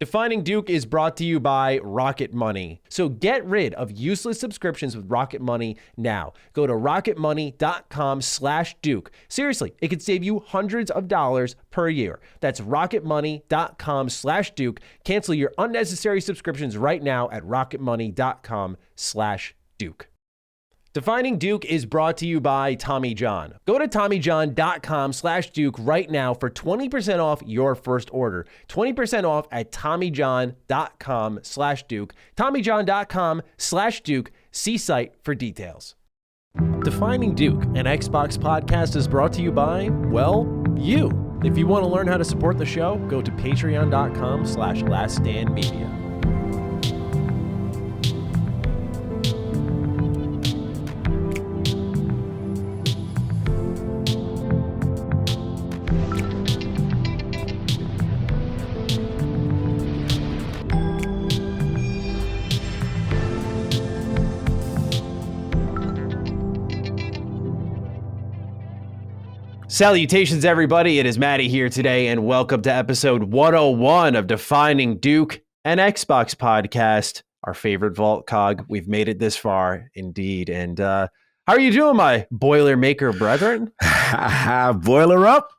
Defining Duke is brought to you by Rocket Money. So get rid of useless subscriptions with Rocket Money now. Go to rocketmoney.com/Duke. Seriously, it could save you hundreds of dollars per year. That's rocketmoney.com/Duke. Cancel your unnecessary subscriptions right now at rocketmoney.com/Duke. Defining Duke is brought to you by Tommy John. Go to TommyJohn.com/Duke right now for 20% off your first order. 20% off at TommyJohn.com/Duke. TommyJohn.com/Duke. See site for details. Defining Duke, an Xbox podcast, is brought to you by, well, you. If you want to learn how to support the show, go to patreon.com/laststandmedia. Salutations, everybody. It is Maddie here today, and welcome to episode 101 of Defining Duke, an Xbox podcast, our favorite vault cog. We've made it this far, indeed. And how are you doing, my Boilermaker brethren? Boiler up.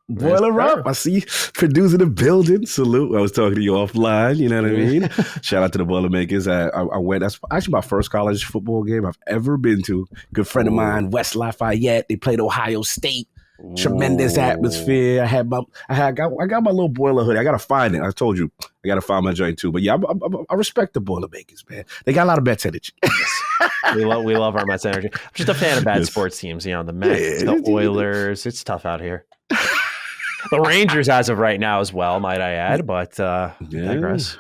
I see producer the building. Salute. I was talking to you offline. You know what I mean? Shout out to the Boilermakers. I went. That's actually my first college football game I've ever been to. Good friend of mine, West Lafayette. They played Ohio State. Tremendous atmosphere. I got my little boiler hoodie. I gotta find it. I told you I gotta find my joint too. But yeah, I respect the Boilermakers, man. They got a lot of Mets energy. we love our Mets energy. I'm just a fan of bad sports teams. You know, the Mets, the Oilers. It's tough out here. The Rangers, as of right now, as well, might I add. But digress.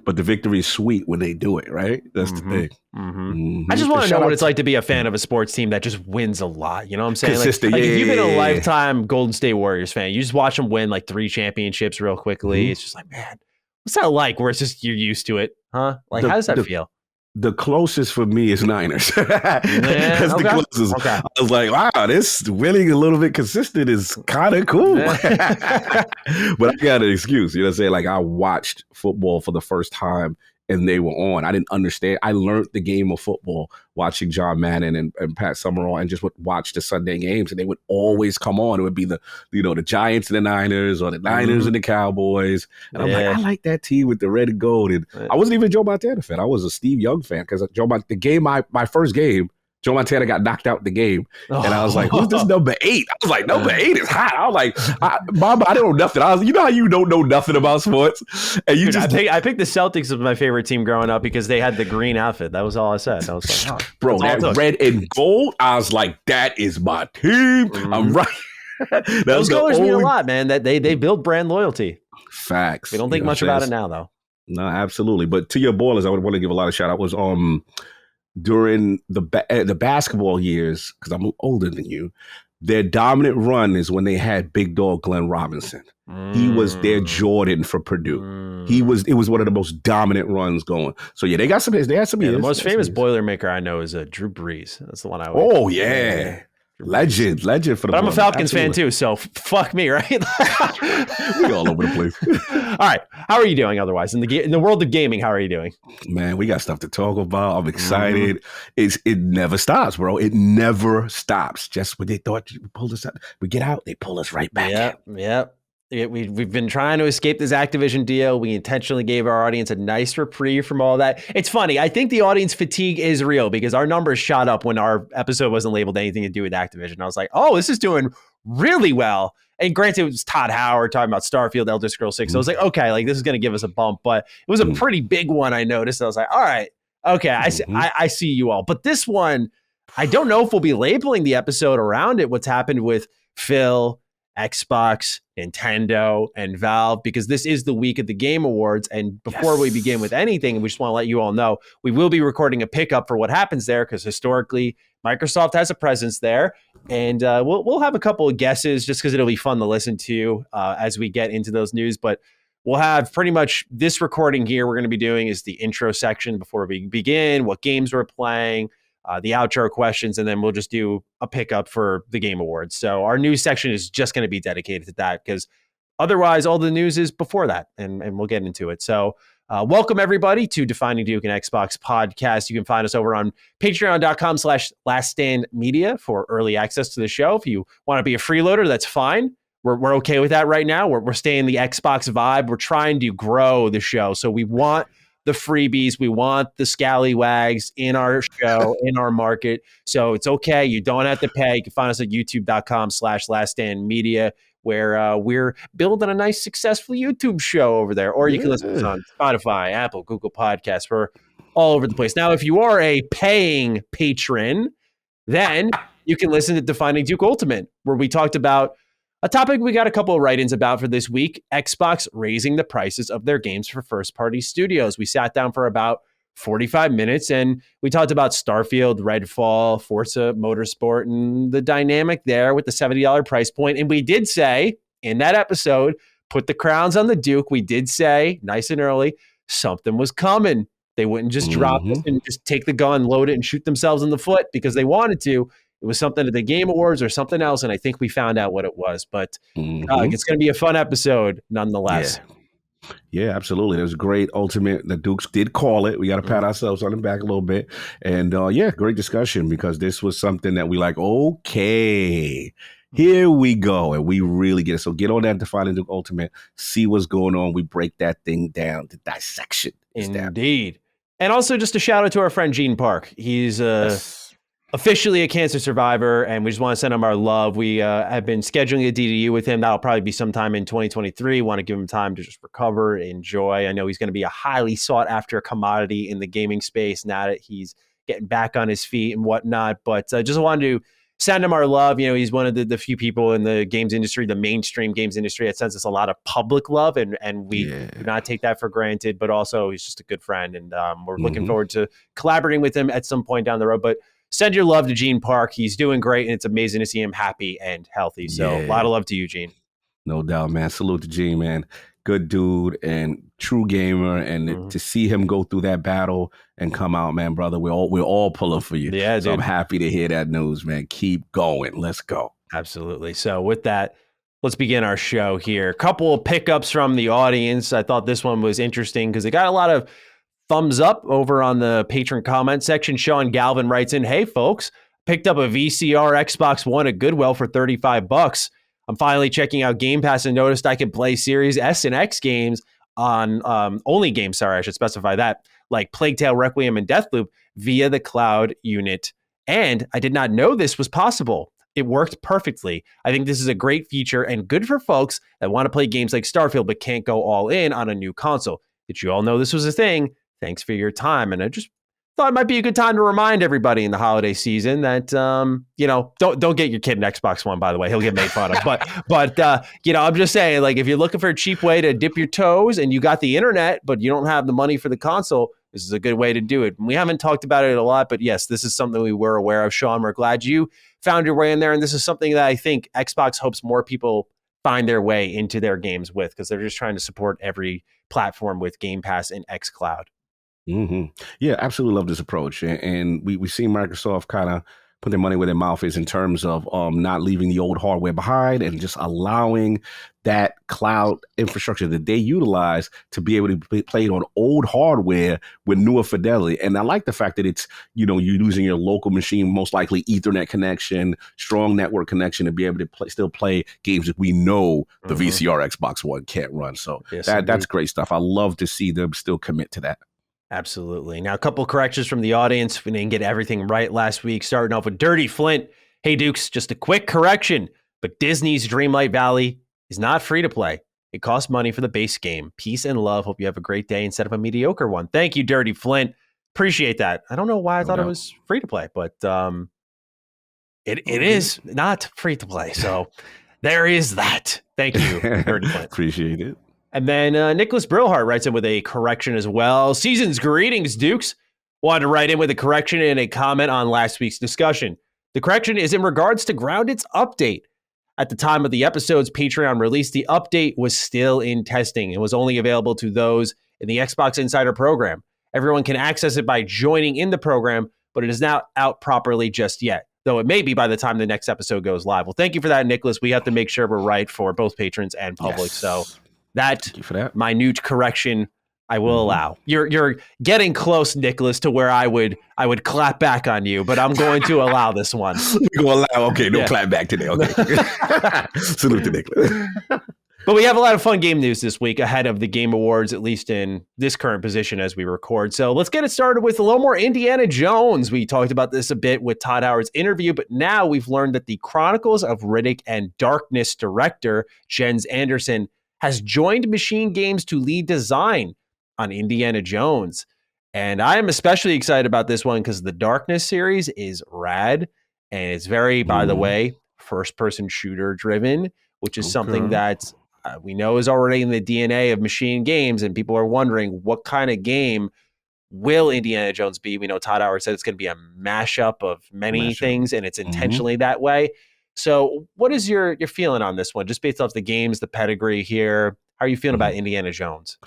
But the victory is sweet when they do it, right? That's the thing. I just want to know what it's like to be a fan of a sports team that just wins a lot. You know what I'm saying? Consistent. Like if you've been a lifetime Golden State Warriors fan, you just watch them win like 3 championships real quickly. It's just like, man, what's that like? Where it's just you're used to it, huh? Like, how does that feel? The closest for me is Niners. That's the closest. Okay. I was like, wow, this winning a little bit consistent is kind of cool. But I got an excuse. You know what I'm saying? Like, I watched football for the first time and they were on. I didn't understand. I learned the game of football watching John Madden and Pat Summerall, and just would watch the Sunday games, and they would always come on. It would be the Giants and the Niners, or the Niners and the Cowboys. And I'm like, I like that team with the red and gold. And I wasn't even a Joe Montana fan. I was a Steve Young fan, because my first game, Joe Montana got knocked out the game. And I was like, who's this number 8? I was like, number 8 is hot. I was like, Mama, I don't know nothing. You know how you don't know nothing about sports? And I picked the Celtics as my favorite team growing up because they had the green outfit. That was all I said. I was like, bro, that red and gold, I was like, that is my team. I'm right. Those colors mean a lot, man. That they build brand loyalty. Facts. We don't think much about it now, though. No, absolutely. But to your Boilers, I would want to give a lot of shout out. Was during the basketball years, because I'm older than you, their dominant run is when they had big dog Glenn Robinson. He was their Jordan for Purdue. It was one of the most dominant runs going. So yeah, they had some years. The most famous Boilermaker I know is Drew Brees. That's the one I would. Oh yeah. Legend for the. But I'm a Falcons fan too, so fuck me, right? We all over the place. All right, how are you doing? Otherwise, in the world of gaming, how are you doing? Man, we got stuff to talk about. I'm excited. It never stops, bro. It never stops. Just when they thought you pulled us out, we get out, they pull us right back. Yep. We've been trying to escape this Activision deal. We intentionally gave our audience a nice reprieve from all that. It's funny. I think the audience fatigue is real because our numbers shot up when our episode wasn't labeled anything to do with Activision. I was like, oh, this is doing really well. And granted, it was Todd Howard talking about Starfield, Elder Scrolls 6. So I was like, okay, like this is going to give us a bump. But it was a pretty big one, I noticed. I was like, all right, okay, I see you all. But this one, I don't know if we'll be labeling the episode around it, what's happened with Phil, Xbox, Nintendo, and Valve, because this is the week of the Game Awards. And before we begin with anything, we just want to let you all know, we will be recording a pickup for what happens there, because historically, Microsoft has a presence there. And we'll have a couple of guesses just because it'll be fun to listen to as we get into those news. But we'll have pretty much this recording here we're going to be doing is the intro section before we begin, what games we're playing, the outro questions, and then we'll just do a pickup for the Game Awards. So our news section is just going to be dedicated to that, because otherwise all the news is before that, and we'll get into it. So Welcome, everybody, to Defining Duke and Xbox podcast. You can find us over on patreon.com/laststandmedia for early access to the show. If you want to be a freeloader, that's fine. We're okay with that right now. We're staying the Xbox vibe. We're trying to grow the show. So we want the freebies. We want the scallywags in our show, in our market. So it's okay. You don't have to pay. You can find us at youtube.com/laststandmedia, where we're building a nice, successful YouTube show over there. Or you can listen to us on Spotify, Apple, Google Podcasts. We're all over the place. Now, if you are a paying patron, then you can listen to Defining Duke Ultimate, where we talked about a topic we got a couple of write-ins about for this week: Xbox raising the prices of their games for first-party studios. We sat down for about 45 minutes and we talked about Starfield, Redfall, Forza Motorsport, and the dynamic there with the $70 price point. And we did say in that episode, put the crowns on the Duke. We did say, nice and early, something was coming. They wouldn't just drop this and just take the gun, load it, and shoot themselves in the foot because they wanted to. It was something at the Game Awards or something else, and I think we found out what it was. But it's going to be a fun episode nonetheless. Yeah, absolutely. It was great Ultimate. The Dukes did call it. We got to pat ourselves on the back a little bit. And great discussion, because this was something that we like, okay, here we go. And we really get it. So get on that Defining Duke Ultimate, see what's going on. We break that thing down to dissection. Indeed. And also just a shout out to our friend Gene Park. He's officially a cancer survivor, and we just want to send him our love. We have been scheduling a DDU with him. That'll probably be sometime in 2023. Want to give him time to just recover, enjoy. I know he's going to be a highly sought after commodity in the gaming space now that he's getting back on his feet and whatnot. But just wanted to send him our love. You know, he's one of the few people in the games industry, the mainstream games industry, that sends us a lot of public love, and we do not take that for granted. But also, he's just a good friend, and we're looking forward to collaborating with him at some point down the road. But send your love to Gene Park. He's doing great, and it's amazing to see him happy and healthy. So a lot of love to you, Gene. No doubt, man. Salute to Gene, man. Good dude and true gamer. And to see him go through that battle and come out, man, brother, we're all pulling for you. Yeah, so dude. I'm happy to hear that news, man. Keep going. Let's go. Absolutely. So with that, let's begin our show here. A couple of pickups from the audience. I thought this one was interesting because it got a lot of thumbs up over on the patron comment section. Sean Galvin writes in, "Hey folks, picked up a VCR Xbox One at Goodwill for $35. I'm finally checking out Game Pass and noticed I can play Series S and X games on only games, I should specify that, like Plague Tale Requiem and Deathloop via the cloud unit. And I did not know this was possible. It worked perfectly. I think this is a great feature and good for folks that want to play games like Starfield but can't go all in on a new console. Did you all know this was a thing? Thanks for your time." And I just thought it might be a good time to remind everybody in the holiday season that, don't get your kid an Xbox One, by the way. He'll get made fun of. But I'm just saying, like, if you're looking for a cheap way to dip your toes and you got the internet, but you don't have the money for the console, this is a good way to do it. And we haven't talked about it a lot, but yes, this is something we were aware of. Sean, we're glad you found your way in there. And this is something that I think Xbox hopes more people find their way into their games with, because they're just trying to support every platform with Game Pass and xCloud. Yeah, absolutely love this approach. And we've seen Microsoft kind of put their money where their mouth is in terms of not leaving the old hardware behind and just allowing that cloud infrastructure that they utilize to be able to be played on old hardware with newer fidelity. And I like the fact that it's, you're using your local machine, most likely Ethernet connection, strong network connection, to be able to still play games that we know the VCR Xbox One can't run. So that's great stuff. I love to see them still commit to that. Absolutely. Now, a couple corrections from the audience. We didn't get everything right last week. Starting off with Dirty Flint. "Hey, Dukes, just a quick correction, but Disney's Dreamlight Valley is not free to play. It costs money for the base game. Peace and love. Hope you have a great day instead of a mediocre one." Thank you, Dirty Flint. Appreciate that. I don't know why I thought it was free to play, but it is not free to play. So there is that. Thank you, Dirty Flint. Appreciate it. And then Nicholas Brillhart writes in with a correction as well. "Season's greetings, Dukes. Wanted to write in with a correction and a comment on last week's discussion. The correction is in regards to Grounded's update. At the time of the episode's Patreon release, the update was still in testing and was only available to those in the Xbox Insider program. Everyone can access it by joining in the program, but it is not out properly just yet, though it may be by the time the next episode goes live." Well, thank you for that, Nicholas. We have to make sure we're right for both patrons and public. Yes. So that minute correction I will allow. You're getting close, Nicholas, to where I would clap back on you, but I'm going to allow this one. You're going to allow? Okay, no clap back today. Okay. Salute to Nicholas. But we have a lot of fun game news this week ahead of the Game Awards, at least in this current position as we record. So let's get it started with a little more Indiana Jones. We talked about this a bit with Todd Howard's interview, but now we've learned that the Chronicles of Riddick and Darkness director, Jens Anderson, has joined Machine Games to lead design on Indiana Jones. And I am especially excited about this one because the Darkness series is rad. And it's very, by the way, first-person shooter driven, which is something that we know is already in the DNA of Machine Games, and people are wondering what kind of game will Indiana Jones be. We know Todd Howard said it's going to be a mashup of many things, and it's intentionally that way. So what is your feeling on this one, just based off the games, the pedigree here? How are you feeling about Indiana Jones?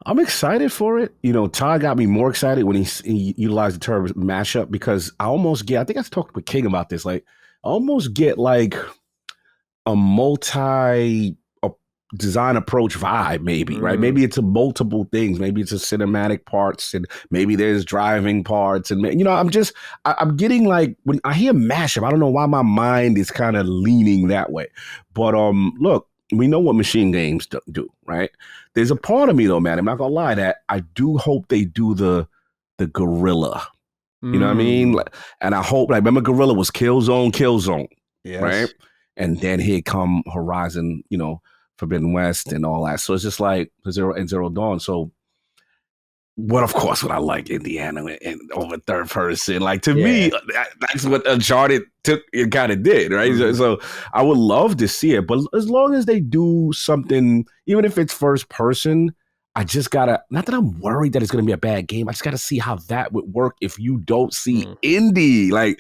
I'm excited for it. You know, Todd got me more excited when he utilized the term mashup, because I almost get, I think I talked with King about this, like I almost get like a multi design approach vibe, maybe, right? Maybe it's a multiple things. Maybe it's a cinematic parts, and maybe there's driving parts. And, you know, I'm getting like, when I hear mashup, I don't know why my mind is kind of leaning that way. But look, we know what Machine Games do, right? There's a part of me though, man, I'm not gonna lie, that I do hope they do the guerrilla. You know what I mean? And I hope, like, remember Guerrilla was Killzone, yes, right? And then here come Horizon, you know, Forbidden West and all that. So it's just like Zero Dawn. So of course, what I like Indiana and over third person, like to me, that's what Uncharted took and kind of did, right? So I would love to see it, but as long as they do something, even if it's first person, I just gotta, not that I'm worried that it's gonna be a bad game, I just gotta see how that would work if you don't see indie, like,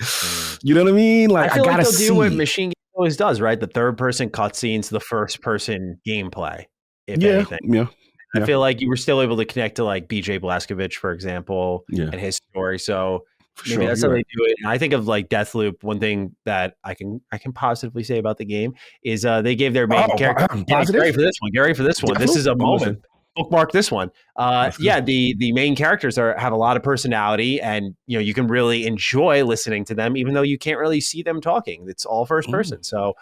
you know what I mean? Like, I gotta see. Do what Machine Games always does, right? The third person cutscenes, the first person gameplay, if anything. I feel like you were still able to connect to like BJ Blazkowicz, for example, and his story. So maybe that's how they do it. And I think of like Deathloop. One thing that I can positively say about the game is they gave their main character. Get ready for this one. Get ready for this one. Deathloop? This is a moment. Bookmark this one. The main characters have a lot of personality, and you can really enjoy listening to them, even though you can't really see them talking. It's all first person. So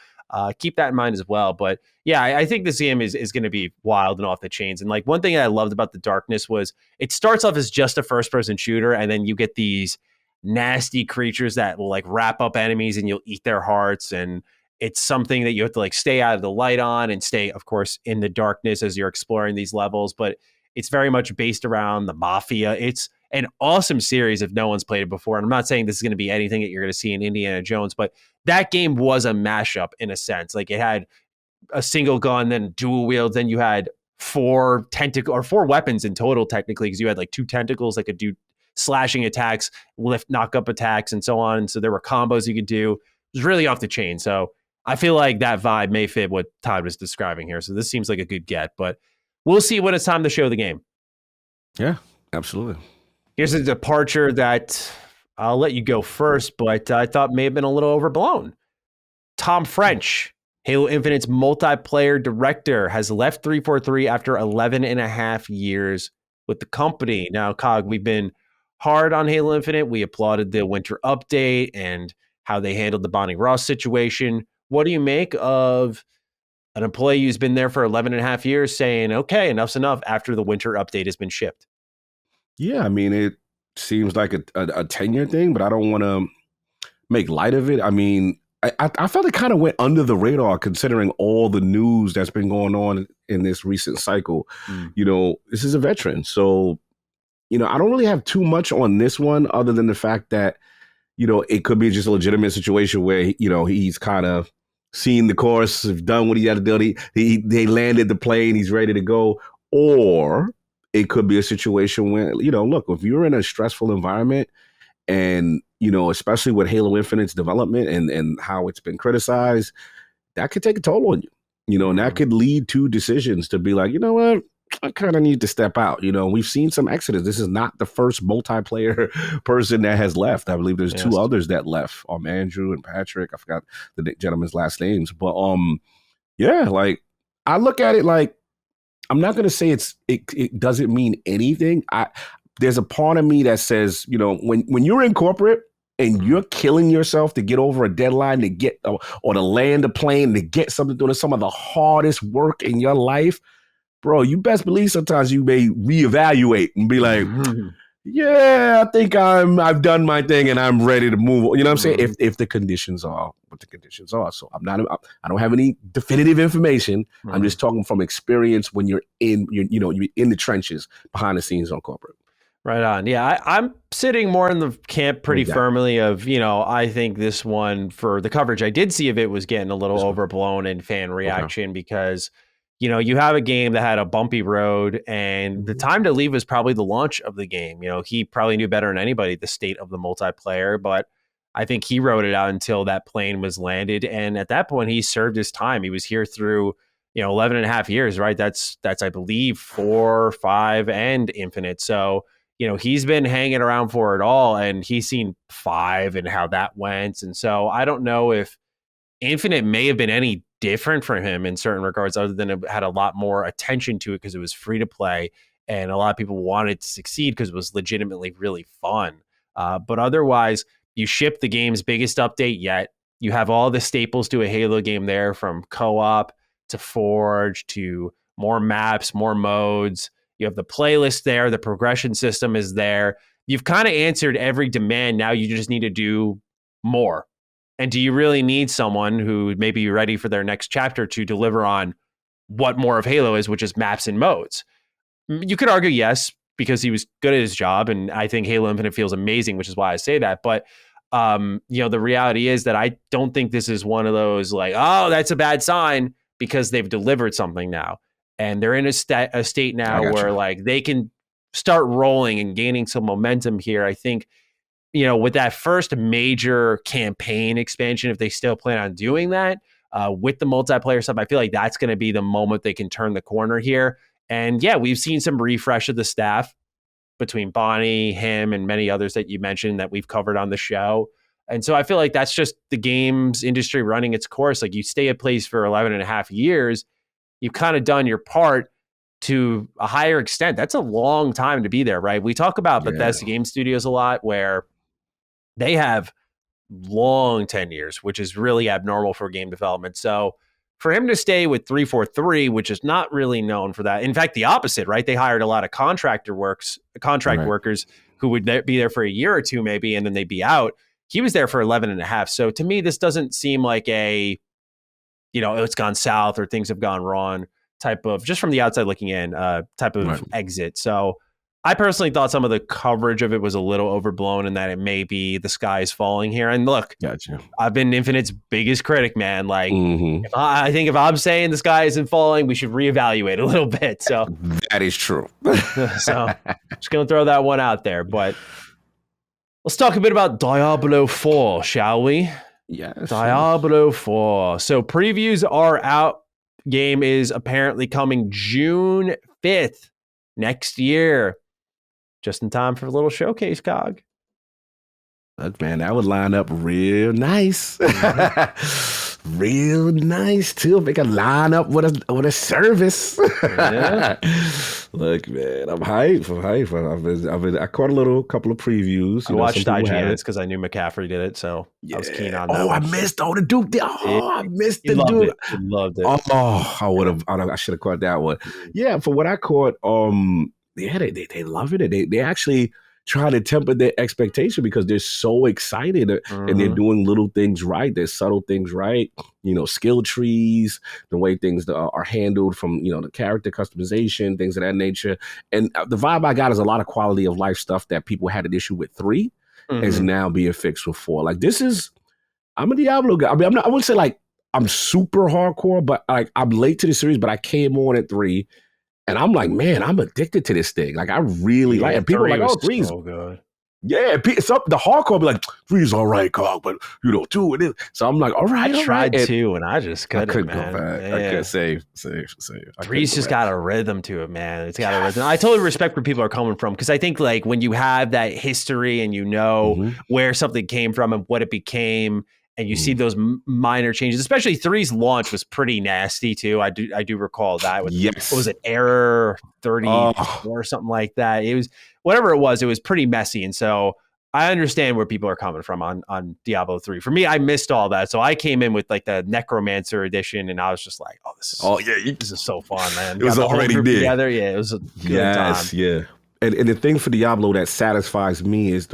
keep that in mind as well. But yeah, I think this game is going to be wild and off the chains. And like one thing I loved about the Darkness was it starts off as just a first person shooter, and then you get these nasty creatures that will like wrap up enemies and you'll eat their hearts. And it's something that you have to like stay out of the light on and stay, of course, in the darkness as you're exploring these levels. But it's very much based around the mafia. It's an awesome series if no one's played it before. And I'm not saying this is going to be anything that you're going to see in Indiana Jones, but that game was a mashup in a sense. Like it had a single gun, then dual wields, then you had four weapons in total, technically, because you had like 2 tentacles that could do slashing attacks, knock up attacks, and so on. And so there were combos you could do. It was really off the chain. So I feel like that vibe may fit what Todd was describing here. So this seems like a good get, but we'll see when it's time to show the game. Yeah, absolutely. Here's a departure that I'll let you go first, but I thought may have been a little overblown. Tom French, Halo Infinite's multiplayer director, has left 343 after 11 and a half years with the company. Now, Cog, we've been hard on Halo Infinite. We applauded the winter update and how they handled the Bonnie Ross situation. What do you make of an employee who's been there for 11 and a half years saying, okay, enough's enough after the winter update has been shipped? Yeah, I mean, it seems like a tenure thing, but I don't want to make light of it. I mean, I felt it kind of went under the radar considering all the news that's been going on in this recent cycle. You know, this is a veteran. So, you know, I don't really have too much on this one other than the fact that, you know, it could be just a legitimate situation where, you know, he's kind of seen the course, done what he had to do. They landed the plane, he's ready to go. Or it could be a situation where, you know, look, if you're in a stressful environment and, you know, especially with Halo Infinite's development and how it's been criticized, that could take a toll on you, you know, and that could lead to decisions to be like, you know what, I kind of need to step out. You know, we've seen some exodus. This is not the first multiplayer person that has left. I believe there's 2 others that left, Andrew and Patrick. I forgot the gentleman's last names, but yeah, like I look at it like I'm not going to say it doesn't mean anything. There's a part of me that says, you know, when you're in corporate and you're killing yourself to get over a deadline, to get or to land a plane, to get something doing some of the hardest work in your life, bro, you best believe sometimes you may reevaluate and be like, yeah, I think I've done my thing and I'm ready to move. You know what I'm saying? If the conditions are what the conditions are. So I don't have any definitive information. I'm just talking from experience when you're in the trenches behind the scenes on corporate. Right on. Yeah, I'm sitting more in the camp pretty firmly of, you know, I think this one, for the coverage I did see of it, was getting a little overblown in fan reaction because, you know, you have a game that had a bumpy road and the time to leave was probably the launch of the game. You know, he probably knew better than anybody the state of the multiplayer, but I think he wrote it out until that plane was landed. And at that point, he served his time. He was here through, you know, 11 and a half years, right? That's I believe 4, 5, and Infinite. So, you know, he's been hanging around for it all, and he's seen 5 and how that went. And so I don't know if Infinite may have been any different for him in certain regards, other than it had a lot more attention to it because it was free to play, and a lot of people wanted to succeed because it was legitimately really fun. But otherwise, you ship the game's biggest update yet. You have all the staples to a Halo game there, from co-op to Forge to more maps, more modes. You have the playlist there. The progression system is there. You've kind of answered every demand. Now you just need to do more. And do you really need someone who may be ready for their next chapter to deliver on what more of Halo is, which is maps and modes? You could argue yes, because he was good at his job. And I think Halo Infinite feels amazing, which is why I say that. But, you know, the reality is that I don't think this is one of those like, oh, that's a bad sign, because they've delivered something now. And they're in a state now where like they can start rolling and gaining some momentum here. I think, you know, with that first major campaign expansion, if they still plan on doing that with the multiplayer stuff, I feel like that's going to be the moment they can turn the corner here. And yeah, we've seen some refresh of the staff between Bonnie, him, and many others that you mentioned that we've covered on the show. And so I feel like that's just the games industry running its course. Like, you stay at place for 11 and a half years, you've kind of done your part to a higher extent. That's a long time to be there, right? We talk about Bethesda game studios a lot, where they have long tenures, which is really abnormal for game development. So for him to stay with 343, which is not really known for that. In fact, the opposite, right? They hired a lot of contract workers who would be there for a year or two maybe, and then they'd be out. He was there for 11 and a half. So to me, this doesn't seem like a, you know, it's gone south or things have gone wrong type of, just from the outside looking in, type of exit. So I personally thought some of the coverage of it was a little overblown, and that it may be the sky is falling here. And look, I've been Infinite's biggest critic, man. Like, I think if I'm saying the sky isn't falling, we should reevaluate a little bit. So that is true. So just going to throw that one out there. But let's talk a bit about Diablo 4, shall we? Yes. Diablo 4. So previews are out. Game is apparently coming June 5th next year. Just in time for a little showcase, Cog. Look, man, that would line up real nice. Real nice, too. Make a line up with a service. Yeah. Look, man, I'm hyped. I caught a couple of previews. I watched IGNs because I knew McCaffrey did it, so I was keen on that. I missed the Duke. I missed the Duke. I loved it. I should have caught that one. Yeah, for what I caught, they love it. They actually try to temper their expectation because they're so excited and they're doing little things right. There's subtle things right. You know, skill trees, the way things are handled from, you know, the character customization, things of that nature. And the vibe I got is a lot of quality of life stuff that people had an issue with 3 is now being fixed with 4. Like, I'm a Diablo guy. I mean, I wouldn't say like I'm super hardcore, but like I'm late to the series, but I came on at 3. And I'm like, man, I'm addicted to this thing. Like, I really like it. And people are like, oh, 3's so good. Yeah, the hardcore be like, 3's all right, Cog, but, you know, 2 it is. So I'm like, all right, I tried 2, and I just couldn't, man. Go back. I can't say. 3's just got a rhythm to it, man. It's got a rhythm. I totally respect where people are coming from, because I think, like, when you have that history and you know where something came from and what it became, and you see those minor changes, especially 3's launch was pretty nasty too. I do recall that with, what was it, error 34 or something like that. It was, whatever it was pretty messy. And so I understand where people are coming from on Diablo 3. For me, I missed all that. So I came in with like the Necromancer edition, and I was just like, this is so fun, man. It was already there. Together. Yeah, it was a good time. Yeah. And the thing for Diablo that satisfies me is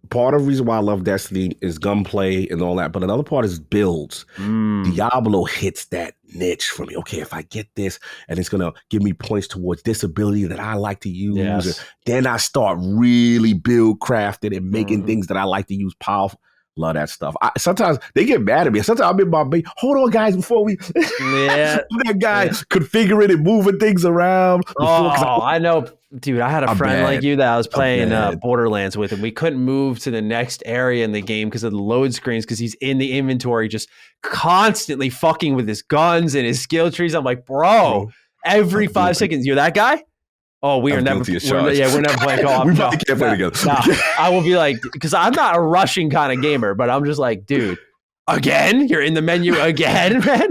part of the reason why I love Destiny is gunplay and all that, but another part is builds. Diablo hits that niche for me. Okay, if I get this, and it's gonna give me points towards this ability that I like to use, and then I start really build crafting and making things that I like to use powerful. Love that stuff. Sometimes they get mad at me. Sometimes I'm in my base. Hold on, guys, before we that guy configuring and moving things around. I know. Dude, I had a friend like you that I was playing Borderlands with, and we couldn't move to the next area in the game because of the load screens, because he's in the inventory just constantly fucking with his guns and his skill trees. I'm like, bro, every 5 seconds, you're that guy? Oh, we're never playing co-op. We probably can't play together. I will be like, because I'm not a rushing kind of gamer, but I'm just like, dude, again? You're in the menu again, man?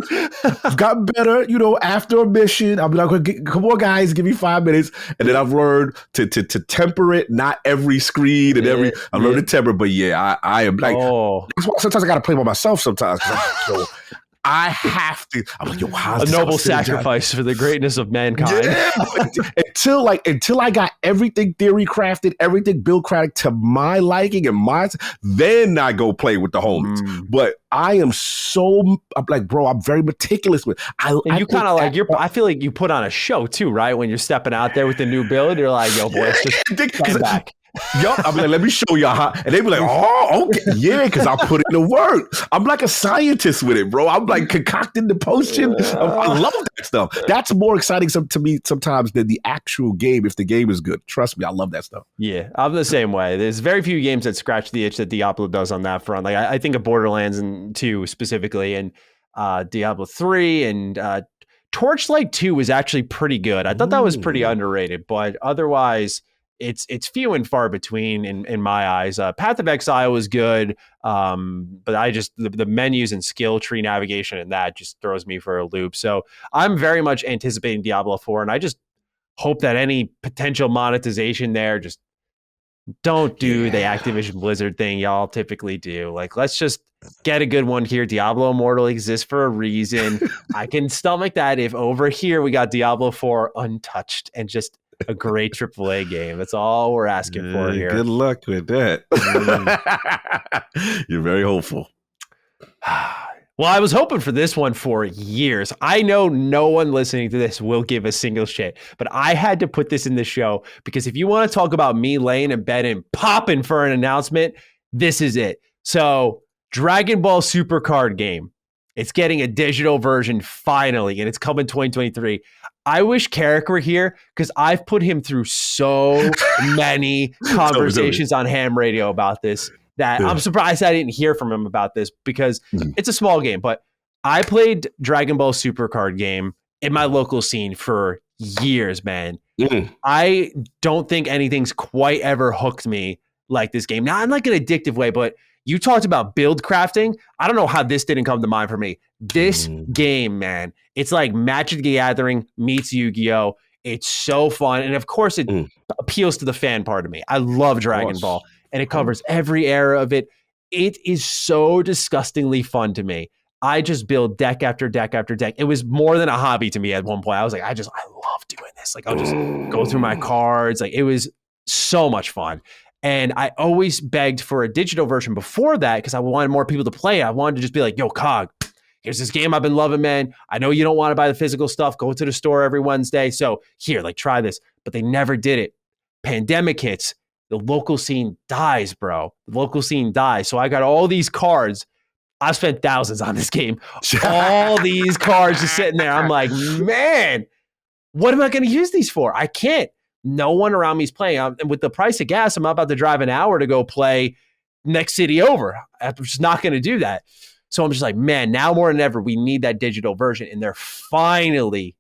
I've gotten better, after a mission. I'm like, come on, guys, give me 5 minutes. And then I've learned to temper it, not every screen and I've learned to temper. But I am like, that's why sometimes I got to play by myself sometimes. I have to. I'm like, how's a noble sacrifice for the greatness of mankind. Yeah. until I got everything theory crafted, everything build crafted to my liking and then I go play with the homies. But I am I'm like, bro, I'm very meticulous with. I feel like you put on a show too, right? When you're stepping out there with the new build, you're like, yo, boy, it's just come back. I'm like, let me show y'all how. And they be like, oh, okay. Yeah, because I put in the work. I'm like a scientist with it, bro. I'm like concocting the potion. I love that stuff. That's more exciting to me sometimes than the actual game if the game is good. Trust me, I love that stuff. Yeah, I'm the same way. There's very few games that scratch the itch that Diablo does on that front. Like I think of Borderlands and 2 specifically, and Diablo 3 and Torchlight 2 was actually pretty good. I thought that was pretty underrated, but otherwise it's few and far between in my eyes. Path of Exile was good, but I just the menus and skill tree navigation and that just throws me for a loop. So I'm very much anticipating Diablo 4, and I just hope that any potential monetization there just don't do the Activision Blizzard thing y'all typically do. Like, let's just get a good one here. Diablo Immortal exists for a reason. I can stomach that if over here we got Diablo 4 untouched and just a great AAA game. That's all we're asking for here. Good luck with that. You're very hopeful. Well, I was hoping for this one for years. I know no one listening to this will give a single shit, but I had to put this in the show because if you want to talk about me laying in bed and popping for an announcement, this is it. So, Dragon Ball Super card game. It's getting a digital version finally, and it's coming 2023. I wish Carrick were here because I've put him through so many conversations on ham radio about this that I'm surprised I didn't hear from him about this because it's a small game. But I played Dragon Ball Super card game in my local scene for years, man. I don't think anything's quite ever hooked me like this game. Not in like an addictive way, but you talked about build crafting. I don't know how this didn't come to mind for me. This game, man, it's like Magic the Gathering meets Yu-Gi-Oh! It's so fun. And of course, it appeals to the fan part of me. I love Dragon Ball, and it covers every era of it. It is so disgustingly fun to me. I just build deck after deck after deck. It was more than a hobby to me at one point. I was like, I love doing this. Like, I'll just go through my cards. Like, it was so much fun. And I always begged for a digital version before that because I wanted more people to play. I wanted to just be like, yo, Cog, here's this game I've been loving, man. I know you don't want to buy the physical stuff. Go to the store every Wednesday. So here, like, try this. But they never did it. Pandemic hits. The local scene dies, bro. The local scene dies. So I got all these cards. I spent thousands on this game. All these cards just sitting there. I'm like, man, what am I going to use these for? I can't. No one around me is playing. And with the price of gas, I'm about to drive an hour to go play next city over. I'm just not going to do that. So I'm just like, man, now more than ever, we need that digital version. And they're finally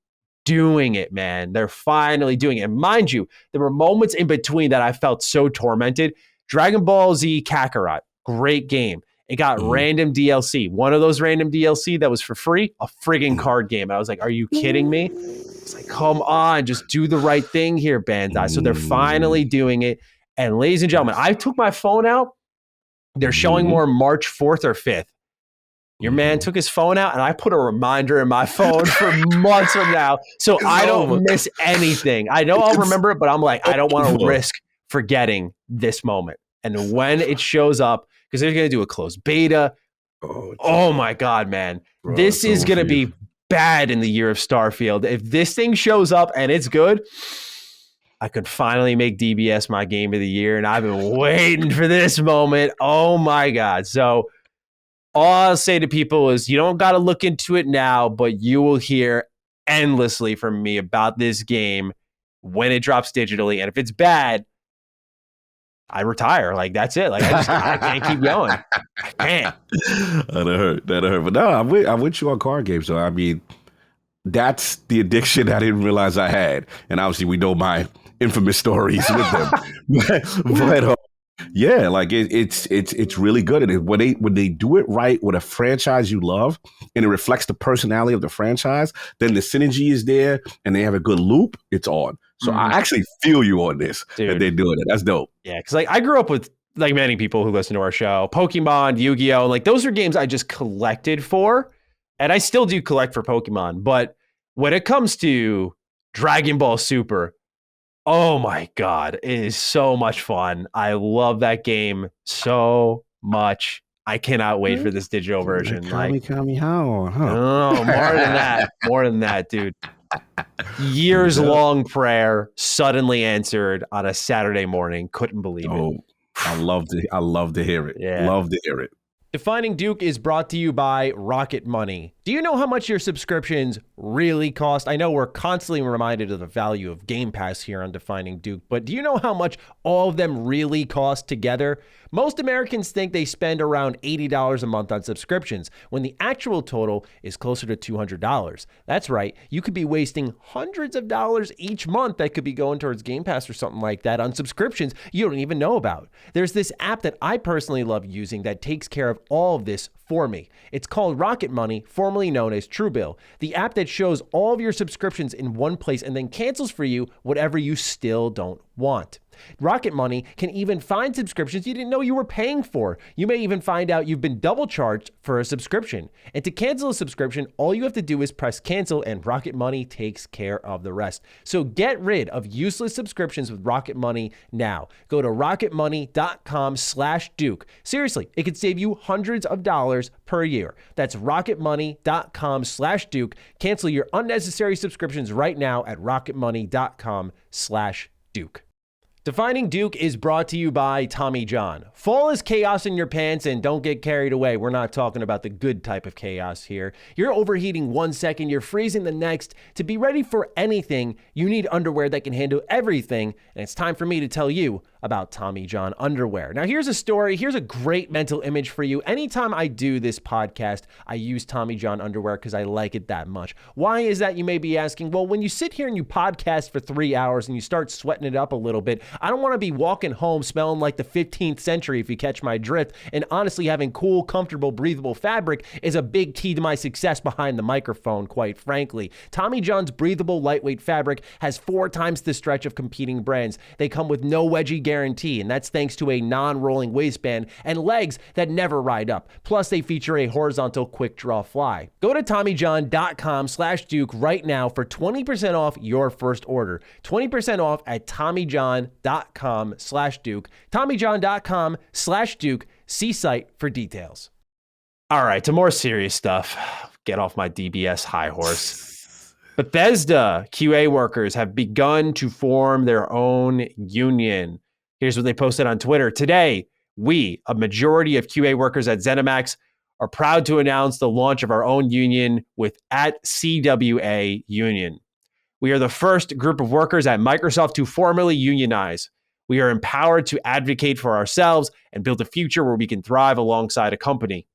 doing it, man. They're finally doing it. And mind you, there were moments in between that I felt so tormented. Dragon Ball Z Kakarot, great game. It got random DLC. One of those random DLC that was for free, a friggin' card game. And I was like, are you kidding me? It's like, come on, just do the right thing here, Bandai. So they're finally doing it. And ladies and gentlemen, I took my phone out. They're showing more March 4th or 5th. Your man took his phone out, and I put a reminder in my phone for months from now, so I don't miss anything. I know I'll remember it, but I'm like, I don't want to risk forgetting this moment. And when it shows up, because they're going to do a closed beta, oh my God, man. Bro, this is going to be bad in the year of Starfield. If this thing shows up and it's good, I could finally make DBS my game of the year, and I've been waiting for this moment. Oh my God. So all I'll say to people is you don't got to look into it now, but you will hear endlessly from me about this game when it drops digitally. And if it's bad, I retire. Like, that's it. Like, I can't keep going. I can't. That'll hurt. But no, I'm with you on card games. So, I mean, that's the addiction I didn't realize I had. And obviously, we know my infamous stories with them. but yeah, like it's really good. And when they do it right with a franchise you love, and it reflects the personality of the franchise, then the synergy is there, and they have a good loop. It's on. So I actually feel you on this, that they're doing it. That's dope. Yeah, because like I grew up with, like many people who listen to our show, Pokemon, Yu-Gi-Oh, like those are games I just collected for, and I still do collect for Pokemon. But when it comes to Dragon Ball Super, oh my God, it is so much fun. I love that game so much. I cannot wait for this digital version. Like, how? Oh, more than that, dude. Years long prayer suddenly answered on a Saturday morning. Couldn't believe it. I love to hear it. Yeah. Love to hear it. Defining Duke is brought to you by Rocket Money. Do you know how much your subscriptions really cost? I know we're constantly reminded of the value of Game Pass here on Defining Duke, but do you know how much all of them really cost together? Most Americans think they spend around $80 a month on subscriptions, when the actual total is closer to $200. That's right, you could be wasting hundreds of dollars each month that could be going towards Game Pass or something like that on subscriptions you don't even know about. There's this app that I personally love using that takes care of all of this for me. It's called Rocket Money, formerly known as Truebill, the app that shows all of your subscriptions in one place and then cancels for you whatever you still don't want. Rocket Money can even find subscriptions you didn't know you were paying for. You may even find out you've been double charged for a subscription. And to cancel a subscription, all you have to do is press cancel, and Rocket Money takes care of the rest. So get rid of useless subscriptions with Rocket Money now. Go to rocketmoney.com/Duke. Seriously, it could save you hundreds of dollars per year. That's rocketmoney.com/Duke. Cancel your unnecessary subscriptions right now at rocketmoney.com/Duke. Defining Duke is brought to you by Tommy John. Fall is chaos in your pants, and don't get carried away. We're not talking about the good type of chaos here. You're overheating one second, you're freezing the next. To be ready for anything, you need underwear that can handle everything, and it's time for me to tell you about Tommy John underwear. Now, here's a story. Here's a great mental image for you. Anytime I do this podcast, I use Tommy John underwear because I like it that much. Why is that, you may be asking? Well, when you sit here and you podcast for 3 hours and you start sweating it up a little bit, I don't want to be walking home smelling like the 15th century, if you catch my drift. And honestly, having cool, comfortable, breathable fabric is a big key to my success behind the microphone, quite frankly. Tommy John's breathable, lightweight fabric has 4 times the stretch of competing brands. They come with no wedgie guarantee, and that's thanks to a non-rolling waistband and legs that never ride up. Plus, they feature a horizontal quick draw fly. Go to TommyJohn.com/Duke right now for 20% off your first order. 20% off at TommyJohn.com/Duke. TommyJohn.com/Duke. See site for details. All right, to more serious stuff. Get off my DBS high horse. Bethesda QA workers have begun to form their own union. Here's what they posted on Twitter. Today, we, a majority of QA workers at ZeniMax, are proud to announce the launch of our own union with @CWA Union. We are the first group of workers at Microsoft to formally unionize. We are empowered to advocate for ourselves and build a future where we can thrive alongside a company.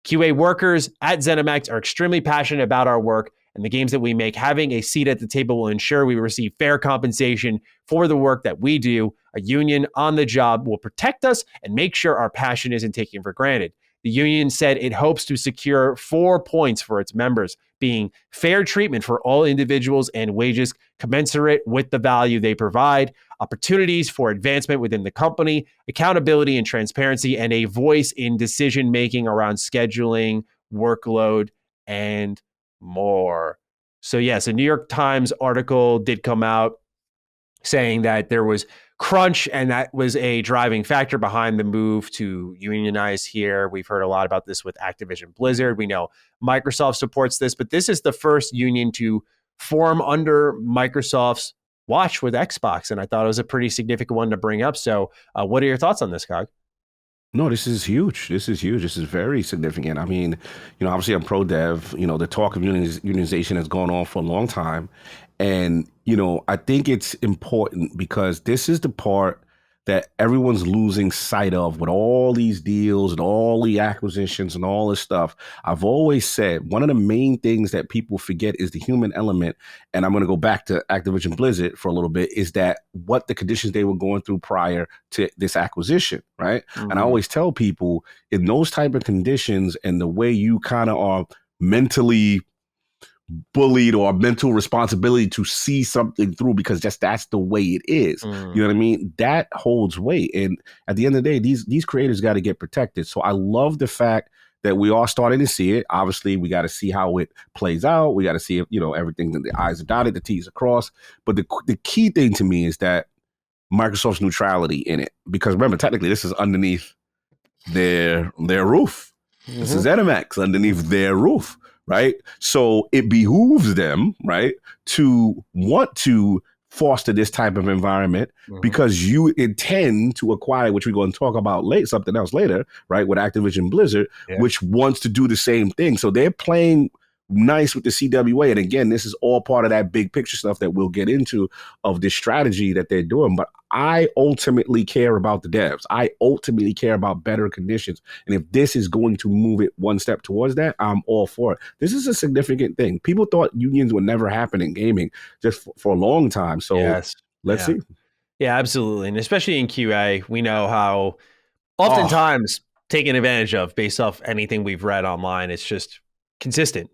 QA workers at ZeniMax are extremely passionate about our work and the games that we make. Having a seat at the table will ensure we receive fair compensation for the work that we do. A union on the job will protect us and make sure our passion isn't taken for granted. The union said it hopes to secure 4 points for its members, being fair treatment for all individuals and wages commensurate with the value they provide, opportunities for advancement within the company, accountability and transparency, and a voice in decision-making around scheduling, workload, and more. So yes, a New York Times article did come out saying that there was crunch and that was a driving factor behind the move to unionize here. We've heard a lot about this with Activision Blizzard. We know Microsoft supports this, but this is the first union to form under Microsoft's watch with Xbox. And I thought it was a pretty significant one to bring up. So what are your thoughts on this, Cog? No, this is huge. This is huge. This is very significant. I mean, obviously I'm pro dev. The talk of unionization has gone on for a long time. And, I think it's important because this is the part that everyone's losing sight of with all these deals and all the acquisitions and all this stuff. I've always said one of the main things that people forget is the human element. And I'm going to go back to Activision Blizzard for a little bit, is that what the conditions they were going through prior to this acquisition, right? Mm-hmm. And I always tell people in those type of conditions and the way you kind of are mentally bullied or mental responsibility to see something through because that's the way it is. You know what I mean? That holds weight. And at the end of the day, these creators got to get protected. So I love the fact that we are starting to see it. Obviously, we got to see how it plays out. We got to see if, everything that the I's are dotted, the T's are crossed. But the key thing to me is that Microsoft's neutrality in it. Because remember, technically, this is underneath their roof. Mm-hmm. This is ZeniMax underneath their roof. Right. So it behooves them, right, to want to foster this type of environment because you intend to acquire, which we're going to talk about something else later, right, with Activision Blizzard, which wants to do the same thing. So they're playing nice with the CWA. And again, this is all part of that big picture stuff that we'll get into of this strategy that they're doing. But I ultimately care about the devs. I ultimately care about better conditions. And if this is going to move it one step towards that, I'm all for it. This is a significant thing. People thought unions would never happen in gaming just for a long time. So let's see. Yeah, absolutely. And especially in QA, we know how oftentimes taken advantage of based off anything we've read online. It's just consistent.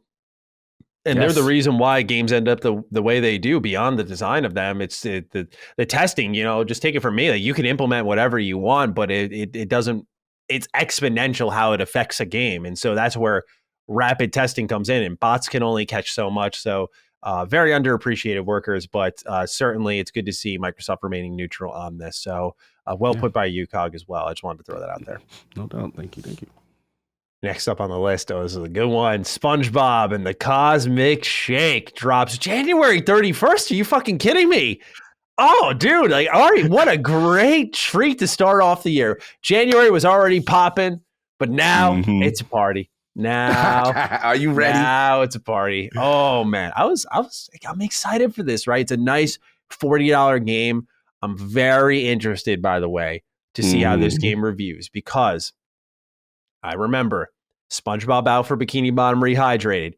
And they're the reason why games end up the way they do beyond the design of them. It's the testing, just take it from me. Like you can implement whatever you want, but it doesn't, it's exponential how it affects a game. And so that's where rapid testing comes in, and bots can only catch so much. So very underappreciated workers, but certainly it's good to see Microsoft remaining neutral on this. So put by you, Cog, as well. I just wanted to throw that out there. No doubt. Thank you. Next up on the list, this is a good one. Spongebob and the Cosmic Shake drops January 31st. Are you fucking kidding me? Oh, dude, what a great treat to start off the year. January was already popping, but now it's a party. Now, are you ready? Now it's a party. Oh man, I'm excited for this, right? It's a nice $40 game. I'm very interested, by the way, to see how this game reviews because I remember SpongeBob out for Bikini Bottom Rehydrated.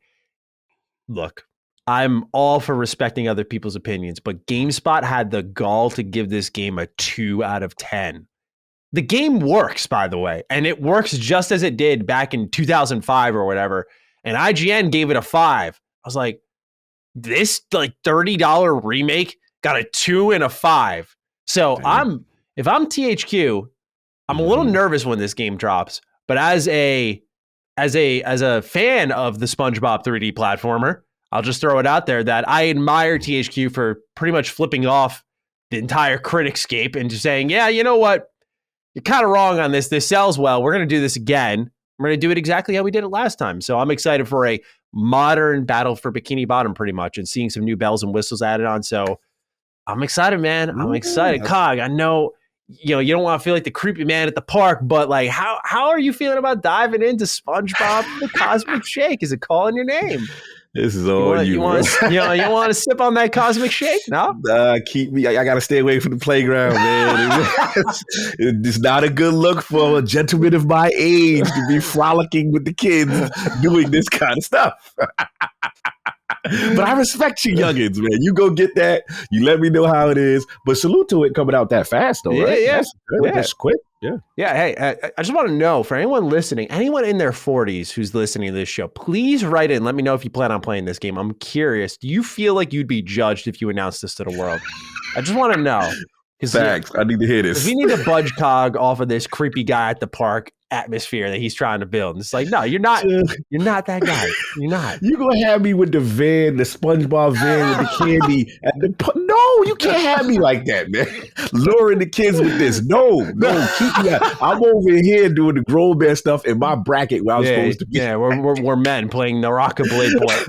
Look, I'm all for respecting other people's opinions, but GameSpot had the gall to give this game a 2 out of 10. The game works, by the way, and it works just as it did back in 2005 or whatever. And IGN gave it a 5. I was like, this $30 remake got a 2 and a 5. So if I'm THQ, I'm a little nervous when this game drops. But as a fan of the SpongeBob 3D platformer, I'll just throw it out there that I admire THQ for pretty much flipping off the entire criticscape and just saying, yeah, you know what? You're kind of wrong on this. This sells well. We're going to do this again. We're going to do it exactly how we did it last time. So I'm excited for a modern battle for Bikini Bottom pretty much and seeing some new bells and whistles added on. So I'm excited, man. I'm excited. Cog, I know you don't want to feel like the creepy man at the park, but how are you feeling about diving into SpongeBob the Cosmic Shake? Is it calling your name? This is all you want to sip on that Cosmic Shake? No? Keep me. I got to stay away from the playground, man. It's not a good look for a gentleman of my age to be frolicking with the kids doing this kind of stuff. But I respect you youngins, man. You go get that. You let me know how it is. But salute to it coming out that fast, though, right? Yeah. That's good. Yeah. That's quick. Yeah. Yeah. Hey, I just want to know, for anyone listening, anyone in their 40s who's listening to this show, please write in. Let me know if you plan on playing this game. I'm curious. Do you feel like you'd be judged if you announced this to the world? I just want to know. Facts. I need to hear this. We need a budge cog off of this creepy guy at the park atmosphere that he's trying to build. And it's like, no, you're not. You're not that guy. You're not. You gonna have me with the van, the Spongebob van with the candy. No, you can't have me like that, man. Luring the kids with this. No, keep me out. I'm over here doing the grown man stuff in my bracket where I'm supposed to be. Yeah, we're men playing the Blade point.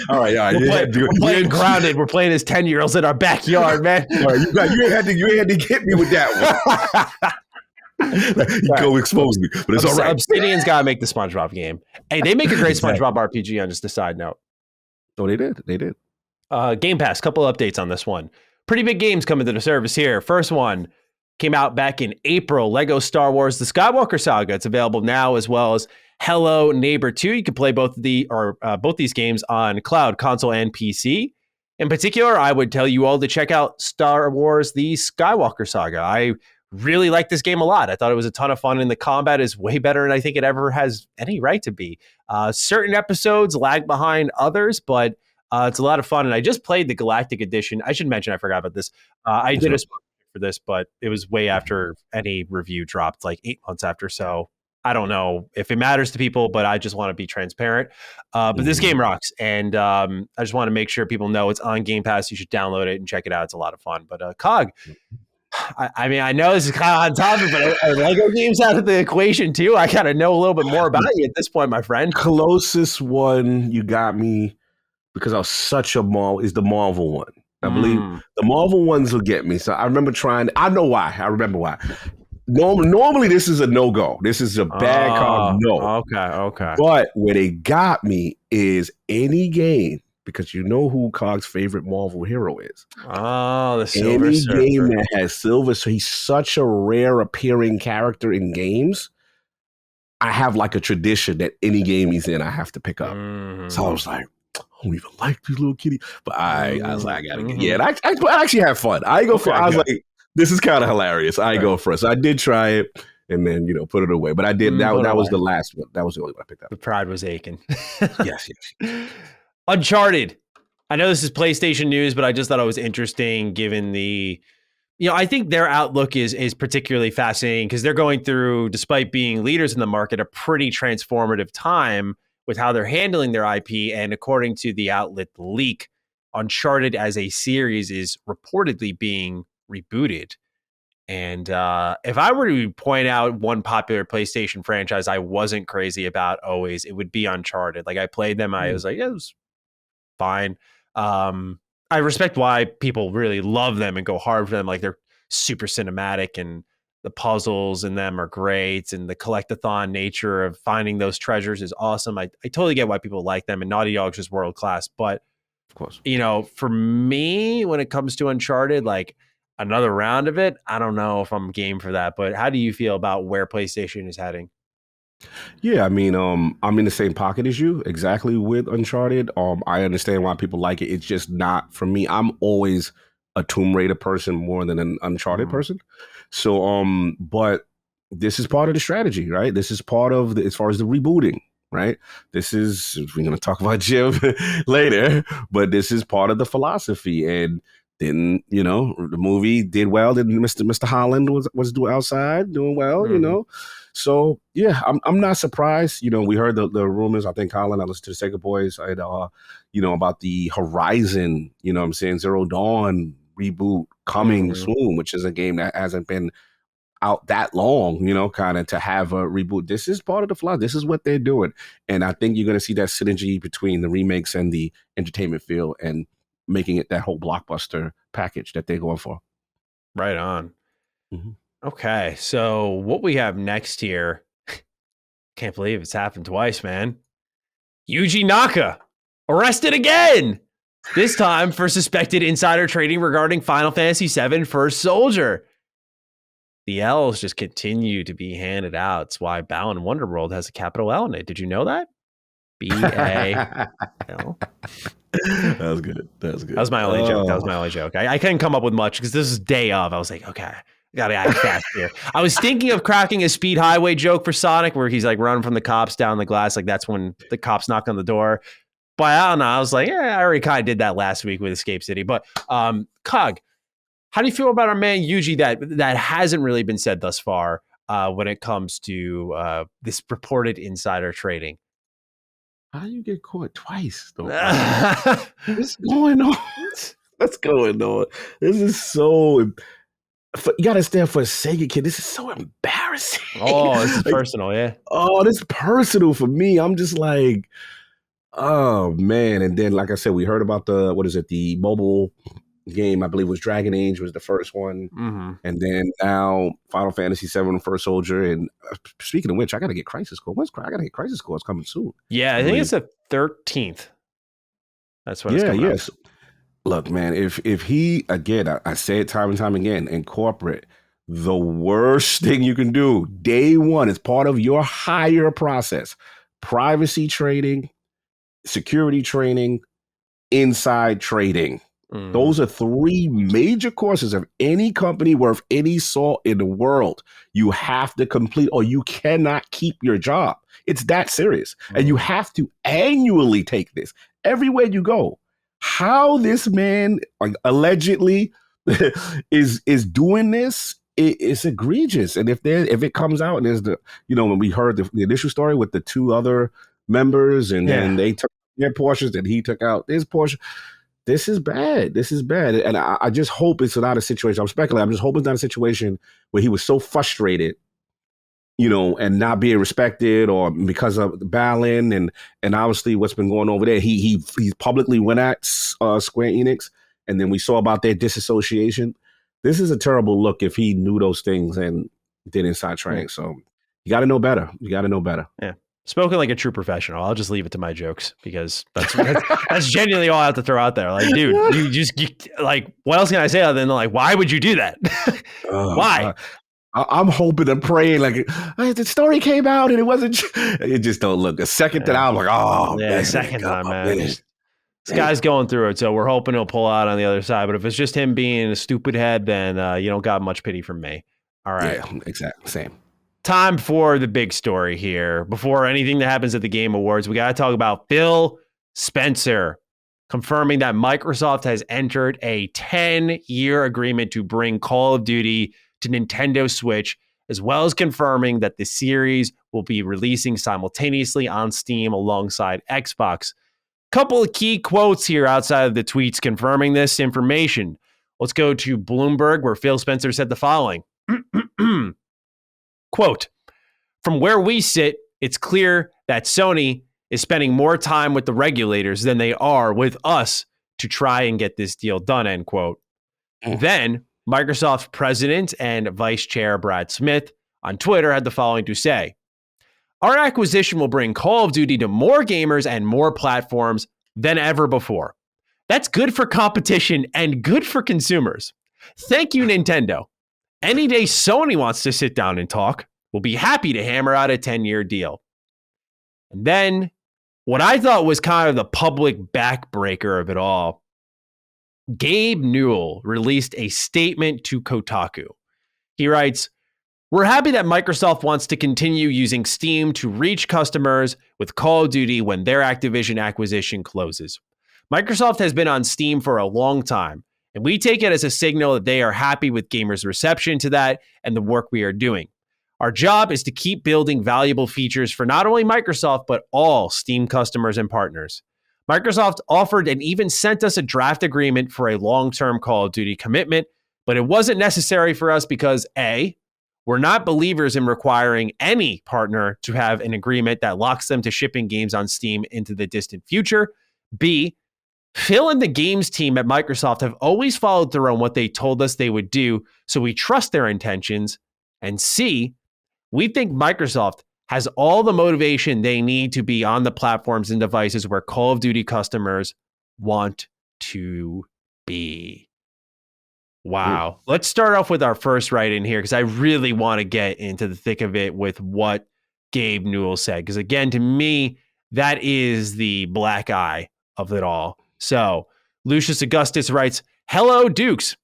All right. We're playing grounded. We're playing as 10-year-olds in our backyard, man. All right, you ain't had to get me with that one. Go expose me, but it's all right. Obsidian's got to make the SpongeBob game. Hey, they make a great SpongeBob RPG on just a side note. Oh, they did. Game Pass, couple updates on this one. Pretty big games coming to the service here. First one came out back in April, Lego Star Wars, the Skywalker Saga. It's available now, as well as Hello Neighbor 2. You can play both these games on cloud, console, and PC. In particular, I would tell you all to check out Star Wars, the Skywalker Saga. I really like this game a lot. I thought it was a ton of fun, and the combat is way better than I think it ever has any right to be. Certain episodes lag behind others, but it's a lot of fun. And I just played the Galactic Edition. I should mention, I forgot about this. I did a sponsorship for this, but it was way after any review dropped, like 8 months after. So I don't know if it matters to people, but I just want to be transparent. But this game rocks. And I just want to make sure people know it's on Game Pass. You should download it and check it out. It's a lot of fun. But Cog, I mean, I know this is kind of on topic, but are Lego games out of the equation too? I kind of know a little bit more about you at this point, my friend. Closest one you got me, because I was such a is the Marvel one. I believe the Marvel ones will get me. So I remember trying. I know why. I remember why. Normally, this is a no-go. This is a bad call. No. Okay. But where they got me is any game, because you know who Cog's favorite Marvel hero is. Oh, the Silver Any Surfer. game that has Silver, so he's such a rare appearing character in games. I have like a tradition that any game he's in, I have to pick up. So I was like, I don't even like these little kitty, but I was like, I gotta get. Yeah, and I actually have fun. I go for. I was like, this is kind of hilarious. I go for it. So I did try it, and then put it away. But I did. That was the last one. That was the only one I picked up. The pride was aching. Yes. Uncharted. I know this is PlayStation news, but I just thought it was interesting given the, I think their outlook is particularly fascinating because they're going through, despite being leaders in the market, a pretty transformative time with how they're handling their IP. And according to the outlet The Leak, Uncharted as a series is reportedly being rebooted. And if I were to point out one popular PlayStation franchise I wasn't crazy about always, it would be Uncharted. Like I played them. I was like, yeah, it was fine. I respect why people really love them and go hard for them. Like they're super cinematic and the puzzles in them are great. And the collectathon nature of finding those treasures is awesome. I totally get why people like them, and Naughty Dog's just world class. But, of course, for me, when it comes to Uncharted, like another round of it, I don't know if I'm game for that. But how do you feel about where PlayStation is heading? Yeah, I mean, I'm in the same pocket as you exactly with Uncharted. I understand why people like it. It's just not for me. I'm always a Tomb Raider person more than an Uncharted person. So, but this is part of the strategy, right? This is part of as far as the rebooting, right? This is, we're going to talk about Jim later, but this is part of the philosophy. And then, the movie did well. Then Mr. Holland was outside doing well, So yeah, I'm not surprised. We heard the rumors. I think Colin, I listened to the Sega Boys, about the Horizon, Zero Dawn reboot coming soon, which is a game that hasn't been out that long, kind of to have a reboot. This is part of the flaw. This is what they're doing. And I think you're going to see that synergy between the remakes and the entertainment field and making it that whole blockbuster package that they're going for. Right on. Okay, so what we have next here, can't believe it's happened twice, man. Yuji Naka, arrested again, this time for suspected insider trading regarding Final Fantasy VII First Soldier. The L's just continue to be handed out. It's why Balan Wonderworld has a capital L in it. Did you know that? B-A-L. That was good. That was my only joke. I couldn't come up with much because this is day of. I was like, okay, gotta act fast here. I was thinking of cracking a speed highway joke for Sonic where he's like running from the cops down the glass. Like that's when the cops knock on the door. But I don't know. I was like, I already kind of did that last week with Escape City. But Cog, how do you feel about our man Yuji that hasn't really been said thus far when it comes to this reported insider trading? How do you get caught twice, though? What's going on? What's going on? This is so... you got to stand for a Sega kid. This is so embarrassing. Oh, this is personal, yeah. Oh, this is personal for me. I'm just like, oh, man. And then, like I said, we heard about the mobile game, I believe was Dragon Age was the first one. Mm-hmm. And then now Final Fantasy VII First Soldier. And speaking of which, I got to get Crisis Core. I got to get Crisis Core. It's coming soon. Yeah, I think it's the 13th. That's what it's coming yes. Look, man, if he, again, I say it time and time again, incorporate the worst thing you can do day one as part of your hire process, privacy trading, security training, inside trading. Those are 3 major courses of any company worth any salt in the world. You have to complete or you cannot keep your job. It's that serious. And you have to annually take this everywhere you go. How this man allegedly is doing this, it's egregious. And if it comes out and there's when we heard the initial story with the 2 other members and then they took their portions and he took out his portion. This is bad. And I just hope it's not a situation. I'm speculating. I'm just hoping it's not a situation where he was so frustrated, and not being respected or because of Balin and obviously what's been going over there. He publicly went at Square Enix, and then we saw about their disassociation. This is a terrible look if he knew those things and did inside trading. So you got to know better. Yeah. Spoken like a true professional. I'll just leave it to my jokes because that's genuinely all I have to throw out there. Like, dude, you like, what else can I say other than like, why would you do that? Why? I'm hoping and praying like the story came out and it wasn't. It just don't look. The second that I'm like, oh yeah, man, second time, man. This guy's going through it, so we're hoping he'll pull out on the other side. But if it's just him being a stupid head, then you don't got much pity from me. All right. Yeah, exactly. Same. Time for the big story here. Before anything that happens at the Game Awards, we got to talk about Phil Spencer confirming that Microsoft has entered a 10-year agreement to bring Call of Duty to Nintendo Switch, as well as confirming that the series will be releasing simultaneously on Steam alongside Xbox. Couple of key quotes here outside of the tweets confirming this information. Let's go to Bloomberg, where Phil Spencer said the following. Quote, from where we sit, it's clear that Sony is spending more time with the regulators than they are with us to try and get this deal done, end quote. Then Microsoft's president and vice chair Brad Smith on Twitter had the following to say. Our acquisition will bring Call of Duty to more gamers and more platforms than ever before. That's good for competition and good for consumers. Thank you, Nintendo. Any day Sony wants to sit down and talk, we'll be happy to hammer out a 10-year deal. And then what I thought was kind of the public backbreaker of it all, Gabe Newell released a statement to Kotaku. He writes, we're happy that Microsoft wants to continue using Steam to reach customers with Call of Duty when their Activision acquisition closes. Microsoft has been on Steam for a long time, and we take it as a signal that they are happy with gamers' reception to that and the work we are doing. Our job is to keep building valuable features for not only Microsoft, but all Steam customers and partners. Microsoft offered and even sent us a draft agreement for a long-term Call of Duty commitment, but it wasn't necessary for us because A, we're not believers in requiring any partner to have an agreement that locks them to shipping games on Steam into the distant future. B, Phil and the games team at Microsoft have always followed through on what they told us they would do, so we trust their intentions. And C, we think Microsoft has all the motivation they need to be on the platforms and devices where Call of Duty customers want to be. Wow. Let's start off with our first write-in here because I really want to get into the thick of it with what Gabe Newell said. Because again, to me, That is the black eye of it all. So Lucius Augustus writes, "Hello, Dukes.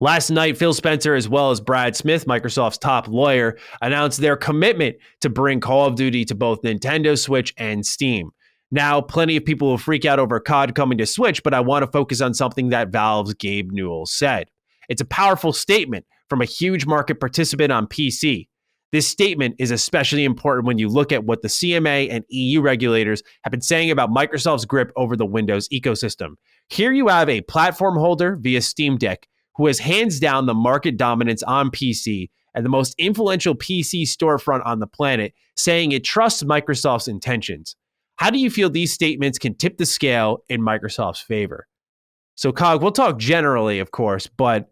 Last night, Phil Spencer, as well as Brad Smith, Microsoft's top lawyer, announced their commitment to bring Call of Duty to both Nintendo Switch and Steam. Now, plenty of people will freak out over COD coming to Switch, but I want to focus on something that Valve's Gabe Newell said. It's a powerful statement from a huge market participant on PC. This statement is especially important when you look at what the CMA and EU regulators have been saying about Microsoft's grip over the Windows ecosystem. Here you have a platform holder via Steam Deck who has hands down the market dominance on PC and the most influential PC storefront on the planet, saying it trusts Microsoft's intentions. How do you feel these statements can tip the scale in Microsoft's favor?" So, Cog, we'll talk generally, of course, but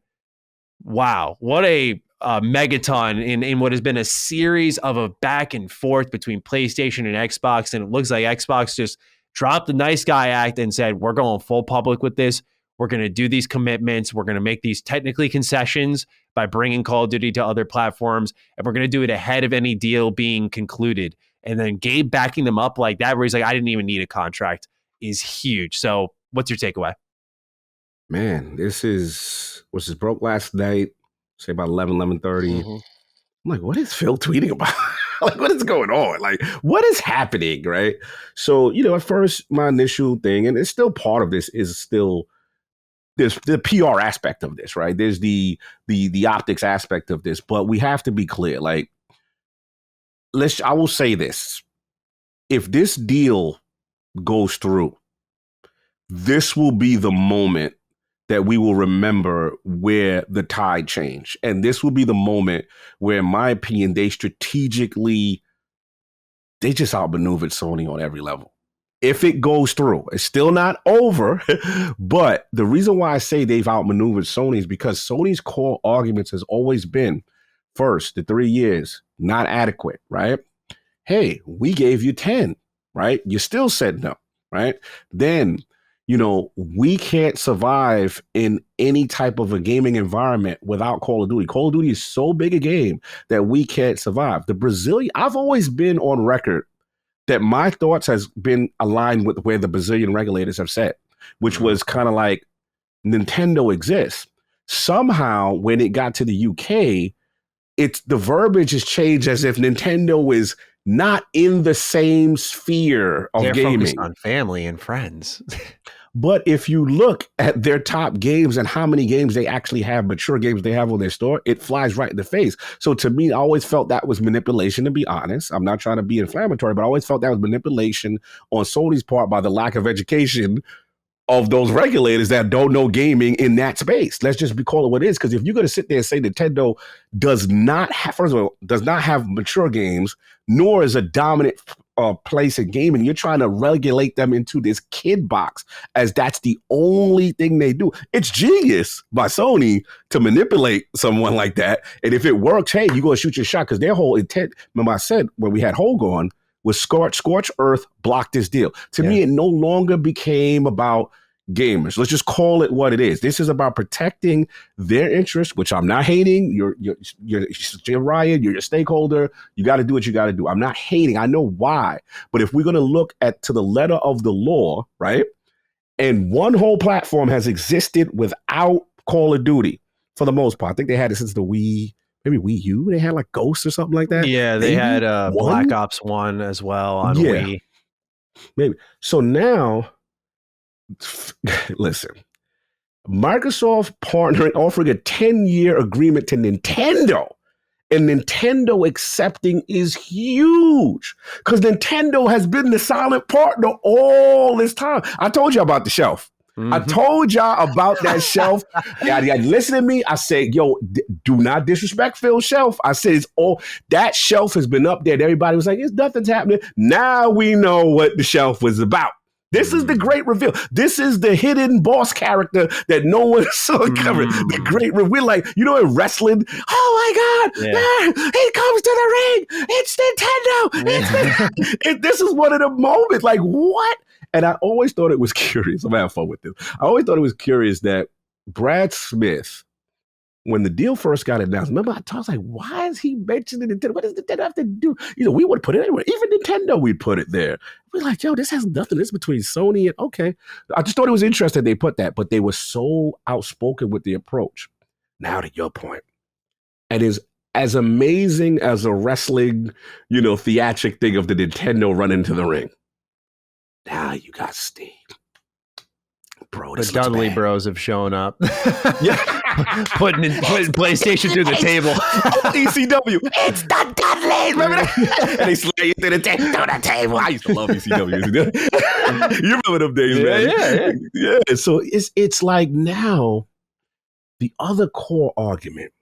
wow, what a megaton in what has been a series of a back and forth between PlayStation and Xbox. And it looks like Xbox just dropped the nice guy act and said, we're going full public with this. We're going to do these commitments. We're going to make these technically concessions by bringing Call of Duty to other platforms. And we're going to do it ahead of any deal being concluded. And then Gabe backing them up like that, where he's like, I didn't even need a contract, is huge. So what's your takeaway? Man, this broke last night, say about 11:30. I'm like, what is Phil tweeting about? Like, what is going on? Like, what is happening, right? So, at first, my initial thing, and it's still part of this, is still there's the PR aspect of this, right? There's the optics aspect of this, but we have to be clear. Like, I will say this. If this deal goes through, this will be the moment that we will remember where the tide changed. And this will be the moment where, in my opinion, they just outmaneuvered Sony on every level. If it goes through, it's still not over. But the reason why I say they've outmaneuvered Sony is because Sony's core arguments has always been, first, the 3 years, not adequate, right? Hey, we gave you 10, right? You still said no, right? Then, we can't survive in any type of a gaming environment without Call of Duty. Call of Duty is so big a game that we can't survive. I've always been on record that my thoughts has been aligned with where the Brazilian regulators have said, which was kind of like Nintendo exists. Somehow, when it got to the UK, the verbiage has changed as if Nintendo is not in the same sphere of gaming. They're focused on family and friends. But if you look at their top games and how many games they actually have, mature games they have on their store, it flies right in the face. So to me, I always felt that was manipulation, to be honest. I'm not trying to be inflammatory, but I always felt that was manipulation on Sony's part by the lack of education of those regulators that don't know gaming in that space. Let's just call it what it is. Because if you're going to sit there and say Nintendo does not have mature games, nor is a dominant place in gaming, you're trying to regulate them into this kid box as that's the only thing they do. It's genius by Sony to manipulate someone like that. And if it works, hey, you're going to shoot your shot, because their whole intent, remember I said when we had Hogue on, was scorch earth, block this deal. To me, it no longer became about gamers. Let's just call it what it is. This is about protecting their interests, which I'm not hating. You're Ryan, you're a stakeholder. You got to do what you got to do. I'm not hating. I know why. But if we're going to look to the letter of the law, right? And one whole platform has existed without Call of Duty for the most part. I think they had it since the Wii. Maybe Wii U, they had like Ghost or something like that. Yeah, they had Black Ops 1 as well on Wii. Maybe. So now, listen, Microsoft offering a 10-year agreement to Nintendo, and Nintendo accepting is huge, because Nintendo has been the silent partner all this time. I told you about the shelf. I told y'all about that shelf. Yeah, listen to me. I said, yo, do not disrespect Phil's shelf. I said, that shelf has been up there. And everybody was like, nothing's happening. Now we know what the shelf was about. This is the great reveal. This is the hidden boss character that no one saw coming. The great reveal. We're like, in wrestling, oh my God, he comes to the ring. It's Nintendo. This is one of the moments. Like, what? And I always thought it was curious. I'm having fun with this. I always thought it was curious that Brad Smith when the deal first got announced, remember I was like, why is he mentioning Nintendo? What does Nintendo have to do? We would put it anywhere. Even Nintendo, we'd put it there. We're like, yo, this has nothing. This is between Sony and, okay. I just thought it was interesting they put that, but they were so outspoken with the approach. Now to your point, and is as amazing as a wrestling, theatric thing of the Nintendo run into the ring. Now you got Steam. Bro, the Dudley Bros have shown up. Yeah. putting PlayStation through the table. ECW. It's the Dudleys. Remember that? And they slay you through the table. I used to love ECW. You remember them days, man? Yeah. So it's like now, the other core argument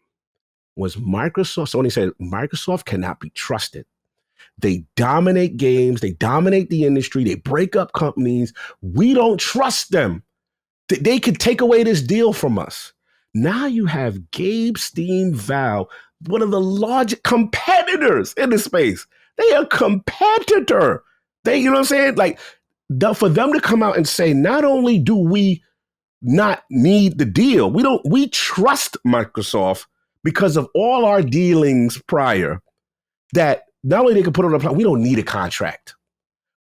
was Microsoft. Sony said Microsoft cannot be trusted. They dominate games. They dominate the industry. They break up companies. We don't trust them. They could take away this deal from us. Now you have Gabe, Steam, Valve, one of the largest competitors in the space. They are a competitor. You know what I'm saying? Like, for them to come out and say, not only do we not need the deal, we trust Microsoft because of all our dealings prior, that not only they can put on a plan, we don't need a contract.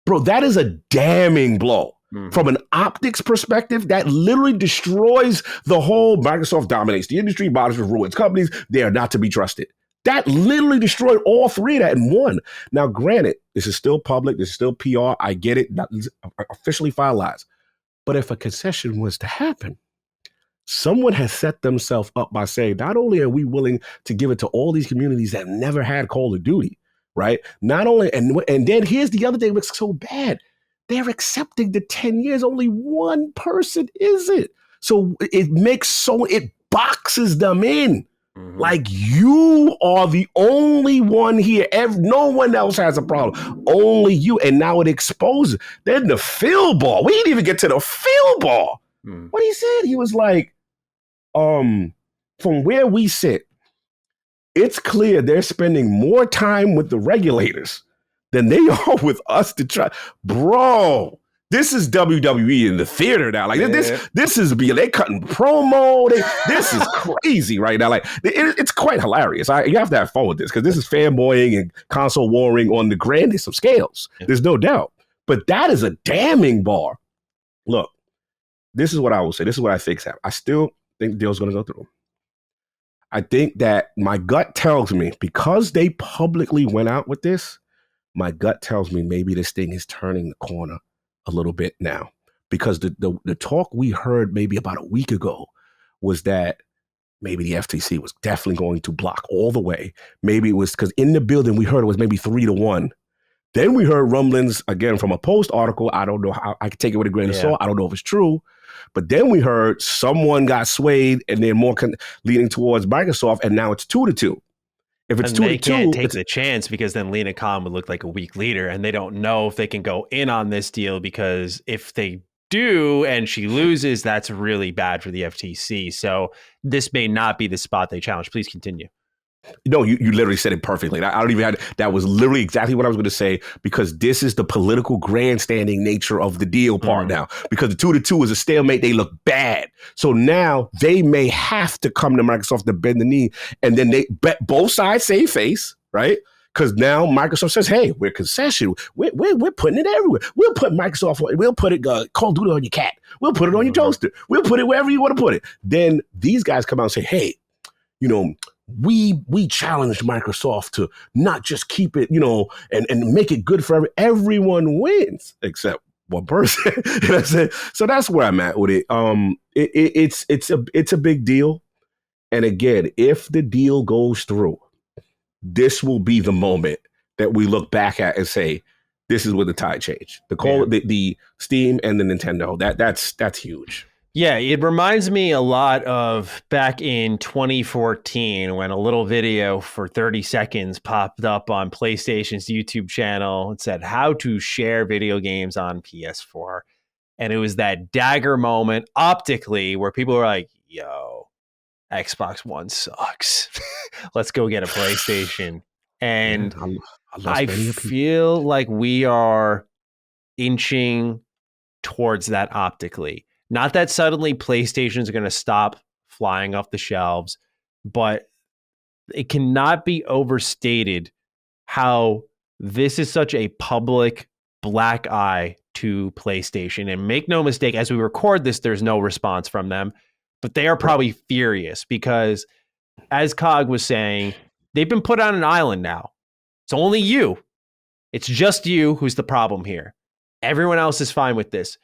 Bro, that is a damning blow. Mm-hmm. From an optics perspective, that literally destroys the whole Microsoft dominates the industry, Microsoft ruins companies. They are not to be trusted. That literally destroyed all three of that in one. Now, granted, this is still public. This is still PR. I get it. Not officially finalized. But if a concession was to happen, someone has set themselves up by saying, not only are we willing to give it to all these communities that never had Call of Duty, right? Not only, and then here's the other thing that's so bad. They're accepting the 10 years. Only one person is it. So it boxes them in. Mm-hmm. Like, you are the only one here. No one else has a problem. Only you. And now it exposes. Then the field ball. We didn't even get to the field ball. Mm. What he said, he was like, from where we sit, it's clear they're spending more time with the regulators than they are with us to try. Bro, this is WWE in the theater now. Like, this is they cutting promo. This is crazy right now. Like, it's quite hilarious. You have to have fun with this because this is fanboying and console warring on the grandest of scales. Yeah. There's no doubt. But that is a damning bar. Look, this is what I will say. This is what I think happened. I still think the deal's going to go through. I think that my gut tells me, because they publicly went out with this, my gut tells me maybe this thing is turning the corner a little bit now, because the talk we heard maybe about a week ago was that maybe the FTC was definitely going to block all the way. Maybe it was because in the building we heard it was maybe 3-1. Then we heard rumblings again from a Post article. I don't know how, I can take it with a grain of salt. I don't know if it's true. But then we heard someone got swayed and they're more leaning towards Microsoft, and now it's 2-2. If it's 2-2, they can't take the chance, because then Lena Khan would look like a weak leader, and they don't know if they can go in on this deal, because if they do and she loses, that's really bad for the FTC. So this may not be the spot they challenge. Please continue. No, you literally said it perfectly. I don't even have, that was literally exactly what I was going to say, because this is the political grandstanding nature of the deal part now, because the 2-2 is a stalemate. They look bad. So now they may have to come to Microsoft to bend the knee, and then both sides save face, right? Because now Microsoft says, hey, we're concession. We're putting it everywhere. We'll put Microsoft, we'll put it, Call of Duty on your cat. We'll put it on your toaster. We'll put it wherever you want to put it. Then these guys come out and say, hey, we challenged Microsoft to not just keep it, and make it good for everyone wins except one person. You know what I'm saying? So that's where I'm at with it. It's a big deal. And again, if the deal goes through, this will be the moment that we look back at and say, this is where the tide changed. The Steam and the Nintendo, that's huge. Yeah, it reminds me a lot of back in 2014 when a little video for 30 seconds popped up on PlayStation's YouTube channel. It said how to share video games on PS4. And it was that dagger moment optically where people were like, yo, Xbox One sucks. Let's go get a PlayStation. And I feel like we are inching towards that optically. Not that suddenly PlayStations are going to stop flying off the shelves, but it cannot be overstated how this is such a public black eye to PlayStation. And make no mistake, as we record this, there's no response from them, but they are probably furious because, as Cog was saying, they've been put on an island now. It's only you. It's just you who's the problem here. Everyone else is fine with this.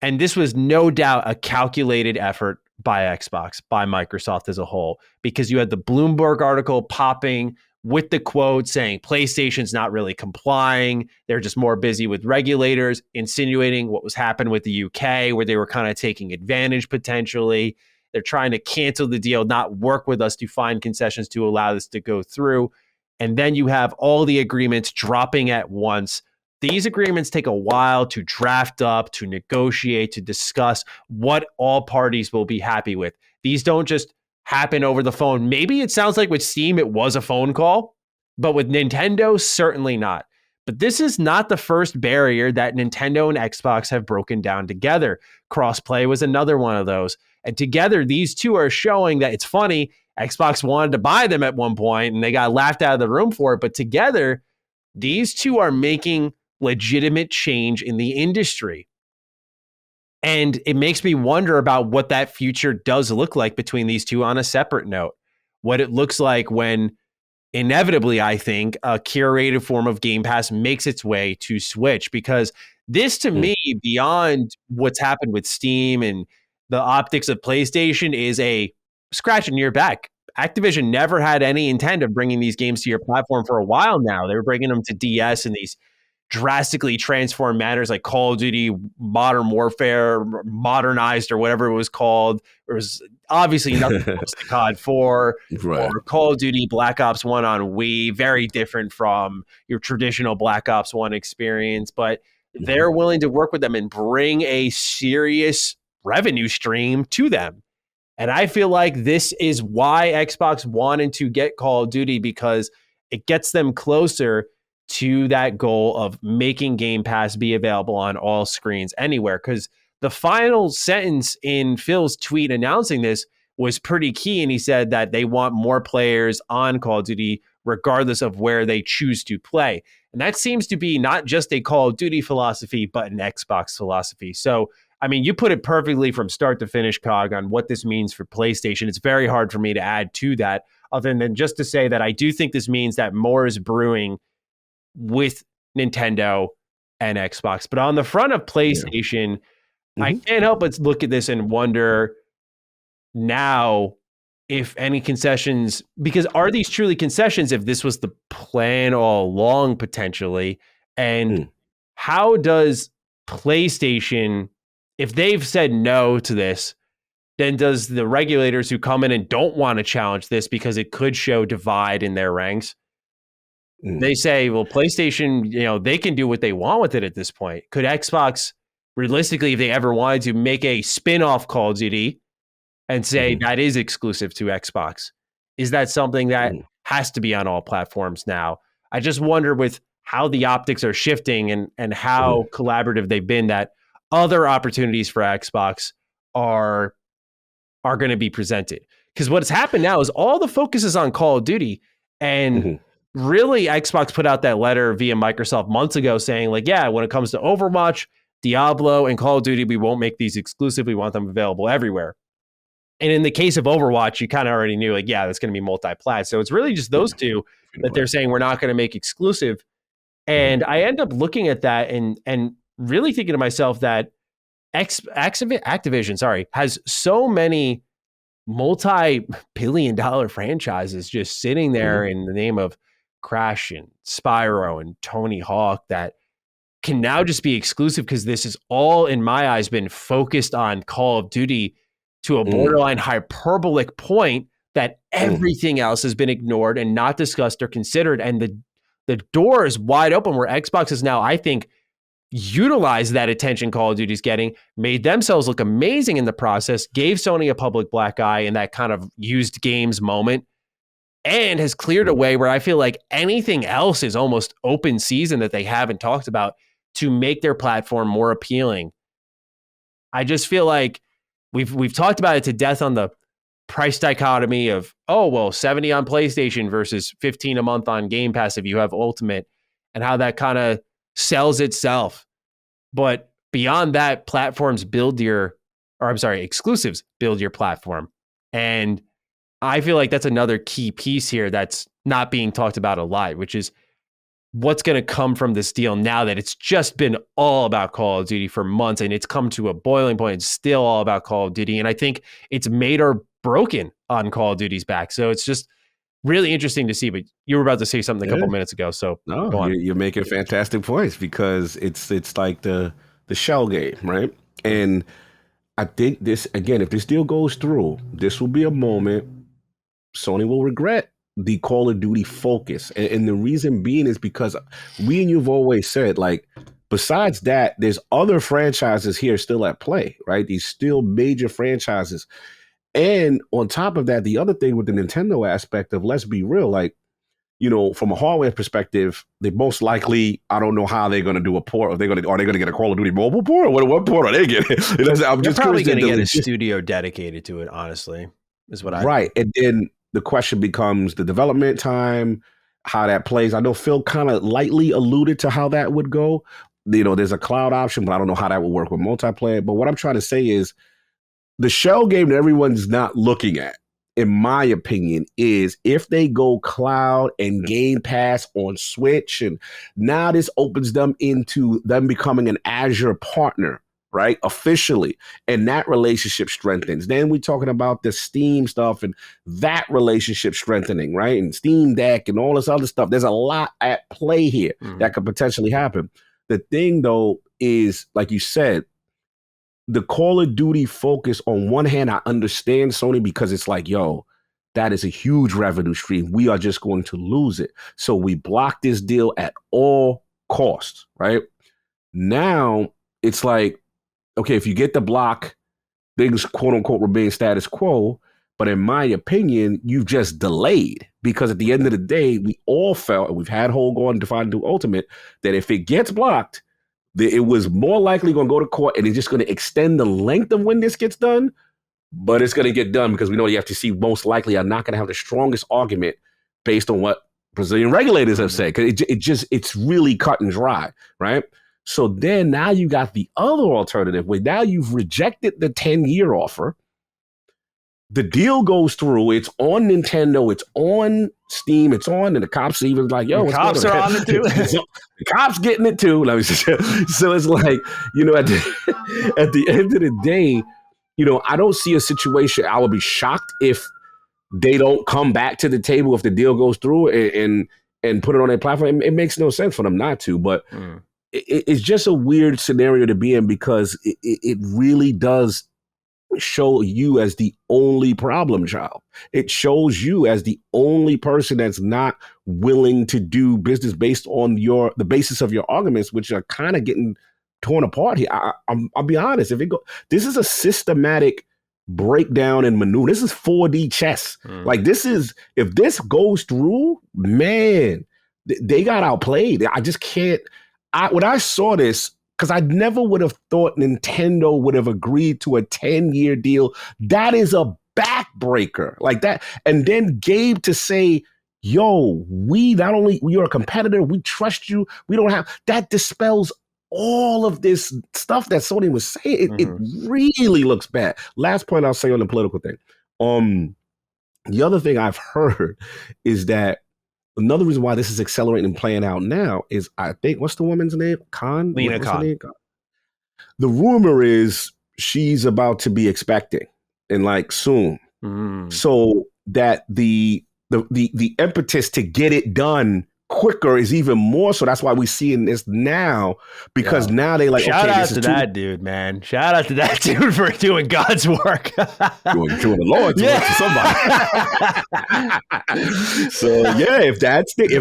And this was no doubt a calculated effort by Xbox, by Microsoft as a whole, because you had the Bloomberg article popping with the quote saying PlayStation's not really complying. They're just more busy with regulators, insinuating what was happening with the UK, where they were kind of taking advantage potentially. They're trying to cancel the deal, not work with us to find concessions to allow this to go through. And then you have all the agreements dropping at once. These agreements take a while to draft up, to negotiate, to discuss what all parties will be happy with. These don't just happen over the phone. Maybe it sounds like with Steam, it was a phone call, but with Nintendo, certainly not. But this is not the first barrier that Nintendo and Xbox have broken down together. Crossplay was another one of those. And together, these two are showing that it's funny. Xbox wanted to buy them at one point and they got laughed out of the room for it. But together, these two are making legitimate change in the industry. And it makes me wonder about what that future does look like between these two on a separate note. What it looks like when inevitably, I think, a curated form of Game Pass makes its way to Switch. Because this, to me, beyond what's happened with Steam and the optics of PlayStation, is a scratch in your back. Activision never had any intent of bringing these games to your platform for a while now. They were bringing them to DS in these drastically transformed manners, like Call of Duty Modern Warfare Modernized or whatever it was called. There was obviously nothing close to COD 4 or Call of Duty Black Ops 1 on Wii. Very different from your traditional Black Ops 1 experience, but they're willing to work with them and bring a serious revenue stream to them. And I feel like this is why Xbox wanted to get Call of Duty, because it gets them closer to that goal of making Game Pass be available on all screens anywhere. Because the final sentence in Phil's tweet announcing this was pretty key. And he said that they want more players on Call of Duty, regardless of where they choose to play. And that seems to be not just a Call of Duty philosophy, but an Xbox philosophy. So, I mean, you put it perfectly from start to finish, Cog, on what this means for PlayStation. It's very hard for me to add to that, other than just to say that I do think this means that more is brewing with Nintendo and Xbox. But on the front of PlayStation, I can't help but look at this and wonder now if any concessions, because are these truly concessions if this was the plan all along potentially? And how does PlayStation, if they've said no to this, then does the regulators who come in and don't want to challenge this because it could show divide in their ranks, they say, well, PlayStation, they can do what they want with it at this point. Could Xbox, realistically, if they ever wanted to, make a spin-off Call of Duty and say that is exclusive to Xbox? Is that something that has to be on all platforms now? I just wonder with how the optics are shifting and how collaborative they've been, that other opportunities for Xbox are going to be presented. Because what's happened now is all the focus is on Call of Duty, and really, Xbox put out that letter via Microsoft months ago saying, like, yeah, when it comes to Overwatch, Diablo, and Call of Duty, we won't make these exclusive. We want them available everywhere. And in the case of Overwatch, you kind of already knew, like, yeah, that's going to be multi-plat. So it's really just those two that they're saying we're not going to make exclusive. And I end up looking at that and really thinking to myself that Activision, has so many multi-billion-dollar franchises just sitting there in the name of Crash and Spyro and Tony Hawk that can now just be exclusive, because this is all, in my eyes, been focused on Call of Duty to a borderline hyperbolic point that everything else has been ignored and not discussed or considered. And the door is wide open where Xbox is now, I think, utilized that attention Call of Duty's getting, made themselves look amazing in the process, gave Sony a public black eye in that kind of used games moment, and has cleared a way where I feel like anything else is almost open season that they haven't talked about to make their platform more appealing. I just feel like we've talked about it to death on the price dichotomy of, oh, well, 70 on PlayStation versus 15 a month on Game Pass if you have Ultimate, and how that kind of sells itself. But beyond that, exclusives build your platform. And I feel like that's another key piece here that's not being talked about a lot, which is what's going to come from this deal now that it's just been all about Call of Duty for months, and it's come to a boiling point. It's still all about Call of Duty. And I think it's made or broken on Call of Duty's back. So it's just really interesting to see. But you were about to say something a couple minutes ago. So no, go on. You're making fantastic points, because it's like the shell game, right? And I think this, again, if this deal goes through, this will be a moment Sony will regret the Call of Duty focus. And the reason being is because we and you've always said, like, besides that, there's other franchises here still at play, right? These still major franchises. And on top of that, the other thing with the Nintendo aspect of, let's be real, like, you know, from a hardware perspective, they most likely, I don't know how they're going to do a port. Are they going to get a Call of Duty mobile port? Or what port are they getting? I'm just probably going to get a studio dedicated to it, honestly, is what I Right. And then the question becomes the development time, how that plays. I know Phil kind of lightly alluded to how that would go. You know, there's a cloud option, but I don't know how that would work with multiplayer. But what I'm trying to say is the shell game that everyone's not looking at, in my opinion, is if they go cloud and Game Pass on Switch, and now this opens them into them becoming an Azure partner, right? Officially. And that relationship strengthens. Then we're talking about the Steam stuff and that relationship strengthening, right? And Steam Deck and all this other stuff. There's a lot at play here that could potentially happen. The thing, though, is, like you said, the Call of Duty focus, on one hand, I understand Sony, because it's like, yo, that is a huge revenue stream. We are just going to lose it. So we block this deal at all costs, right? Now it's like, okay, if you get the block, things quote unquote remain status quo. But in my opinion, you've just delayed, because at the end of the day, we all felt, and we've had Whole go on to find do Ultimate, that if it gets blocked, it was more likely going to go to court, and it's just going to extend the length of when this gets done. But it's going to get done, because we know the FTC most likely are not going to have the strongest argument based on what Brazilian regulators have said, because it's really cut and dry, right? So then now you got the other alternative, where now you've rejected the 10-year offer. The deal goes through. It's on Nintendo. It's on Steam. It's on, and the cops are even like, yo, the cops are on it too. The cops getting it too. So it's like, you know, at the end of the day, you know, I don't see a situation. I would be shocked if they don't come back to the table if the deal goes through and put it on their platform. It makes no sense for them not to, but it's just a weird scenario to be in, because it really does show you as the only problem child. It shows you as the only person that's not willing to do business based on the basis of your arguments, which are kind of getting torn apart here. I'll be honest. This is a systematic breakdown and maneuver. This is 4D chess. Like, this is, if this goes through, man, they got outplayed. I just can't. When I saw this, because I never would have thought Nintendo would have agreed to a 10-year deal. That is a backbreaker like that. And then Gabe to say, yo, you're a competitor, we trust you. We don't have, that dispels all of this stuff that Sony was saying. It really looks bad. Last point I'll say on the political thing. The other thing I've heard is that another reason why this is accelerating and playing out now is, I think, what's the woman's name? Lena Khan. The rumor is she's about to be expecting, and like soon. So that the impetus to get it done quicker is even more so. That's why we're seeing this now, because now they like, shout out to that dude, man. Shout out to that dude for doing God's work. doing the Lord's work to somebody. So yeah, if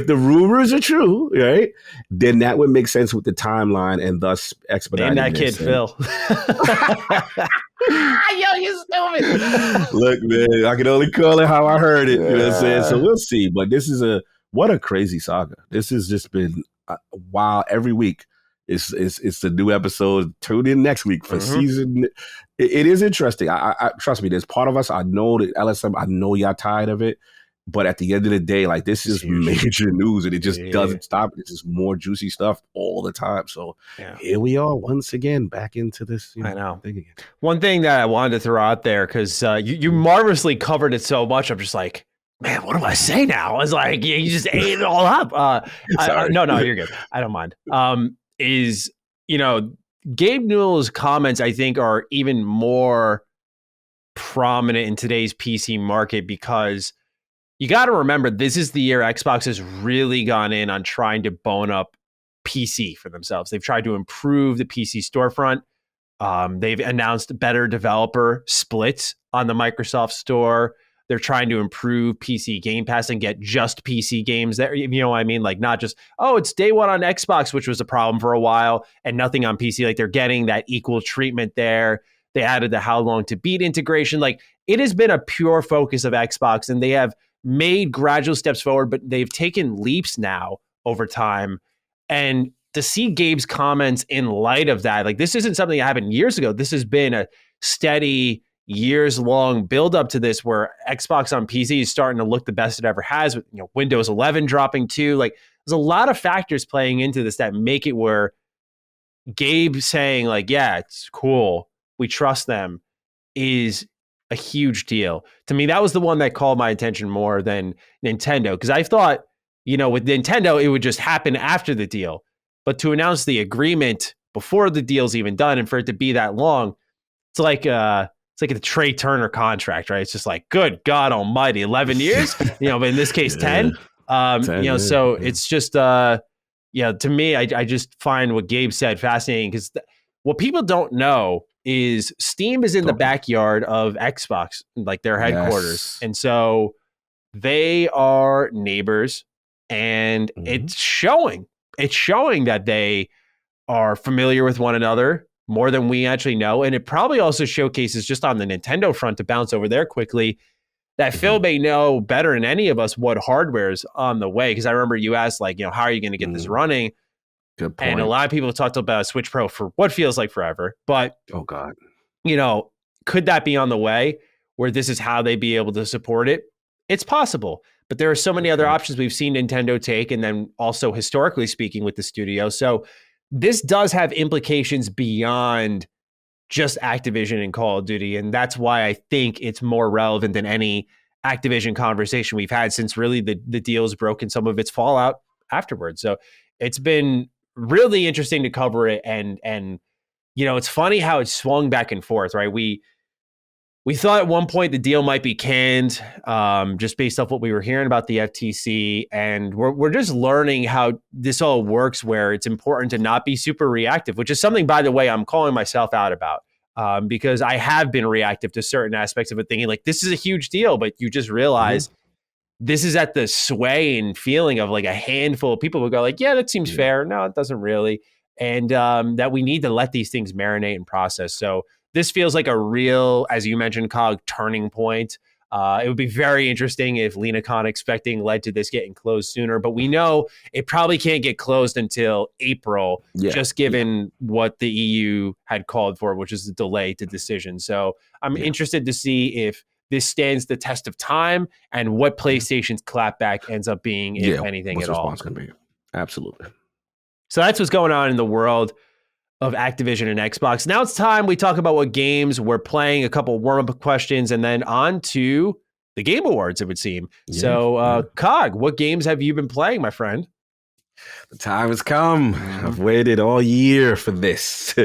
the rumors are true, right, then that would make sense with the timeline and thus expediting. Name that kid Phil. Yo, you stupid. Look, man, I can only call it how I heard it. You know what I'm saying? So we'll see. But this is what a crazy saga. This has just been wild every week. It's the new episode. Tune in next week for season. It is interesting. I trust me. There's part of us. I know that LSM. I know y'all tired of it. But at the end of the day, like this is major news, and it just doesn't stop. It's just more juicy stuff all the time. So here we are once again back into this. I know. Thing again. One thing that I wanted to throw out there because you marvelously covered it so much. I'm just like, man, what do I say now? I was like, you just ate it all up. No, you're good. I don't mind. Gabe Newell's comments, I think, are even more prominent in today's PC market because you got to remember, this is the year Xbox has really gone in on trying to bone up PC for themselves. They've tried to improve the PC storefront. They've announced better developer splits on the Microsoft Store. They're trying to improve PC Game Pass and get just PC games there. You know what I mean? Like not just, it's day one on Xbox, which was a problem for a while, and nothing on PC. Like they're getting that equal treatment there. They added the How Long to Beat integration. Like it has been a pure focus of Xbox, and they have made gradual steps forward, but they've taken leaps now over time. And to see Gabe's comments in light of that, like this isn't something that happened years ago. This has been a steady, years-long build up to this where Xbox on PC is starting to look the best it ever has with Windows 11 dropping too. Like there's a lot of factors playing into this that make it where Gabe saying like, yeah, it's cool, we trust them, is a huge deal. To me, that was the one that called my attention more than Nintendo, because I thought, with Nintendo, it would just happen after the deal. But to announce the agreement before the deal's even done and for it to be that long, it's like a Trey Turner contract, right? It's just like, good God almighty, 11 years, but in this case, 10. 10 so it's just, to me, I just find what Gabe said fascinating because what people don't know is Steam is in the backyard of Xbox, like their headquarters. Yes. And so they are neighbors, and it's showing. It's showing that they are familiar with one another more than we actually know. And it probably also showcases, just on the Nintendo front, to bounce over there quickly, that Phil may know better than any of us what hardware is on the way. Because I remember you asked, like, how are you going to get this running? Good point. And a lot of people have talked about Switch Pro for what feels like forever. But, oh God, could that be on the way where this is how they be able to support it? It's possible. But there are so many other options we've seen Nintendo take, and then also historically speaking with the studio. So this does have implications beyond just Activision and Call of Duty. And that's why I think it's more relevant than any Activision conversation we've had since really the deal's broken some of its fallout afterwards. So it's been really interesting to cover it. And it's funny how it swung back and forth, right? We thought at one point the deal might be canned, just based off what we were hearing about the FTC. And we're just learning how this all works, where it's important to not be super reactive, which is something, by the way, I'm calling myself out about, because I have been reactive to certain aspects of it, thinking like, this is a huge deal, but you just realize this is at the sway and feeling of like a handful of people who go like, yeah, that seems fair. No, it doesn't really. And that we need to let these things marinate and process. So this feels like a real, as you mentioned, COG turning point. It would be very interesting if LenaCon expecting led to this getting closed sooner, but we know it probably can't get closed until April, just given what the EU had called for, which is a delay to decision. So I'm interested to see if this stands the test of time and what PlayStation's clapback ends up being, if anything at all. What's the response going to be? Absolutely. So that's what's going on in the world of Activision and Xbox. Now it's time we talk about what games we're playing, a couple warm-up questions, and then on to the Game Awards, it would seem. COG, what games have you been playing, my friend? The time has come. I've waited all year for this.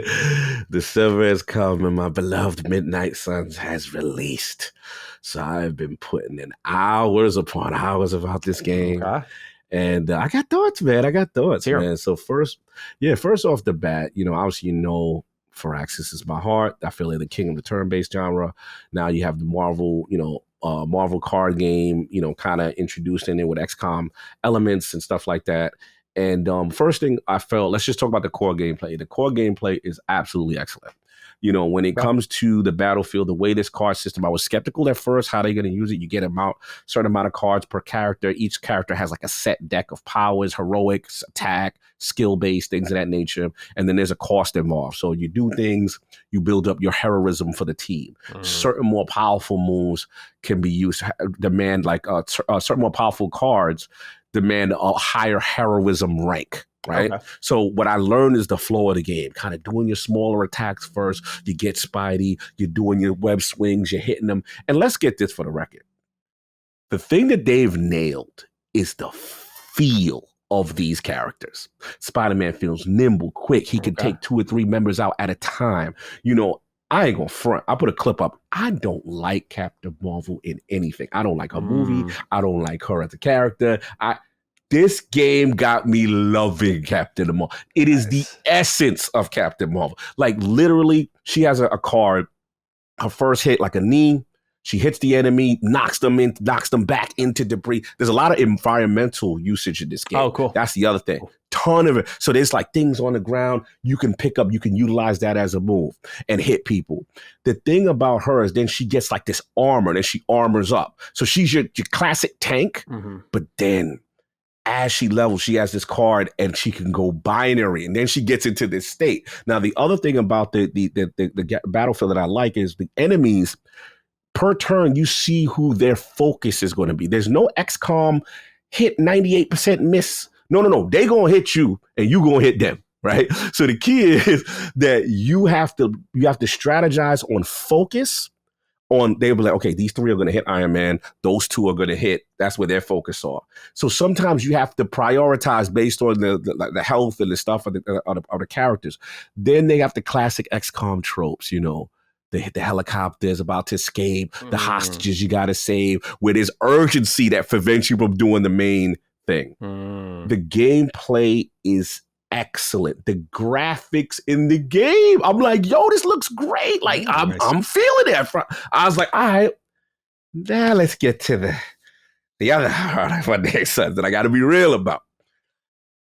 December has come and my beloved Midnight Suns has released. So I've been putting in hours upon hours about this game. Okay. And I got thoughts, man. Man. So first off the bat, obviously, Firaxis is my heart. I feel like the king of the turn-based genre. Now you have the Marvel, Marvel card game, kind of introduced in there with XCOM elements and stuff like that. And first thing I felt, let's just talk about the core gameplay. The core gameplay is absolutely excellent. You know, when it comes to the battlefield, the way this card system, I was skeptical at first. How they going to use it? You get certain amount of cards per character. Each character has like a set deck of powers, heroics, attack, skill-based, things of that nature. And then there's a cost involved. So you do things, you build up your heroism for the team. Certain more powerful moves can be used, demand like certain more powerful cards demand a higher heroism rank. Right. Okay. So what I learned is the flow of the game, kind of doing your smaller attacks first. You get Spidey, you're doing your web swings, you're hitting them. And let's get this for the record. The thing that they've nailed is the feel of these characters. Spider-Man feels nimble, quick. He can take 2 or 3 members out at a time. You know, I ain't gonna front. I put a clip up. I don't like Captain Marvel in anything. I don't like her movie. I don't like her as a character. This game got me loving Captain Marvel. It is the essence of Captain Marvel. Like literally, she has a card. Her first hit, like a knee. She hits the enemy, knocks them back into debris. There's a lot of environmental usage in this game. Oh, cool. That's the other thing. Ton of it. So there's like things on the ground you can pick up. You can utilize that as a move and hit people. The thing about her is then she gets like this armor and she armors up. So she's your classic tank, but then as she levels, she has this card and she can go binary, and then she gets into this state. Now, the other thing about the battlefield that I like is the enemies, per turn, you see who their focus is going to be. There's no XCOM hit 98% miss. No. They going to hit you and you going to hit them, right? So the key is that you have to strategize on focus. They'll be like, okay, these 3 are going to hit Iron Man. Those 2 are going to hit. That's where their focus are. So sometimes you have to prioritize based on the health and the stuff of the characters. Then they have the classic XCOM tropes, you know. The helicopter's about to escape, the hostages you got to save, where there's urgency that prevents you from doing the main thing. The gameplay is excellent. The graphics in the game, I'm like, yo, this looks great. Like, I'm feeling it. I was like, all right, now let's get to the other part of my next son that I got to be real about.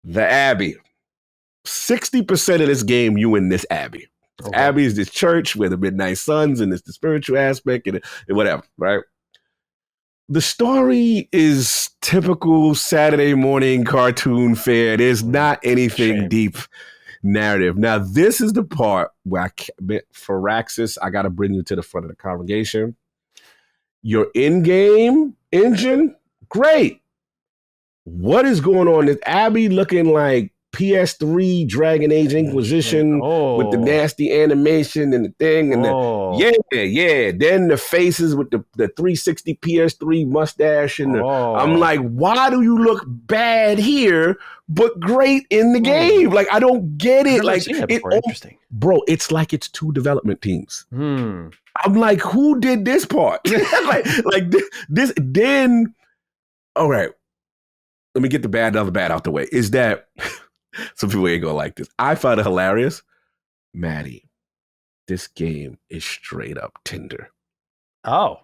The Abbey. 60% of this game, you in this Abbey. Okay. Abbey is this church where the Midnight Suns, and it's the spiritual aspect and whatever, right? The story is typical Saturday morning cartoon fare. There's not anything deep narrative. Now, this is the part where Firaxis, I got to bring you to the front of the congregation. Your in-game engine, great. What is going on? Is Abbey looking like PS3 Dragon Age Inquisition with the nasty animation and the thing and then the faces with the 360 PS3 mustache and I'm like, why do you look bad here but great in the game? Like, I don't get it. Like, interesting, bro. It's like it's 2 development teams. I'm like, who did this part? like this. Then, all right. Let me get the other bad out the way. Is that some people ain't gonna like this. I find it hilarious. Maddie, this game is straight up Tinder. Oh.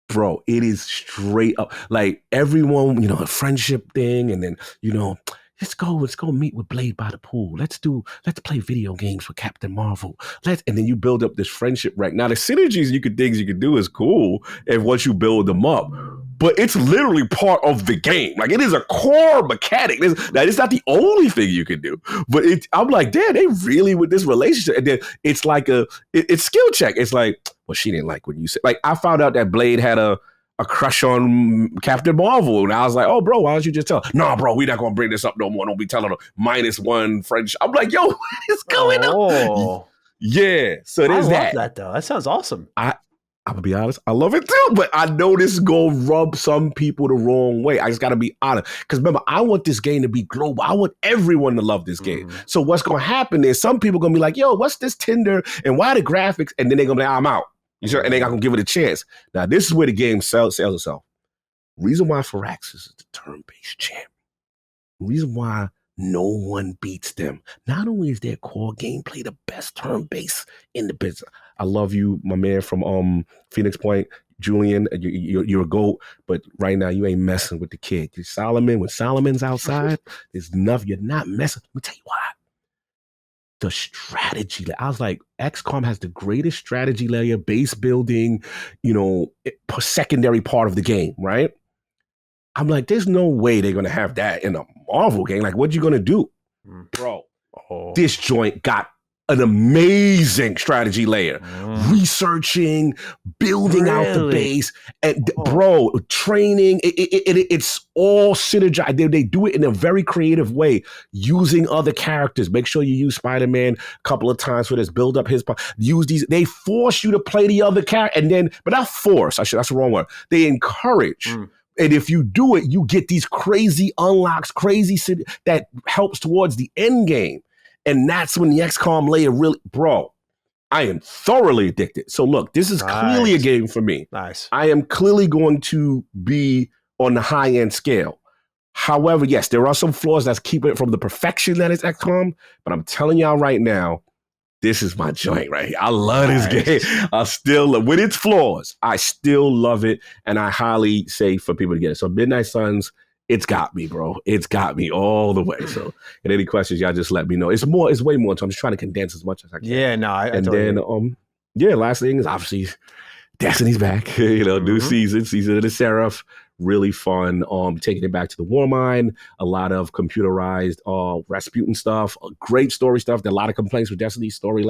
Bro, it is straight up. Like everyone, you know, a friendship thing, and then, you know, let's go meet with Blade by the pool. Let's play video games with Captain Marvel. And then you build up this friendship rank. Now the synergies you could do is cool and once you build them up. But it's literally part of the game. Like, it is a core mechanic. It's not the only thing you can do. But I'm like, damn, they really with this relationship. And then it's like it's skill check. It's like, well, she didn't like what you said. Like, I found out that Blade had a crush on Captain Marvel. And I was like, oh, bro, why don't you just tell her? No, bro, we're not going to bring this up no more. Don't be telling her -1 friendship. I'm like, yo, what is going on? Yeah. So there's that. I love that, though. That sounds awesome. I'm gonna be honest, I love it too, but I know this is gonna rub some people the wrong way. I just gotta be honest. Because remember, I want this game to be global. I want everyone to love this game. So what's gonna happen is some people gonna be like, yo, what's this Tinder? And why the graphics? And then they're gonna be like, I'm out. You sure? And they're not gonna give it a chance. Now, this is where the game sells itself. Reason why Firaxis is the turn-based champ. Reason why no one beats them. Not only is their core gameplay the best turn-based in the business. I love you, my man from Phoenix Point, Julian. You're a GOAT, but right now you ain't messing with the kid. Solomon, when Solomon's outside, there's enough. You're not messing. Let me tell you why. the strategy. I was like, XCOM has the greatest strategy layer, base building, secondary part of the game, right? I'm like, there's no way they're going to have that in a Marvel game. Like, what you going to do? Bro, this joint got an amazing strategy layer. Researching, building out the base, and training. It's all synergized. They do it in a very creative way, using other characters. Make sure you use Spider-Man a couple of times for this, build up his. Use these. They force you to play the other character, and then, but not force. That's the wrong word. They encourage. And if you do it, you get these crazy unlocks, that helps towards the end game. And that's when the XCOM layer really, bro, I am thoroughly addicted. So look, this is clearly a game for me. Nice. I am clearly going to be on the high end scale. However, yes, there are some flaws that's keeping it from the perfection that is XCOM. But I'm telling y'all right now, this is my joint right here. I love this game. I still love, with its flaws, I still love it. And I highly say for people to get it. So Midnight Suns, it's got me, bro. It's got me all the way. So, and any questions, y'all just let me know. It's way more. So I'm just trying to condense as much as I can. Yeah, no. Last thing is obviously Destiny's back. New season of the Seraph. Really fun. Taking it back to the Warmind. A lot of computerized Rasputin stuff. Great story stuff. There are a lot of complaints with Destiny's story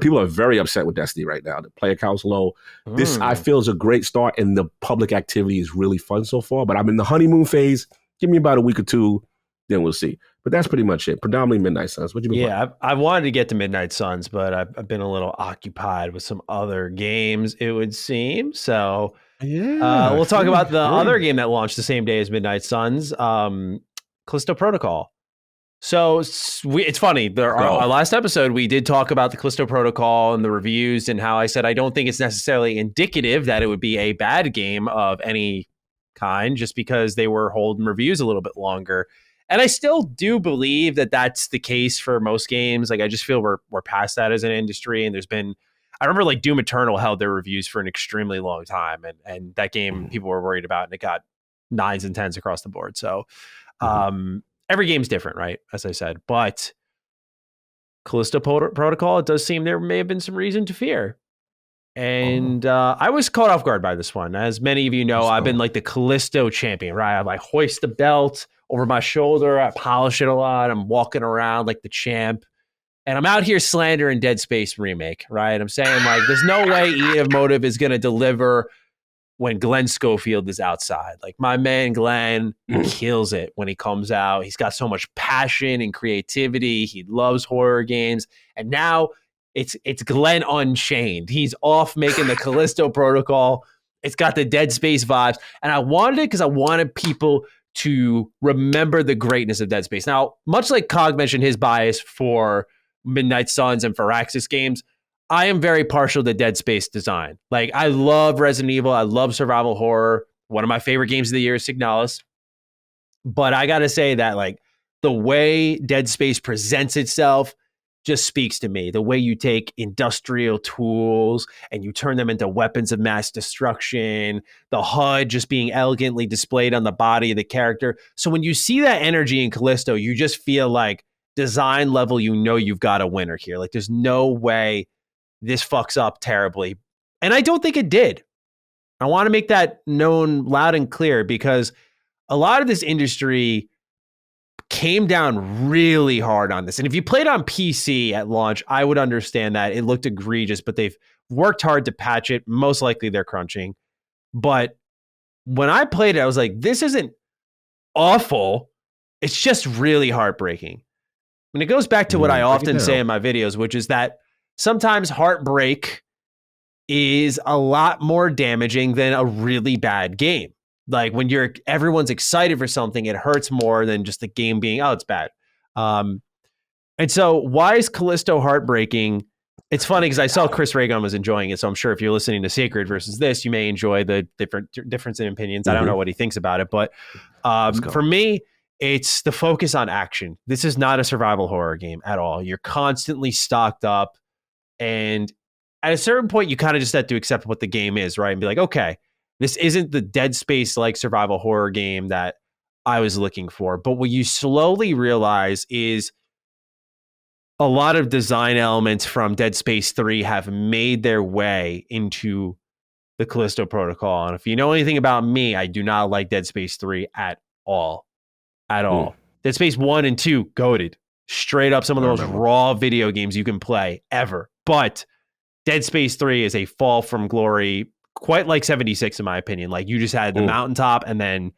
people are very upset with Destiny right now. The player count's low. This, I feel, is a great start, and the public activity is really fun so far. But I'm in the honeymoon phase. Give me about a week or two, then we'll see. But that's pretty much it. Predominantly Midnight Suns. What you been playing? I wanted to get to Midnight Suns, but I've been a little occupied with some other games, it would seem. So we'll talk about the other game that launched the same day as Midnight Suns, Callisto Protocol. So it's funny. Our last episode, we did talk about the Callisto Protocol and the reviews and how I said I don't think it's necessarily indicative that it would be a bad game of any kind just because they were holding reviews a little bit longer. And I still do believe that that's the case for most games. Like, I just feel we're past that as an industry. And I remember like Doom Eternal held their reviews for an extremely long time. And that game people were worried about, and it got 9s and 10s across the board. So every game's different, right? As I said, but Callisto Protocol, it does seem there may have been some reason to fear. And I was caught off guard by this one. As many of you know, I've been like the Callisto champion, right? I like hoist the belt over my shoulder. I polish it a lot. I'm walking around like the champ. And I'm out here slandering Dead Space Remake, right? I'm saying like there's no way EA Motive is going to deliver when Glenn Schofield is outside. Like my man Glenn kills it when he comes out. He's got so much passion and creativity. He loves horror games. And now it's Glenn Unchained. He's off making the Callisto Protocol. It's got the Dead Space vibes. And I wanted it because I wanted people to remember the greatness of Dead Space. Now, much like Cog mentioned his bias for Midnight Suns and Firaxis games, I am very partial to Dead Space design. Like, I love Resident Evil. I love survival horror. One of my favorite games of the year is Signalis. But I got to say that, like, the way Dead Space presents itself just speaks to me. The way you take industrial tools and you turn them into weapons of mass destruction, the HUD just being elegantly displayed on the body of the character. So when you see that energy in Callisto, you just feel like design level, you've got a winner here. Like, there's no way this fucks up terribly. And I don't think it did. I want to make that known loud and clear because a lot of this industry came down really hard on this. And if you played on PC at launch, I would understand that. It looked egregious, but they've worked hard to patch it. Most likely they're crunching. But when I played it, I was like, this isn't awful. It's just really heartbreaking. And it goes back to what I often say in my videos, which is that sometimes heartbreak is a lot more damaging than a really bad game. Like when everyone's excited for something, it hurts more than just the game being, it's bad. And so why is Callisto heartbreaking? It's funny because I saw Chris Ragon was enjoying it. So I'm sure if you're listening to Sacred versus this, you may enjoy the difference in opinions. I don't know what he thinks about it, but for me, it's the focus on action. This is not a survival horror game at all. You're constantly stocked up. And at a certain point, you kind of just have to accept what the game is, right? And be like, okay, this isn't the Dead Space-like survival horror game that I was looking for. But what you slowly realize is a lot of design elements from Dead Space 3 have made their way into the Callisto Protocol. And if you know anything about me, I do not like Dead Space 3 at all. At all. Dead Space 1 and 2, goated. Straight up some of the most raw video games you can play ever. But Dead Space 3 is a fall from glory, quite like 76 in my opinion. Like you just had the mountaintop and then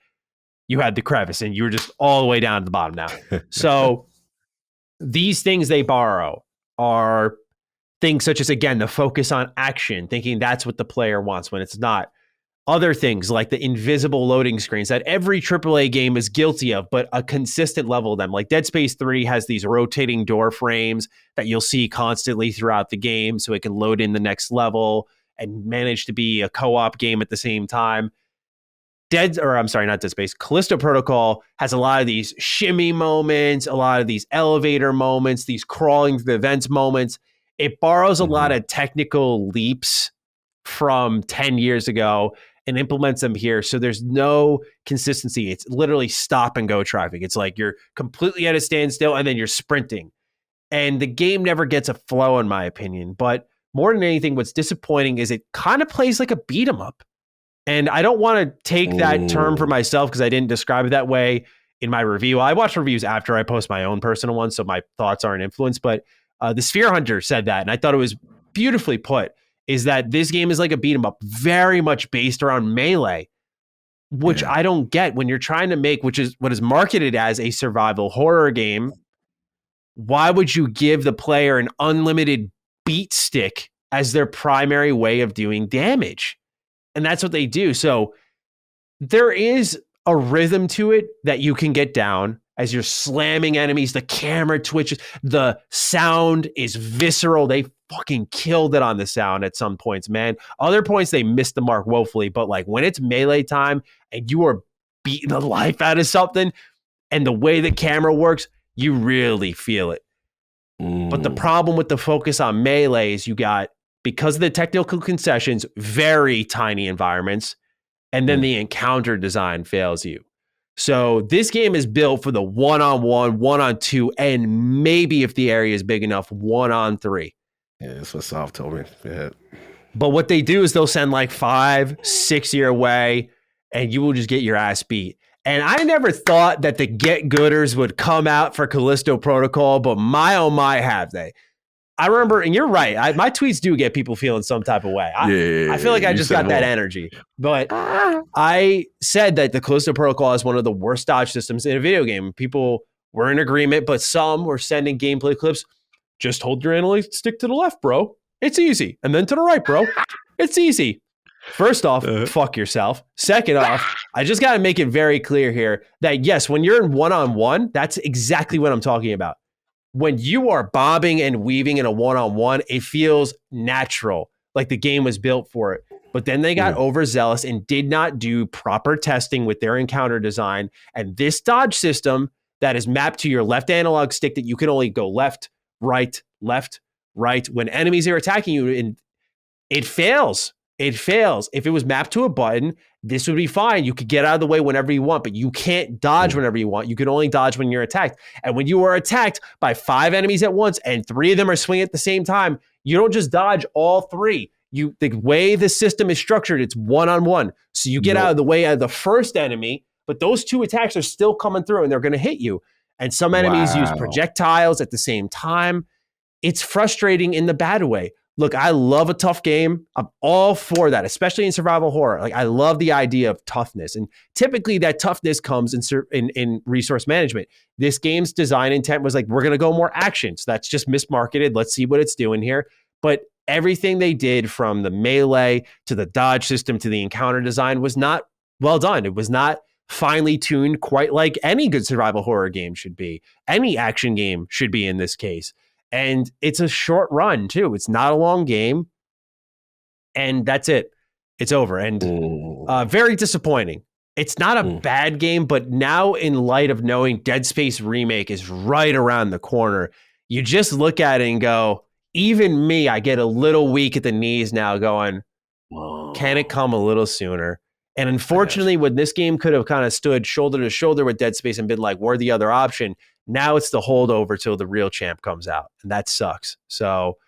you had the crevice and you were just all the way down to the bottom now. So these things they borrow are things such as, again, the focus on action, thinking that's what the player wants when it's not. Other things like the invisible loading screens that every AAA game is guilty of, but a consistent level of them. Like Dead Space 3 has these rotating door frames that you'll see constantly throughout the game so it can load in the next level and manage to be a co-op game at the same time. Callisto Protocol has a lot of these shimmy moments, a lot of these elevator moments, these crawling through the vents moments. It borrows a lot of technical leaps from 10 years ago and implements them here. So there's no consistency. It's literally stop and go traffic. It's like you're completely at a standstill and then you're sprinting. And the game never gets a flow, in my opinion. But more than anything, what's disappointing is it kind of plays like a beat 'em up. And I don't want to take that term for myself because I didn't describe it that way in my review. I watch reviews after I post my own personal ones, so my thoughts aren't influenced. But the Sphere Hunter said that, and I thought it was beautifully put, is that this game is like a beat 'em up, very much based around melee, which I don't get when you're trying to make, which is what is marketed as a survival horror game. Why would you give the player an unlimited beat stick as their primary way of doing damage? And that's what they do. So there is a rhythm to it that you can get down as you're slamming enemies. The camera twitches. The sound is visceral. They fucking killed it on the sound at some points, man. Other points, they missed the mark woefully. But like when it's melee time and you are beating the life out of something and the way the camera works, you really feel it. But the problem with the focus on melee is you got, because of the technical concessions, very tiny environments, and then the encounter design fails you. So this game is built for the one-on-one, one-on-two, and maybe if the area is big enough, one-on-three. Yeah, that's what Soft told me. Yeah. But what they do is they'll send like 5-6 your way, and you will just get your ass beat. And I never thought that the get-gooders would come out for Callisto Protocol, but my oh my have they. I remember, and you're right, my tweets do get people feeling some type of way. I feel like I just got that energy. But I said that the Callisto Protocol is one of the worst dodge systems in a video game. People were in agreement, but some were sending gameplay clips. Just hold your analog stick to the left, bro. It's easy. And then to the right, bro. It's easy. First off, fuck yourself. Second off, I just got to make it very clear here that yes, when you're in one-on-one, that's exactly what I'm talking about. When you are bobbing and weaving in a one-on-one, it feels natural, like the game was built for it. But then they got overzealous and did not do proper testing with their encounter design. And this dodge system that is mapped to your left analog stick that you can only go left, right. When enemies are attacking you, and it fails. It fails. If it was mapped to a button, this would be fine. You could get out of the way whenever you want, but you can't dodge whenever you want. You can only dodge when you're attacked. And when you are attacked by 5 enemies at once and 3 of them are swinging at the same time, you don't just dodge all 3. The way the system is structured, it's one-on-one. So you get out of the way of the first enemy, but those 2 attacks are still coming through and they're going to hit you. And some enemies use projectiles at the same time. It's frustrating in the bad way. Look, I love a tough game. I'm all for that, especially in survival horror. Like I love the idea of toughness, and typically that toughness comes in resource management. This game's design intent was like, we're going to go more action, so that's just mismarketed. Let's see what it's doing here. But everything they did, from the melee to the dodge system to the encounter design, was not well done. It was not finely tuned, quite like any good survival horror game should be. Any action game should be in this case. And it's a short run, too. It's not a long game. And that's it. It's over. And very disappointing. It's not a bad game, but now in light of knowing Dead Space Remake is right around the corner, you just look at it and go, even me, I get a little weak at the knees now going, can it come a little sooner? And unfortunately, when this game could have kind of stood shoulder to shoulder with Dead Space and been like, we're the other option, Now it's the holdover till the real champ comes out, and that sucks. So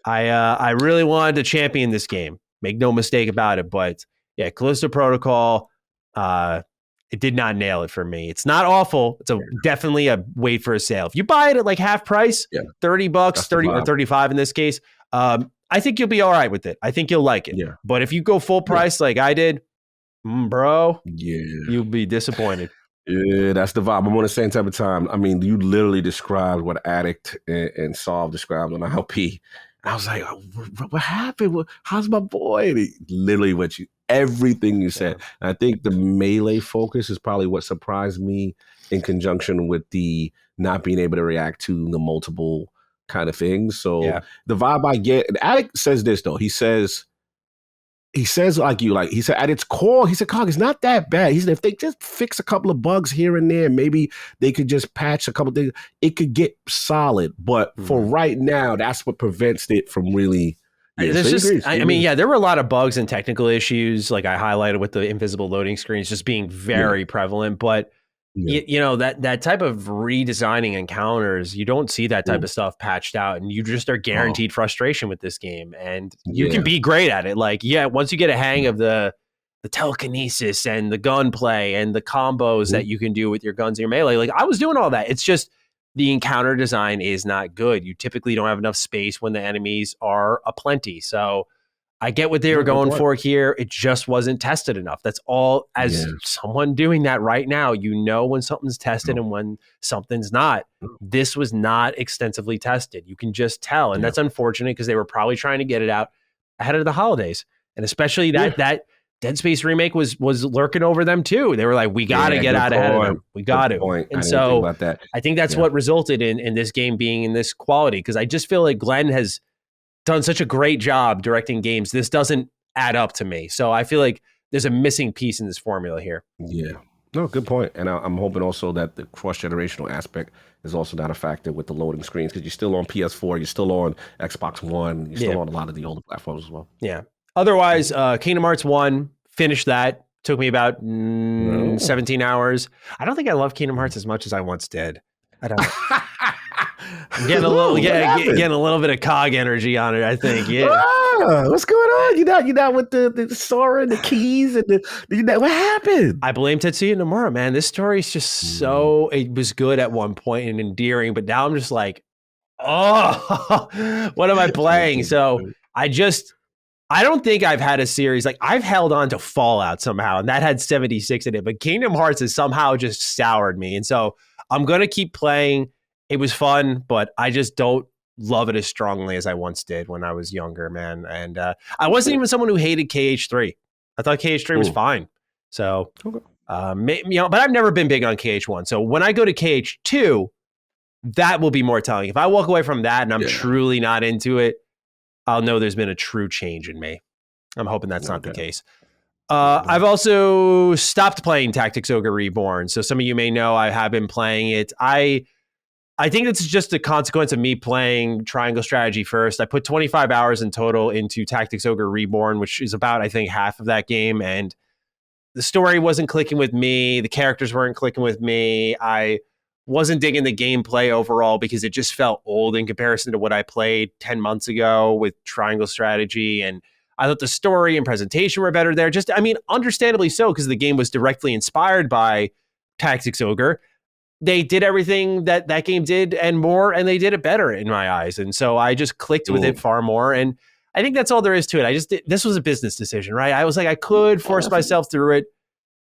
I really wanted to champion this game. Make no mistake about it. But yeah, Callisto Protocol, it did not nail it for me. It's not awful. It's definitely a wait for a sale. If you buy it at like half price, $30, 30 or 35 in this case, I think you'll be all right with it. I think you'll like it. Yeah. But if you go full price like I did, bro, you'll be disappointed. Yeah, that's the vibe. I'm on the same type of time. I mean, you literally described what Addict and Solve described on LP. I was like, what happened? How's my boy? And he literally went you everything you said. And I think the melee focus is probably what surprised me in conjunction with the not being able to react to the multiple kind of things. So the vibe I get, and Addict says this though. He says he said at its core, he said, Cog, it's not that bad. He said if they just fix a couple of bugs here and there, maybe they could just patch a couple of things, it could get solid. But for right now, that's what prevents it from really. Yeah, there were a lot of bugs and technical issues, like I highlighted with the invisible loading screens just being very prevalent. But you know, that type of redesigning encounters, you don't see that type of stuff patched out, and you just are guaranteed frustration with this game. And you can be great at it. Like, once you get a hang of the telekinesis and the gunplay and the combos that you can do with your guns and your melee, like I was doing all that. It's just the encounter design is not good. You typically don't have enough space when the enemies are aplenty. So I get what they were going for here. It just wasn't tested enough. That's all. As someone doing that right now, you know when something's tested and when something's not. This was not extensively tested. You can just tell. And that's unfortunate because they were probably trying to get it out ahead of the holidays. And especially that Dead Space remake was lurking over them too. They were like, we got to get out ahead of them. We got to. And so I think that's what resulted in this game being in this quality. Because I just feel like Glenn has done such a great job directing games. This doesn't add up to me. So I feel like there's a missing piece in this formula here. Yeah. No, good point. And I'm hoping also that the cross-generational aspect is also not a factor with the loading screens, because you're still on PS4, you're still on Xbox One, you're still on a lot of the older platforms as well. Yeah. Otherwise, Kingdom Hearts 1, finished that. Took me about 17 hours. I don't think I love Kingdom Hearts as much as I once did. I don't know. I'm getting a little, getting a little bit of cog energy on it, I think. Yeah. What's going on? You not with the Sora and the keys and what happened? I blame Tetsuya Nomura, man. This story is just so, it was good at one point and endearing, but now I'm just like, oh, what am I playing? So I don't think I've had a series, like I've held on to Fallout somehow, and that had 76 in it, but Kingdom Hearts has somehow just soured me. And so I'm going to keep playing. It was fun, but I just don't love it as strongly as I once did when I was younger, man. And I wasn't even someone who hated KH3. I thought KH3 was fine. So, but I've never been big on KH1. So when I go to KH2, that will be more telling. If I walk away from that and I'm truly not into it, I'll know there's been a true change in me. I'm hoping that's not the case. I've also stopped playing Tactics Ogre Reborn. So some of you may know I have been playing it. I think it's just a consequence of me playing Triangle Strategy first. I put 25 hours in total into Tactics Ogre Reborn, which is about, I think, half of that game. And the story wasn't clicking with me. The characters weren't clicking with me. I wasn't digging the gameplay overall because it just felt old in comparison to what I played 10 months ago with Triangle Strategy. And I thought the story and presentation were better there. Just, I mean, understandably so, because the game was directly inspired by Tactics Ogre. They did everything that game did and more, and they did it better in my eyes. And so I just clicked with it far more. And I think that's all there is to it. This was a business decision, right? I was like, I could force myself through it,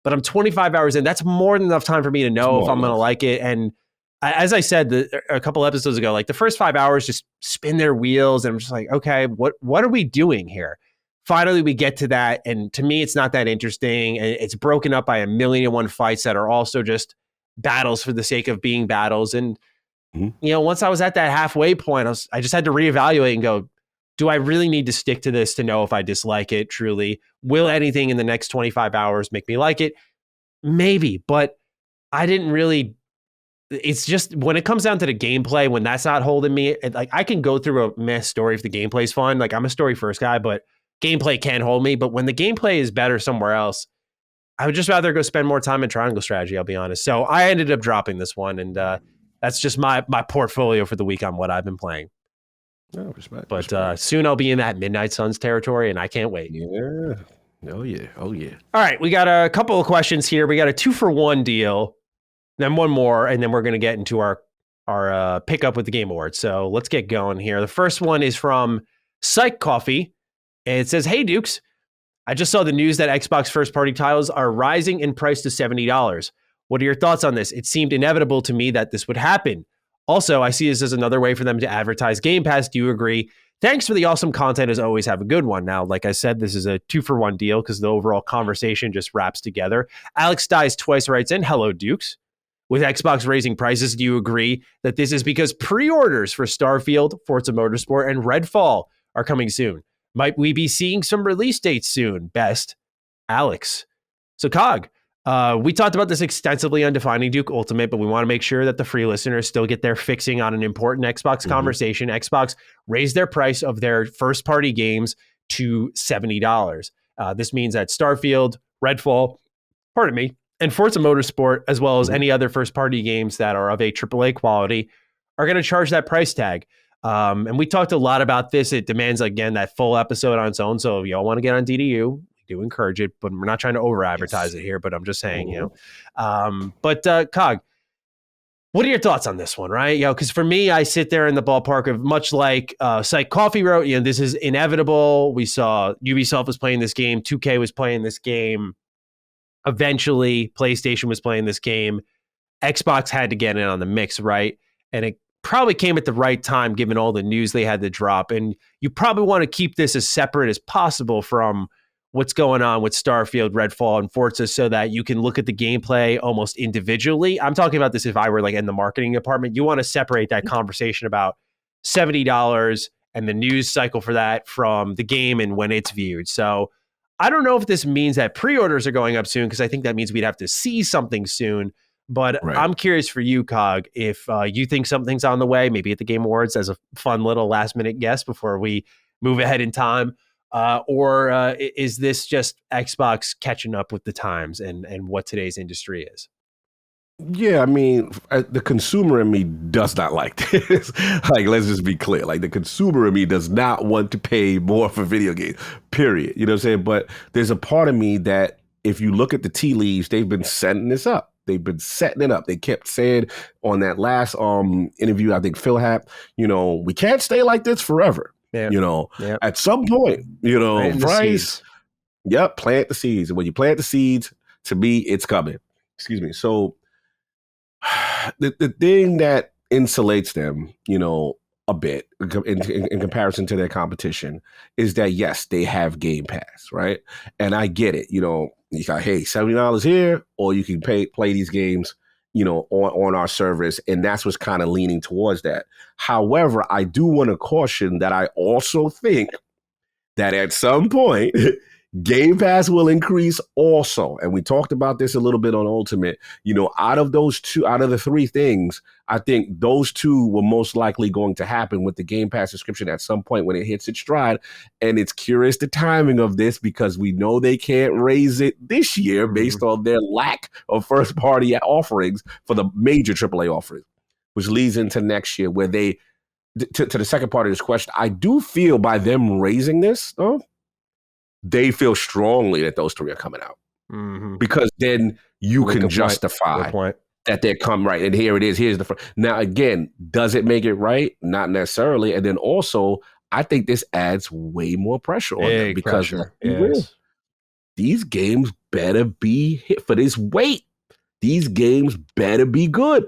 but I'm 25 hours in. That's more than enough time for me to know if I'm going to like it. And as I said a couple episodes ago, like the first 5 hours just spin their wheels. And I'm just like, okay, what are we doing here? Finally, we get to that. And to me, it's not that interesting. And it's broken up by 1,000,001 fights that are also just battles for the sake of being battles. And, once I was at that halfway point, I just had to reevaluate and go, do I really need to stick to this to know if I dislike it truly? Will anything in the next 25 hours make me like it? Maybe, but I didn't really. It's just when it comes down to the gameplay, when that's not holding me, like I can go through a mess story if the gameplay's fun. Like I'm a story first guy, but gameplay can hold me. But when the gameplay is better somewhere else, I would just rather go spend more time in Triangle Strategy, I'll be honest. So I ended up dropping this one, and that's just my portfolio for the week on what I've been playing. No, respect. But soon I'll be in that Midnight Suns territory, and I can't wait. Yeah. Oh, yeah. Oh, yeah. All right, we got a couple of questions here. We got a 2-for-1 deal, then one more, and then we're going to get into our pickup with the Game Awards. So let's get going here. The first one is from Psych Coffee, and it says, "Hey, Dukes, I just saw the news that Xbox first-party titles are rising in price to $70. What are your thoughts on this? It seemed inevitable to me that this would happen. Also, I see this as another way for them to advertise Game Pass. Do you agree? Thanks for the awesome content. As always, have a good one." Now, like I said, this is a 2-for-1 deal because the overall conversation just wraps together. Alex Dies Twice writes in, "Hello, Dukes. With Xbox raising prices, do you agree that this is because pre-orders for Starfield, Forza Motorsport, and Redfall are coming soon? Might we be seeing some release dates soon? Best, Alex." So, Cog, we talked about this extensively on Defining Duke Ultimate, but we want to make sure that the free listeners still get their fixing on an important Xbox conversation. Xbox raised their price of their first-party games to $70. This means that Starfield, Redfall, and Forza Motorsport, as well as any other first-party games that are of a AAA quality, are going to charge that price tag. And we talked a lot about this. It demands, again, that full episode on its own. So if y'all want to get on DDU, we do encourage it, but we're not trying to over-advertise it here, but I'm just saying, Cog, what are your thoughts on this one, right? Because for me, I sit there in the ballpark of much like Psych Coffee wrote, this is inevitable. We saw Ubisoft was playing this game. 2K was playing this game. Eventually, PlayStation was playing this game. Xbox had to get in on the mix, right? And it probably came at the right time given all the news they had to drop. And you probably want to keep this as separate as possible from what's going on with Starfield, Redfall, and Forza so that you can look at the gameplay almost individually. I'm talking about this if I were like in the marketing department. You want to separate that conversation about $70 and the news cycle for that from the game and when it's viewed. So I don't know if this means that pre-orders are going up soon, because I think that means we'd have to see something soon. But right. I'm curious for you, Cog, if you think something's on the way, maybe at the Game Awards as a fun little last-minute guess before we move ahead in time, or is this just Xbox catching up with the times and what today's industry is? Yeah, I mean, the consumer in me does not like this. Like, let's just be clear. Like, the consumer in me does not want to pay more for video games, period. You know what I'm saying? But there's a part of me that if you look at the tea leaves, they've been setting this up. They've been setting it up. They kept saying on that last interview, I think Phil had, we can't stay like this forever. Yeah. At some point, price. Yep, plant the seeds. And when you plant the seeds, to me, it's coming. Excuse me. So the thing that insulates them, a bit in comparison to their competition is that, yes, they have Game Pass, right? And I get it. You got, hey, $70 here, or you can play these games, on our service. And that's what's kind of leaning towards that. However, I do want to caution that I also think that at some point, Game Pass will increase also. And we talked about this a little bit on Ultimate. Out of the three things, I think those two were most likely going to happen with the Game Pass subscription at some point when it hits its stride. And it's curious the timing of this, because we know they can't raise it this year based on their lack of first party offerings for the major AAA offerings, which leads into next year where they, to the second part of this question, I do feel by them raising this, though, they feel strongly that those three are coming out, because then you can justify that they come right. And here it is. Here's the now again, does it make it right? Not necessarily. And then also, I think this adds way more pressure on them, because these games better be hit for this weight. These games better be good,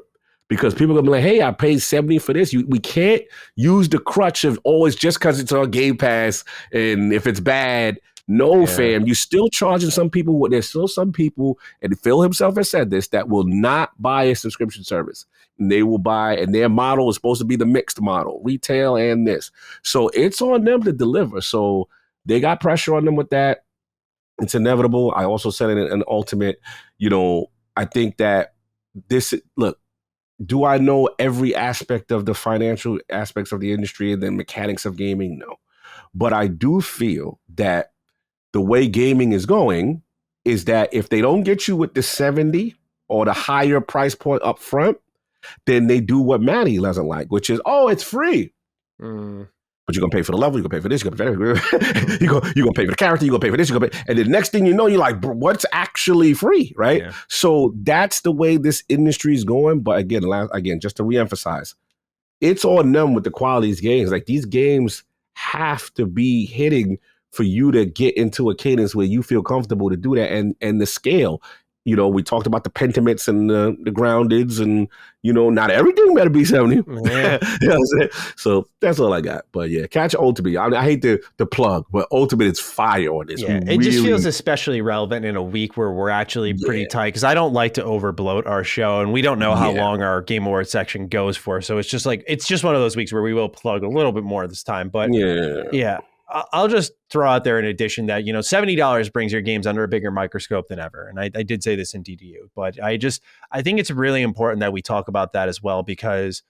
because people are gonna be like, hey, I paid $70 for this. We can't use the crutch of always just because it's on Game Pass, and if it's bad. No, fam, you're still charging some people. There's still some people, and Phil himself has said this, that will not buy a subscription service. And they will buy, and their model is supposed to be the mixed model, retail and this. So it's on them to deliver. So they got pressure on them with that. It's inevitable. I also said it in an Ultimate, I think that do I know every aspect of the financial aspects of the industry and the mechanics of gaming? No. But I do feel that the way gaming is going is that if they don't get you with the 70 or the higher price point up front, then they do what Manny doesn't like, which is, oh, it's free. Mm. But you're going to pay for the level, you're going to pay for this, you're going to pay you're going to pay for the character, you're going to pay for this, you're going to pay. And the next thing you know, you're like, what's actually free, right? Yeah. So that's the way this industry is going. But again, just to reemphasize, it's on them with the quality of these games. Like, these games have to be hitting for you to get into a cadence where you feel comfortable to do that. And the scale, you know, we talked about the pentaments and the groundeds, and, you know, not everything better be 70. Yeah. You know what I'm saying? So that's all I got. But yeah, catch Ultimate. I hate the plug, but Ultimate is fire on this. Yeah, it just feels especially relevant in a week where we're actually pretty tight, because I don't like to overbloat our show, and we don't know how long our Game Awards section goes for. So it's just one of those weeks where we will plug a little bit more this time. But yeah. I'll just throw out there in addition that, you know, $70 brings your games under a bigger microscope than ever. And I did say this in DDU, but I think it's really important that we talk about that as well, because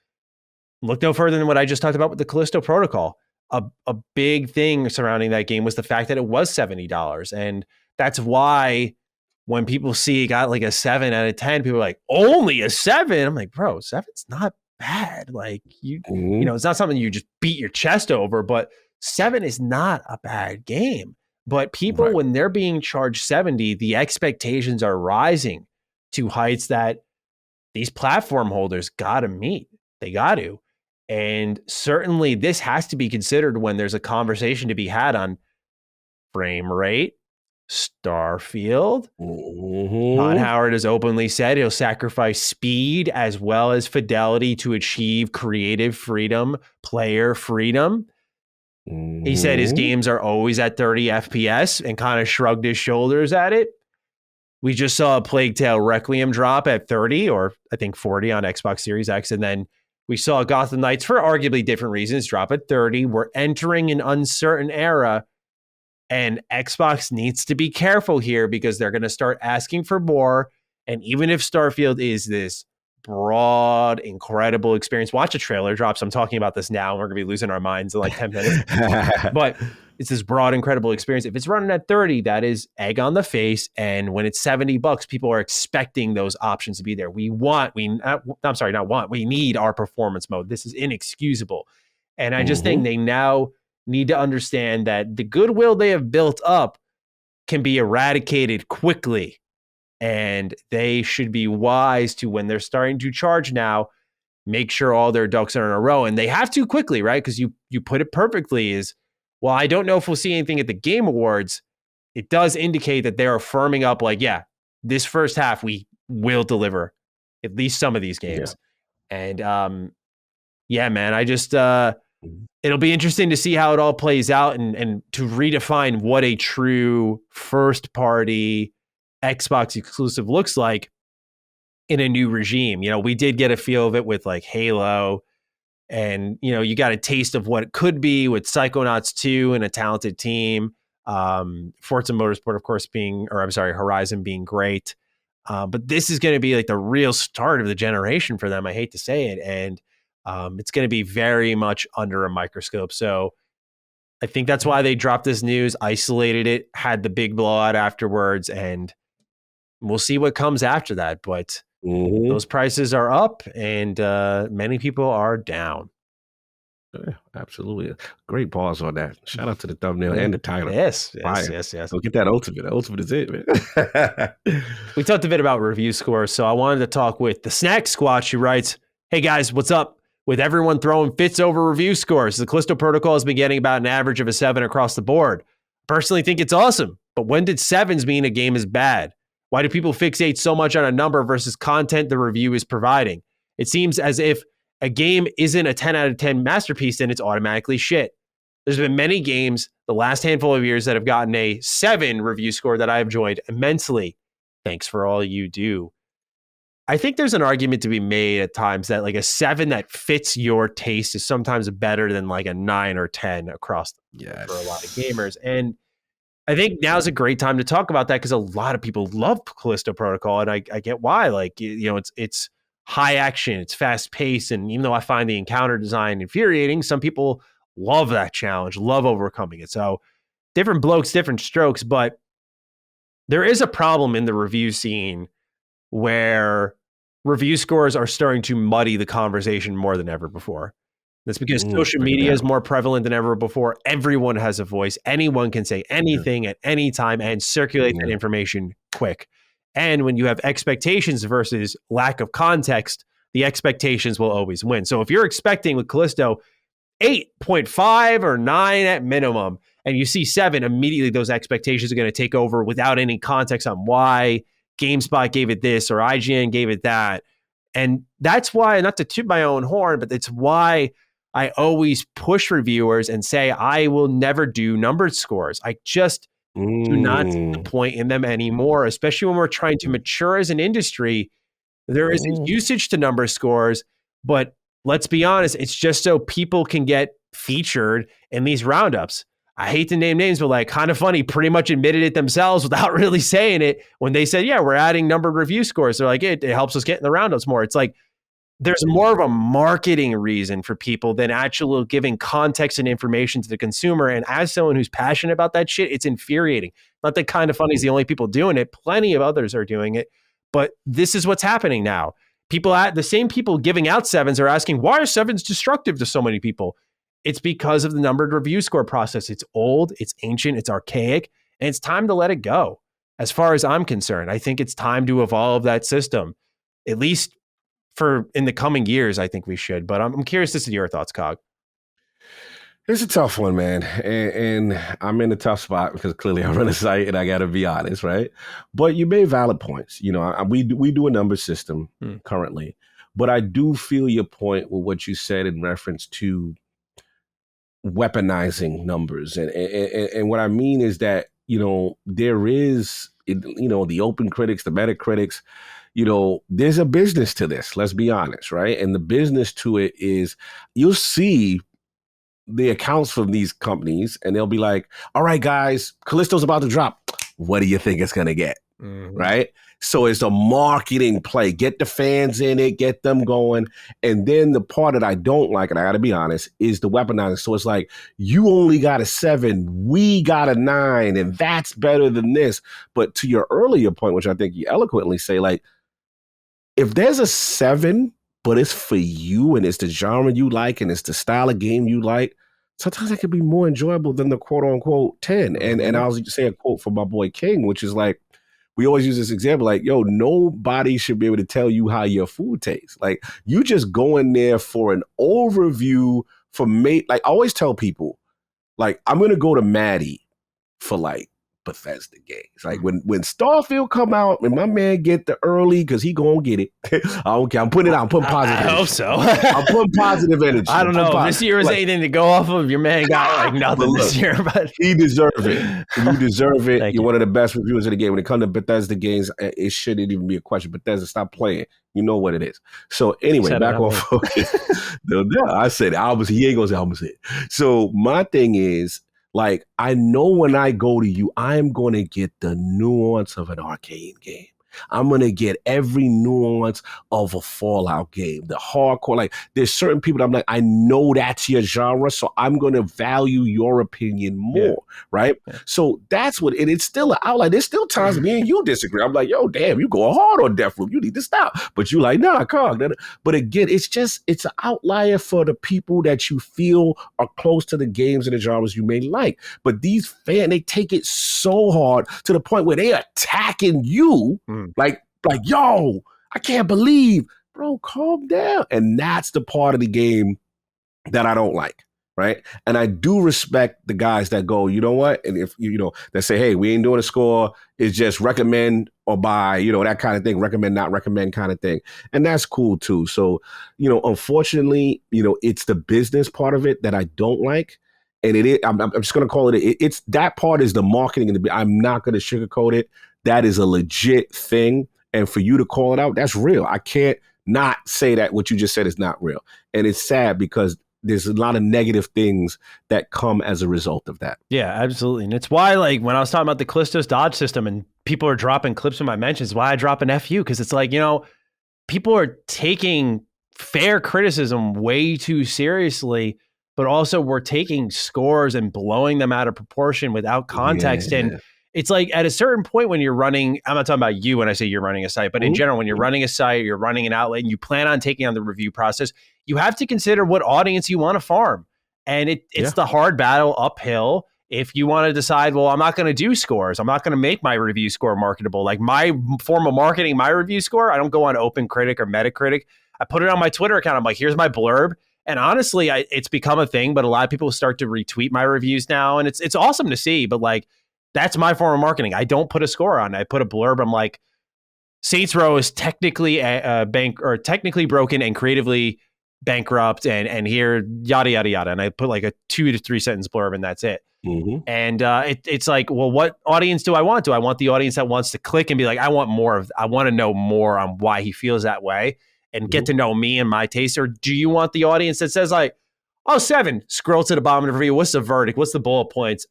look no further than what I just talked about with the Callisto Protocol. A big thing surrounding that game was the fact that it was $70. And that's why when people see it got like a 7 out of 10, people are like, only a 7? I'm like, bro, 7's not bad. Like, you know, it's not something you just beat your chest over, but 7 is not a bad game. But people, when they're being charged 70, the expectations are rising to heights that these platform holders got to meet. They got to. And certainly this has to be considered when there's a conversation to be had on frame rate. Starfield. Todd Howard has openly said he'll sacrifice speed as well as fidelity to achieve creative freedom, player freedom. He said his games are always at 30 FPS and kind of shrugged his shoulders at it. We just saw a Plague Tale Requiem drop at 30, or I think 40 on Xbox Series X. And then we saw Gotham Knights, for arguably different reasons, drop at 30. We're entering an uncertain era, and Xbox needs to be careful here, because they're going to start asking for more. And even if Starfield is this broad, incredible experience, watch a trailer drop. So I'm talking about this now, and we're going to be losing our minds in like 10 minutes. But it's this broad, incredible experience. If it's running at 30, that is egg on the face. And when it's $70, people are expecting those options to be there. We need our performance mode. This is inexcusable. And I just think they now need to understand that the goodwill they have built up can be eradicated quickly. And they should be wise to, when they're starting to charge now, make sure all their ducks are in a row. And they have to quickly, right? Because you put it perfectly, is, well, I don't know if we'll see anything at the Game Awards. It does indicate that they're firming up, like, yeah, this first half we will deliver at least some of these games. And yeah, man, I just it'll be interesting to see how it all plays out, and to redefine what a true first party Xbox exclusive looks like in a new regime. You know, we did get a feel of it with like Halo, and, you know, you got a taste of what it could be with Psychonauts 2 and a talented team. Forza Motorsport, of course, Horizon being great. But this is going to be like the real start of the generation for them. I hate to say it. And it's going to be very much under a microscope. So I think that's why they dropped this news, isolated it, had the big blowout afterwards, and we'll see what comes after that. But those prices are up, and many people are down. Yeah, absolutely. Great pause on that. Shout out to the thumbnail and the title. Yes. Go get that Ultimate. The Ultimate is it, man. We talked a bit about review scores, so I wanted to talk with the Snack Squatch, who writes, "Hey guys, what's up? With everyone throwing fits over review scores, the Callisto Protocol has been getting about an average of a 7 across the board. Personally think it's awesome, but when did 7s mean a game is bad? Why do people fixate so much on a number versus content the review is providing? It seems as if a game isn't a 10 out of 10 masterpiece, then it's automatically shit. There's been many games the last handful of years that have gotten a 7 review score that I have enjoyed immensely. Thanks for all you do." I think there's an argument to be made at times that like a 7 that fits your taste is sometimes better than like a 9 or 10 across for a lot of gamers. And I think now's a great time to talk about that, because a lot of people love Callisto Protocol, and I get why. Like, you know, it's high action, it's fast paced, and even though I find the encounter design infuriating, some people love that challenge, love overcoming it. So different blokes, different strokes, but there is a problem in the review scene where review scores are starting to muddy the conversation more than ever before. That's because social media is more prevalent than ever before. Everyone has a voice. Anyone can say anything at any time and circulate that information quick. And when you have expectations versus lack of context, the expectations will always win. So if you're expecting with Callisto 8.5 or 9 at minimum, and you see 7, immediately those expectations are going to take over without any context on why GameSpot gave it this or IGN gave it that. And that's why, not to toot my own horn, but it's why I always push reviewers and say I will never do numbered scores. I just do not see the point in them anymore, especially when we're trying to mature as an industry. There is a usage to number scores, but let's be honest, it's just so people can get featured in these roundups. I hate to name names, but like Kind of Funny pretty much admitted it themselves without really saying it when they said, yeah, we're adding numbered review scores. They're like, it helps us get in the roundups more. It's like, there's more of a marketing reason for people than actually giving context and information to the consumer. And as someone who's passionate about that shit, it's infuriating. Not that Kind of Funny is the only people doing it. Plenty of others are doing it. But this is what's happening now. The same people giving out 7s are asking, why are 7s destructive to so many people? It's because of the numbered review score process. It's old, it's ancient, it's archaic, and it's time to let it go. As far as I'm concerned, I think it's time to evolve that system. At least for in the coming years, I think we should. But I'm curious to see your thoughts, Cog. It's a tough one, man. And I'm in a tough spot because clearly I run a site and I got to be honest, right? But you made valid points. You know, we do a number system currently, but I do feel your point with what you said in reference to weaponizing numbers. And what I mean is that, you know, there is, you know, the open critics, the meta critics, you know, there's a business to this, let's be honest, right? And the business to it is you'll see the accounts from these companies and they'll be like, all right, guys, Callisto's about to drop. What do you think it's going to get? Right? So it's a marketing play. Get the fans in it, get them going. And then the part that I don't like, and I got to be honest, is the weaponizing. So it's like, you only got a 7, we got a 9, and that's better than this. But to your earlier point, which I think you eloquently say, like, if there's a 7, but it's for you and it's the genre you like and it's the style of game you like, sometimes it can be more enjoyable than the quote unquote 10. And I was saying a quote from my boy King, which is like, we always use this example, like, yo, nobody should be able to tell you how your food tastes. Like, you just go in there for an overview like, I always tell people, like, I'm going to go to Maddie for like Bethesda games. Like when Starfield come out and my man get the early, because he gonna get it. I don't care. I'm putting positive energy. I hope so. I'm putting positive energy. I don't know. This year is like, anything to go off of. Your man got like nothing this year, but he deserves it. You deserve it. You're one of the best reviewers of the game. When it comes to Bethesda games, it shouldn't even be a question. Bethesda, stop playing. You know what it is. So anyway, back on focus. No, I said it. He ain't gonna say I'm gonna say it. So my thing is, like, I know when I go to you, I'm going to get the nuance of an arcade game. I'm going to get every nuance of a Fallout game, the hardcore. Like, there's certain people that I'm like, I know that's your genre, so I'm going to value your opinion more, right? Yeah. So that's what, and it's still an outlier. There's still times me and you disagree. I'm like, yo, damn, you going hard on Deathloop. You need to stop. But you like, nah, Cog. But again, it's an outlier for the people that you feel are close to the games and the genres you may like. But these fans, they take it so hard to the point where they're attacking you. Like, yo, I can't believe, bro, calm down. And that's the part of the game that I don't like, right? And I do respect the guys that go, you know what? And if, you know, that say, hey, we ain't doing a score. It's just recommend or buy, you know, that kind of thing. Recommend, not recommend kind of thing. And that's cool too. So, you know, unfortunately, you know, it's the business part of it that I don't like. And it is, I'm just going to call it, it's that part is the marketing. And I'm not going to sugarcoat it. That is a legit thing. And for you to call it out, that's real. I can't not say that what you just said is not real. And it's sad because there's a lot of negative things that come as a result of that. Yeah, absolutely. And it's why, like, when I was talking about the Callisto's dodge system and people are dropping clips in my mentions, why I drop an FU, because it's like, you know, people are taking fair criticism way too seriously, but also we're taking scores and blowing them out of proportion without context. And it's like at a certain point when you're running, I'm not talking about you when I say you're running a site, but in general, when you're running a site, you're running an outlet and you plan on taking on the review process, you have to consider what audience you want to farm. And it's the hard battle uphill. If you want to decide, well, I'm not going to do scores. I'm not going to make my review score marketable. Like my form of marketing, my review score, I don't go on OpenCritic or Metacritic. I put it on my Twitter account. I'm like, here's my blurb. And honestly, it's become a thing, but a lot of people start to retweet my reviews now. And it's awesome to see, but like, that's my form of marketing. I don't put a score on. I put a blurb. I'm like, Saints Row is technically technically broken and creatively bankrupt, and here yada yada yada. And I put like a 2 to 3 sentence blurb, and that's it. And it's like, well, what audience do I want? Do I want the audience that wants to click and be like, I want to know more on why he feels that way and get to know me and my taste? Or do you want the audience that says like, oh, 7, scroll to the bottom of the review. What's the verdict? What's the bullet points?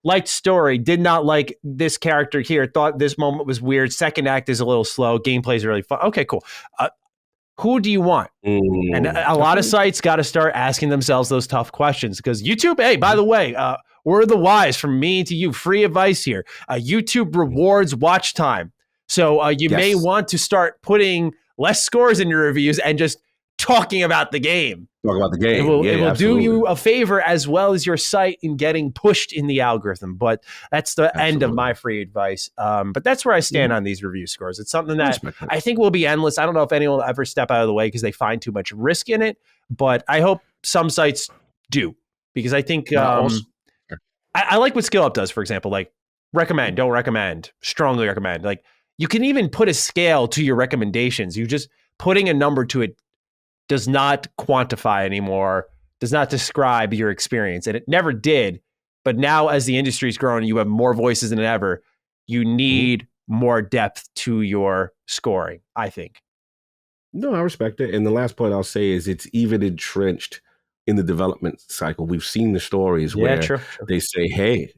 Liked story, did not like this character here, thought this moment was weird, second act is a little slow, gameplay is really fun. Okay, cool. Who do you want? And a lot of sites got to start asking themselves those tough questions, because YouTube, hey, by the way, we're the wise, from me to you, free advice here. YouTube rewards watch time. So you may want to start putting less scores in your reviews and just talking about the game. Talk about the game. It will do you a favor as well as your site in getting pushed in the algorithm. But that's the end of my free advice. But that's where I stand on these review scores. It's something that I think will be endless. I don't know if anyone will ever step out of the way because they find too much risk in it. But I hope some sites do, because I think I like what SkillUp does, for example. Like, recommend, don't recommend, strongly recommend. Like, you can even put a scale to your recommendations. You just putting a number to it does not quantify anymore, does not describe your experience. And it never did. But now, as the industry's grown, you have more voices than ever. You need more depth to your scoring, I think. No, I respect it. And the last point I'll say is it's even entrenched in the development cycle. We've seen the stories where they say, hey,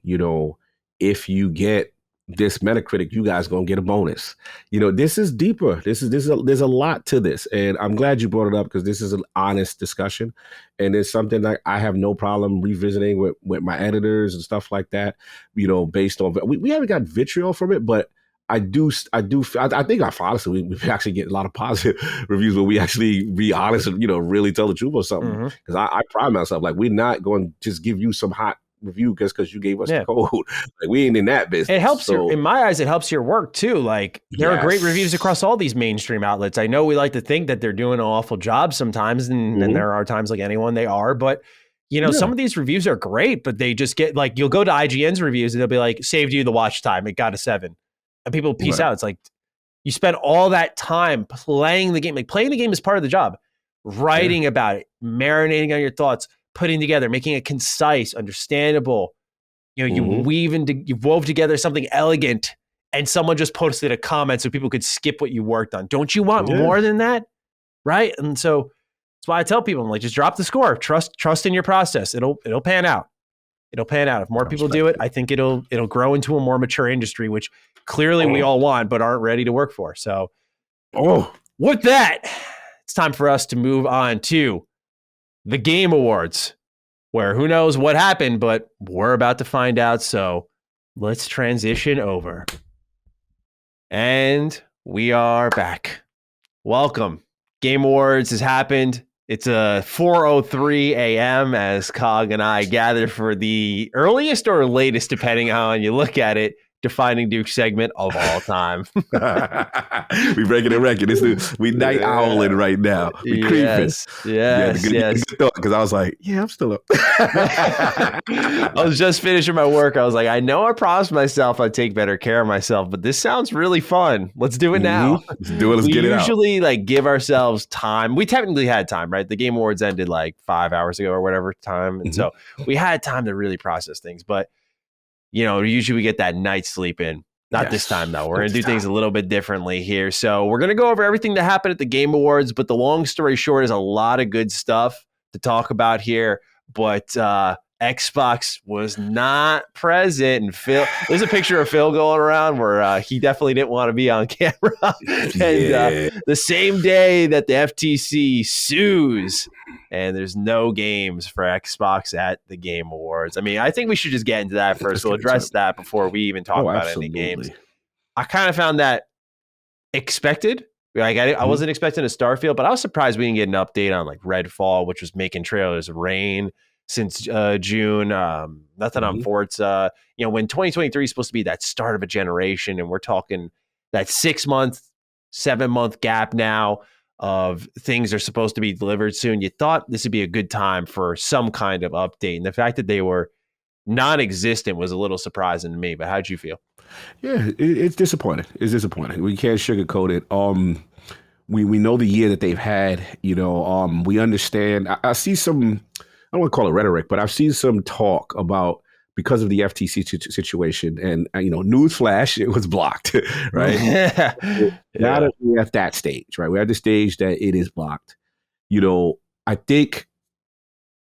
if you get this Metacritic, you guys gonna get a bonus. This is deeper. There's a lot to this, and I'm glad you brought it up, because this is an honest discussion, and it's something that I have no problem revisiting with my editors and stuff like that. Based on we haven't got vitriol from it, but I think honestly we actually get a lot of positive reviews when we actually be honest and really tell the truth or something. Because I pride myself, like, we're not going to just give you some hot review because you gave us the code. Like, we ain't in that business. It helps in my eyes, it helps your work too. Like, there are great reviews across all these mainstream outlets. I know we like to think that they're doing an awful job sometimes, and there are times, like anyone, they are, but some of these reviews are great, but they just get like, you'll go to IGN's reviews and they'll be like, saved you the watch time, it got a 7, and people peace out. It's like, you spent all that time playing the game. Like, playing the game is part of the job. Writing about it, marinating on your thoughts, putting together, making it concise, understandable. You wove together something elegant, and someone just posted a comment so people could skip what you worked on. Don't you want more than that? Right? And so that's why I tell people, I'm like, just drop the score. Trust in your process. It'll pan out. It'll pan out. If more people do it, I think it'll grow into a more mature industry, which clearly we all want, but aren't ready to work for. So with that, it's time for us to move on to the Game Awards, where who knows what happened, but we're about to find out. So let's transition over. And we are back. Welcome. Game Awards has happened. It's a 4:03 a.m. as Cog and I gather for the earliest or latest, depending on how you look at it, Defining Duke segment of all time. We breaking a record. We night owling right now. We creeping. Yes. Because I was like, I'm still up. I was just finishing my work. I was like, I know I promised myself I'd take better care of myself, but this sounds really fun. Let's do it now. Let's do it. Let's get it out. We usually give ourselves time. We technically had time, right? The Game Awards ended like 5 hours ago or whatever time. And so we had time to really process things. But usually we get that night's sleep in. Not this time, though. We're going to do things a little bit differently here. So we're going to go over everything that happened at the Game Awards. But the long story short is a lot of good stuff to talk about here. But Xbox was not present. And Phil, there's a picture of Phil going around where he definitely didn't want to be on camera. And the same day that the FTC sues and there's no games for Xbox at the Game Awards. I mean, I think we should just get into that first. We'll address that before we even talk about any games. I kind of found that expected. Like I wasn't expecting a Starfield, but I was surprised we didn't get an update on like Redfall, which was making trailers rain since June. Nothing on Forza. You know, when 2023 is supposed to be that start of a generation, and we're talking that 6 month, 7 month gap now of things are supposed to be delivered soon. You thought this would be a good time for some kind of update, and the fact that they were non-existent was a little surprising to me. But how'd you feel? Yeah, it's disappointing. It's disappointing. We can't sugarcoat it. We know the year that they've had. You know, we understand. I see some. I don't want to call it rhetoric, but I've seen some talk about because of the FTC situation, and you know, newsflash, it was blocked, right? Now that we're at that stage, right? We're at the stage that it is blocked. You know, I think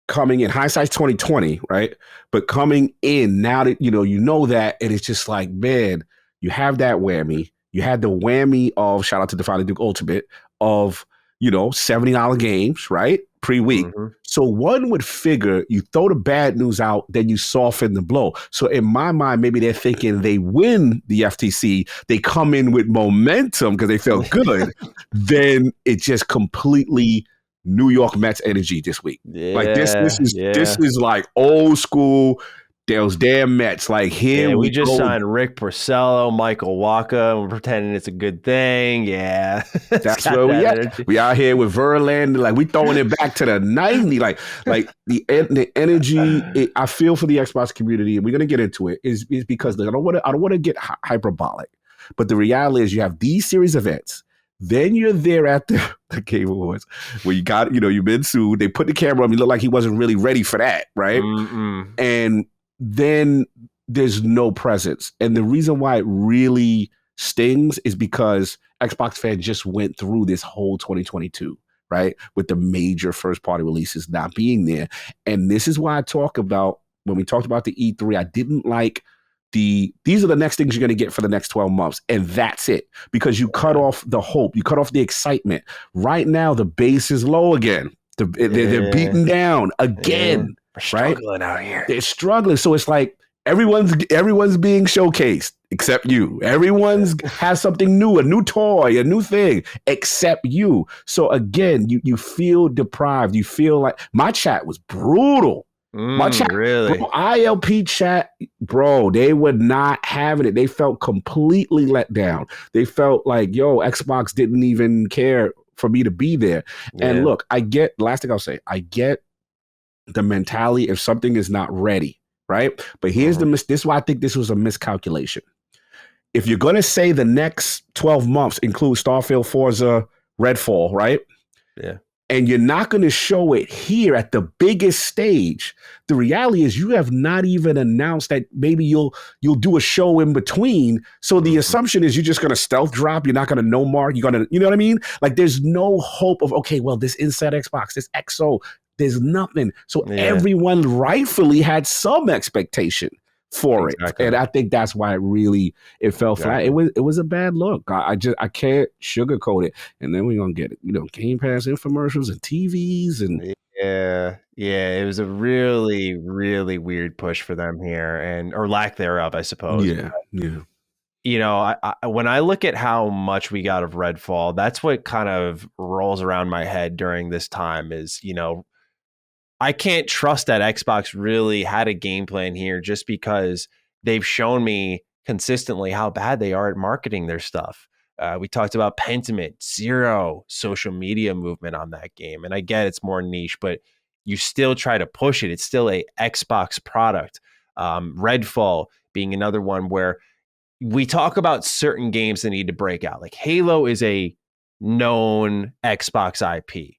coming in hindsight's 2020, right? But coming in now that you know that, and it's just like, man, you have that whammy. You had the whammy of shout out to Defy the Duke Ultimate of $70 games, right? Pre-week. So one would figure you throw the bad news out, then you soften the blow. So in my mind, maybe they're thinking they win the FTC, they come in with momentum because they felt good. Then it just completely New York Mets energy this week. Like this is like old school. Those damn Mets. Like here we just signed Rick Porcello, Michael Wacha, and we're pretending it's a good thing. Yeah, that's where we at. We out here with Verlander, like we throwing it back to the 90s. Like the energy. I feel for the Xbox community, and we're gonna get into it. Is because I don't want to get hyperbolic, but the reality is you have these series events. Then you're there at the Game Awards where you got, you've been sued. They put the camera on. You look like he wasn't really ready for that, right? And then there's no presence. And the reason why it really stings is because Xbox fans just went through this whole 2022, right? With the major first-party releases not being there. And this is why I talk about, when we talked about the E3, I didn't like these are the next things you're going to get for the next 12 months. And that's it. Because you cut off the hope. You cut off the excitement. Right now, the base is low again. They're beaten down again. We're struggling out here. They're struggling. So it's like everyone's being showcased except you. Everyone's has something new, a new toy, a new thing, except you. So again, you feel deprived. You feel like my chat was brutal. My chat, really? Bro, ILP chat, bro, they were not having it. They felt completely let down. They felt like, Xbox didn't even care for me to be there. Yeah. And look, last thing I'll say, I get the mentality if something is not ready, right? But here's this is why I think this was a miscalculation. If you're going to say the next 12 months include Starfield, Forza, Redfall, right? Yeah. And you're not going to show it here at the biggest stage. The reality is you have not even announced that maybe you'll do a show in between. So the assumption is you're just going to stealth drop. You're not going to know Mark. You're going to, you know what I mean? Like there's no hope of, okay, well, this Inside Xbox, this XO, there's nothing. So everyone rightfully had some expectation for it. And I think that's why it fell flat. It was a bad look. I can't sugarcoat it. And then we're gonna get Game Pass infomercials and TVs and it was a really, really weird push for them here, or lack thereof, I suppose. When I look at how much we got of Redfall, that's what kind of rolls around my head during this time is, I can't trust that Xbox really had a game plan here just because they've shown me consistently how bad they are at marketing their stuff. We talked about Pentiment, zero social media movement on that game. And I get it's more niche, but you still try to push it. It's still a Xbox product. Redfall being another one where we talk about certain games that need to break out. Like Halo is a known Xbox IP.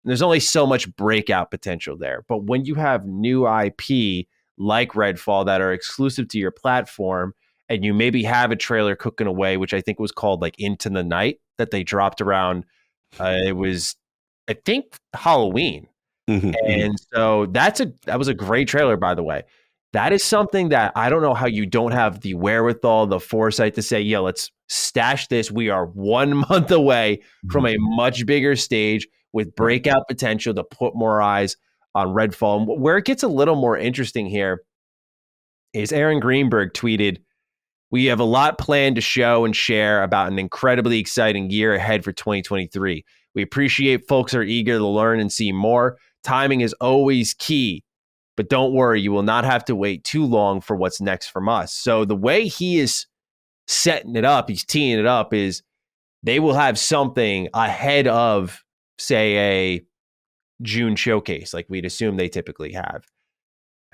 There's only so much breakout potential there. But when you have new IP like Redfall that are exclusive to your platform, and you maybe have a trailer cooking away, which I think was called like Into the Night, that they dropped around, it was, I think, Halloween. And so that was a great trailer, by the way. That is something that I don't know how you don't have the wherewithal, the foresight to say, let's stash this. We are 1 month away from a much bigger stage with breakout potential to put more eyes on Redfall. And where it gets a little more interesting here is Aaron Greenberg tweeted, "We have a lot planned to show and share about an incredibly exciting year ahead for 2023. We appreciate folks are eager to learn and see more. Timing is always key, but don't worry, you will not have to wait too long for what's next from us." So the way he is setting it up, he's teeing it up, is they will have something ahead of, say, a June showcase, like we'd assume they typically have.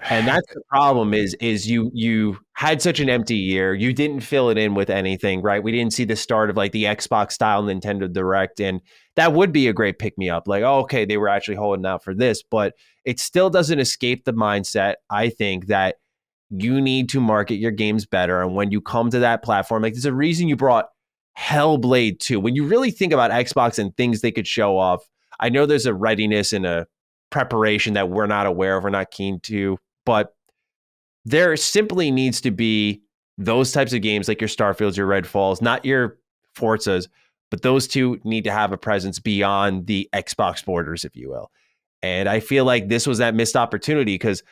And that's the problem is you had such an empty year. You didn't fill it in with anything, right? We didn't see the start of like the Xbox style Nintendo Direct. And that would be a great pick me up. Like, oh, okay, they were actually holding out for this, but it still doesn't escape the mindset, I think, that you need to market your games better. And when you come to that platform, like there's a reason you brought Hellblade 2. When you really think about Xbox and things they could show off, I know there's a readiness and a preparation that we're not aware of, we're not keen to, but there simply needs to be those types of games like your Starfields, your Redfalls, not your Forzas, but those two need to have a presence beyond the Xbox borders, if you will. And I feel like this was that missed opportunity because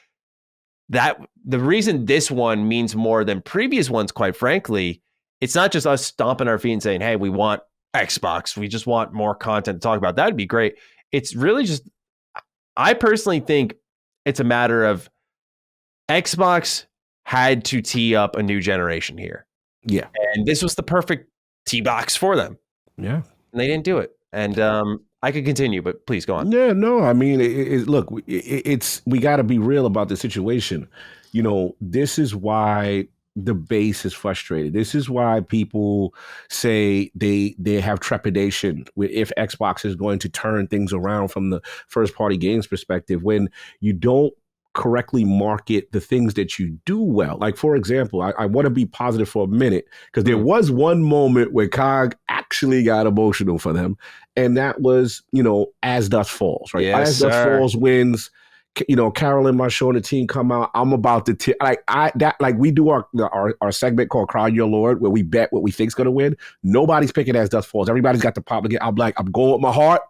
that the reason this one means more than previous ones, quite frankly, it's not just us stomping our feet and saying, hey, we want Xbox. We just want more content to talk about. That'd be great. It's really just, I personally think it's a matter of Xbox had to tee up a new generation here. Yeah. And this was the perfect tee box for them. Yeah. And they didn't do it. And I could continue, but please go on. Yeah, no, I mean, look, we got to be real about the situation. You know, this is why the base is frustrated. This is why people say they have trepidation with if Xbox is going to turn things around from the first party games perspective when you don't correctly market the things that you do well. Like, for example, I want to be positive for a minute because there was one moment where COG actually got emotional for them. And that was, you know, As Dusk Falls, right? Yes, As Dusk Falls wins. You know, Carolyn, my show, and the team come out. I'm about to we do our segment called Crown Your Lord, where we bet what we think's gonna win. Nobody's picking As Dusk Falls. Everybody's got the pop again. I'm going with my heart.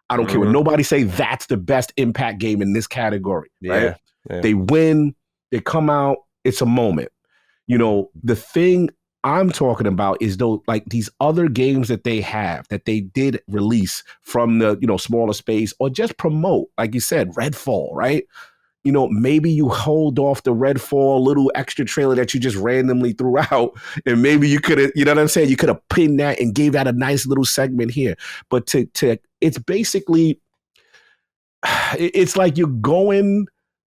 I don't care what nobody say. That's the best impact game in this category. Right? Yeah. They win. They come out. It's a moment. You know, the thing I'm talking about is these other games that they have that they did release from the, you know, smaller space or just promote, like you said, Redfall, right? You know, maybe you hold off the Redfall little extra trailer that you just randomly threw out, and maybe you could have, you know what I'm saying? You could have pinned that and gave that a nice little segment here. But it's basically, it's like you're going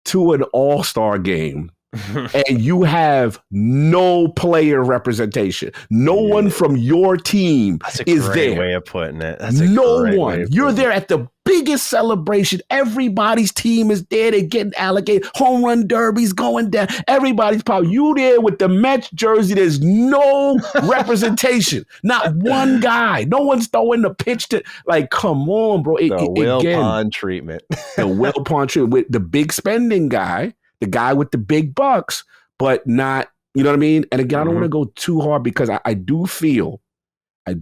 to an all-star game and you have no player representation. No one from your team is there. That's a great way of putting it. No one. You're there at the biggest celebration. Everybody's team is there. They're getting allocated. Home run derbies going down. Everybody's probably you there with the Mets jersey. There's no representation. Not one guy. No one's throwing the pitch to, like, come on, bro. The Will Pond treatment. The Will Pond treatment with the big spending guy. The guy with the big bucks, but not, you know what I mean? And again, I don't want to go too hard because I do feel the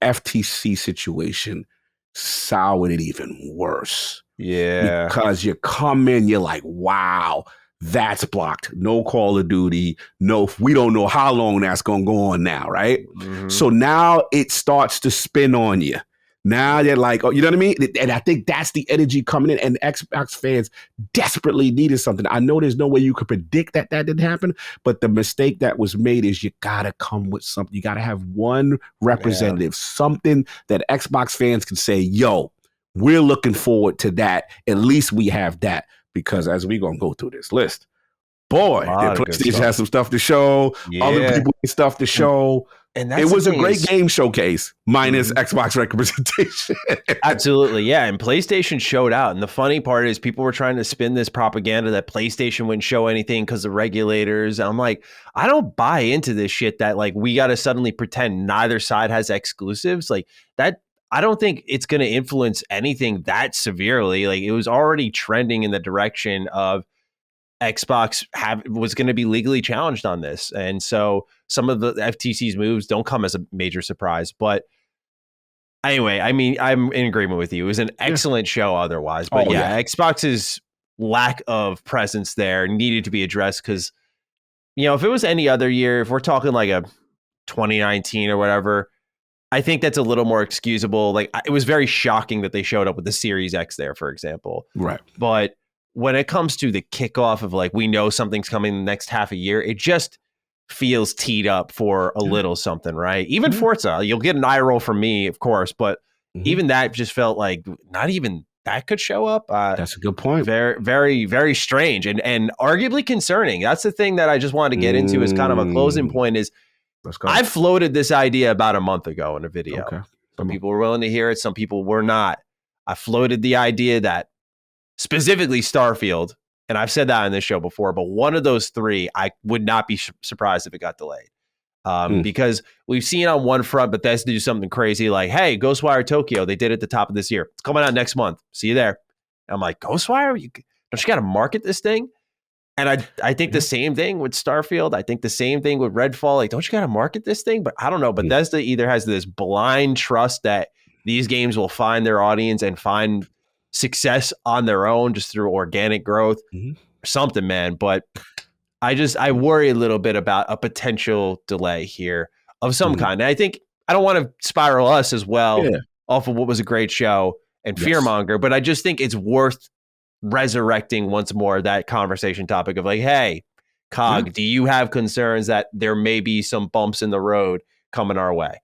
FTC situation soured it even worse. Yeah. Because you come in, you're like, wow, that's blocked. No Call of Duty. No, we don't know how long that's going to go on now, right? Mm-hmm. So now it starts to spin on you. Now they're like, oh, you know what I mean? And I think that's the energy coming in. And Xbox fans desperately needed something. I know there's no way you could predict that didn't happen, but the mistake that was made is you got to come with something. You got to have one representative, something that Xbox fans can say, yo, we're looking forward to that. At least we have that. Because as we're going to go through this list, boy, PlayStation has some stuff to show. Yeah. Other people have stuff to show. And it was a great game showcase, minus Xbox representation. Absolutely, yeah. And PlayStation showed out. And the funny part is people were trying to spin this propaganda that PlayStation wouldn't show anything because of regulators. And I'm like, I don't buy into this shit that like we got to suddenly pretend neither side has exclusives. Like that, I don't think it's going to influence anything that severely. Like it was already trending in the direction of Xbox was going to be legally challenged on this. And so some of the FTC's moves don't come as a major surprise, but Anyway, I mean, I'm in agreement with you. It was an excellent show otherwise. But Xbox's lack of presence there needed to be addressed because, if it was any other year, if we're talking like a 2019 or whatever, I think that's a little more excusable. Like, it was very shocking that they showed up with the Series X there, for example. Right. But when it comes to the kickoff of like, we know something's coming in the next half a year, it just feels teed up for a little something, right? Even Forza, you'll get an eye roll from me, of course, but even that just felt like not even that could show up. That's a good point. Very, very, very strange and arguably concerning. That's the thing that I just wanted to get into as kind of a closing point is I floated this idea about a month ago in a video. Okay. Some people were willing to hear it. Some people were not. I floated the idea that specifically Starfield, and I've said that on this show before, but one of those three, I would not be surprised if it got delayed. Because we've seen on one front Bethesda do something crazy like, hey, Ghostwire Tokyo, they did it at the top of this year. It's coming out next month. See you there. And I'm like, Ghostwire? Don't you got to market this thing? And I think the same thing with Starfield. I think the same thing with Redfall. Like, don't you got to market this thing? But I don't know. Bethesda either has this blind trust that these games will find their audience and find success on their own just through organic growth or something, man. But I worry a little bit about a potential delay here of some kind. And I think I don't want to spiral us as well off of what was a great show and fearmonger, but I just think it's worth resurrecting once more that conversation topic of like, hey, COG, do you have concerns that there may be some bumps in the road coming our way?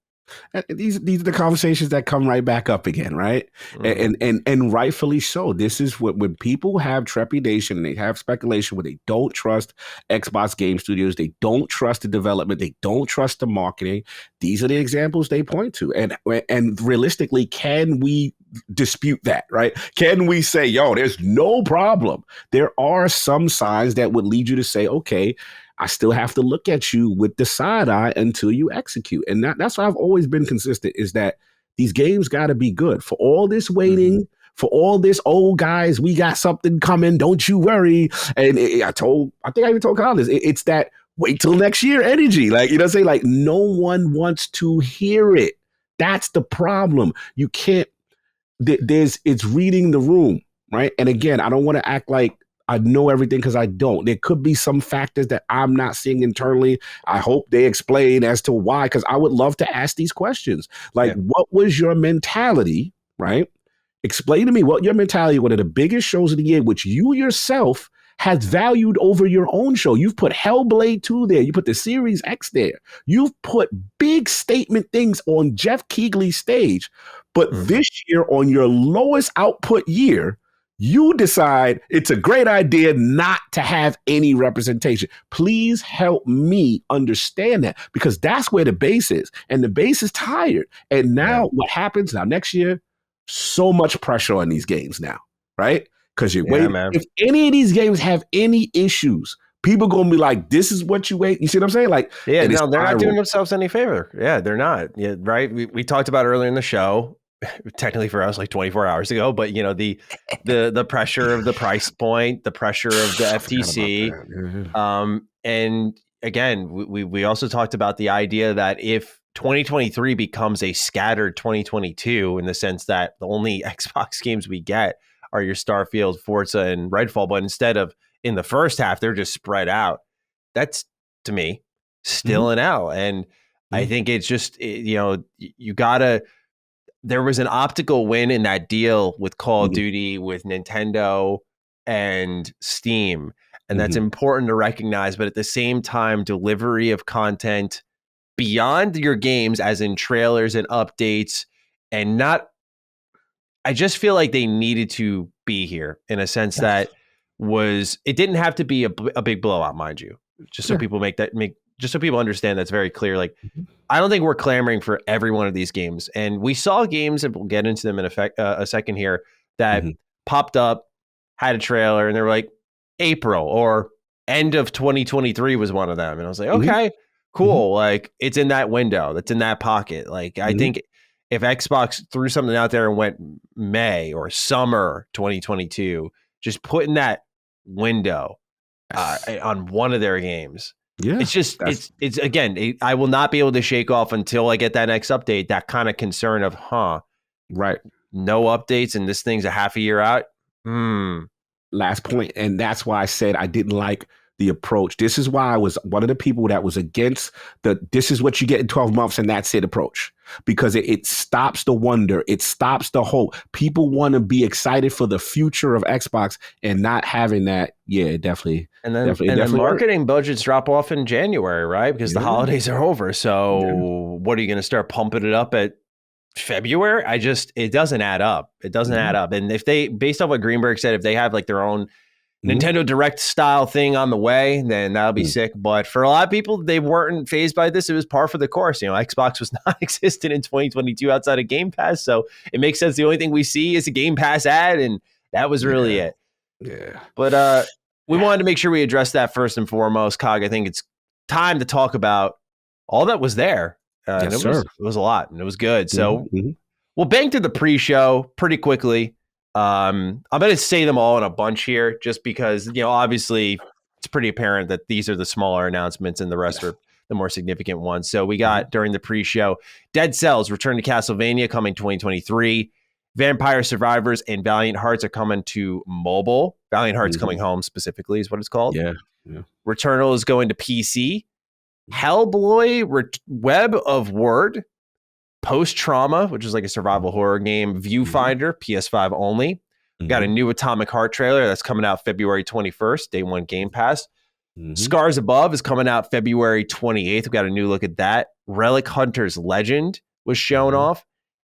These are the conversations that come right back up again, right? And rightfully so. This is what when people have trepidation and they have speculation where they don't trust Xbox game studios, they don't trust the development, they don't trust the marketing. These are the examples they point to. And realistically, can we dispute that, right? Can we say, yo, there's no problem? There are some signs that would lead you to say, okay, I still have to look at you with the side eye until you execute. And that's why I've always been consistent is that these games got to be good. For all this waiting, for all this, oh, guys, we got something coming. Don't you worry. And I think I even told Colin, it's that wait till next year energy. Like, say like no one wants to hear it. That's the problem. You can't, it's reading the room, right? And again, I don't want to act like I know everything because I don't. There could be some factors that I'm not seeing internally. I hope they explain as to why, because I would love to ask these questions. Like, what was your mentality, right? Explain to me what your mentality, one of the biggest shows of the year, which you yourself has valued over your own show. You've put Hellblade 2 there. You put the Series X there. You've put big statement things on Jeff Keighley's stage. But this year, on your lowest output year, you decide it's a great idea not to have any representation. Please help me understand that because that's where the base is. And the base is tired. And now what happens now next year? So much pressure on these games now, right? Because you wait. If any of these games have any issues, people going to be like, this is what you wait. You see what I'm saying? Like, no, they're not doing themselves any favor. Yeah, they're not. Yeah, right. We talked about earlier in the show. Technically for us like 24 hours ago, but the pressure of the price point, the pressure of the FTC. And again, we also talked about the idea that if 2023 becomes a scattered 2022 in the sense that the only Xbox games we get are your Starfield, Forza, and Redfall, but instead of in the first half, they're just spread out. That's to me still an L. And I think it's just, you gotta, there was an optical win in that deal with Call of Duty, with Nintendo and Steam. And that's important to recognize. But at the same time, delivery of content beyond your games, as in trailers and updates, and not, I just feel like they needed to be here in a sense that it didn't have to be a big blowout, mind you, just so people just so people understand that's very clear. Like, I don't think we're clamoring for every one of these games. And we saw games, and we'll get into them in a second here, that popped up, had a trailer, and they were like, April or end of 2023 was one of them. And I was like, okay, cool. Like, it's in that window. That's in that pocket. Like, I think if Xbox threw something out there and went May or summer 2022, just put in that window on one of their games. Yeah, it's just, it's again, I will not be able to shake off until I get that next update, that kind of concern of, Right. No updates, and this thing's a half a year out. Last point, and that's why I said I didn't like the approach. This is why I was one of the people that was against this is what you get in 12 months and that's it approach, because it stops the wonder. It stops the hope. People want to be excited for the future of Xbox, and not having that. Yeah, definitely. And then marketing budgets drop off in January, right? Because the holidays are over. So what are you going to start pumping it up at February? It doesn't add up. It doesn't add up. And if they, based on what Greenberg said, if they have like their own Nintendo Direct style thing on the way, then that'll be sick. But for a lot of people, they weren't fazed by this. It was par for the course. Xbox was not existent in 2022 outside of Game Pass. So it makes sense. The only thing we see is a Game Pass ad, and that was really it. Yeah. But we wanted to make sure we address that first and foremost. Cog, I think it's time to talk about all that was there. And it was a lot, and it was good. So we'll bang through the pre-show pretty quickly. I'm going to say them all in a bunch here, just because, obviously it's pretty apparent that these are the smaller announcements and the rest are the more significant ones. So we got during the pre-show, Dead Cells Return to Castlevania coming 2023. Vampire Survivors and Valiant Hearts are coming to mobile. Valiant Hearts coming home specifically is what it's called. Yeah. Returnal is going to PC. Hellboy Web of Word, Post Trauma, which is like a survival horror game, Viewfinder, PS5 only. Got a new Atomic Heart trailer that's coming out February 21st, day one Game Pass. Scars Above is coming out February 28th. We've got a new look at that. Relic Hunter's Legend was shown off.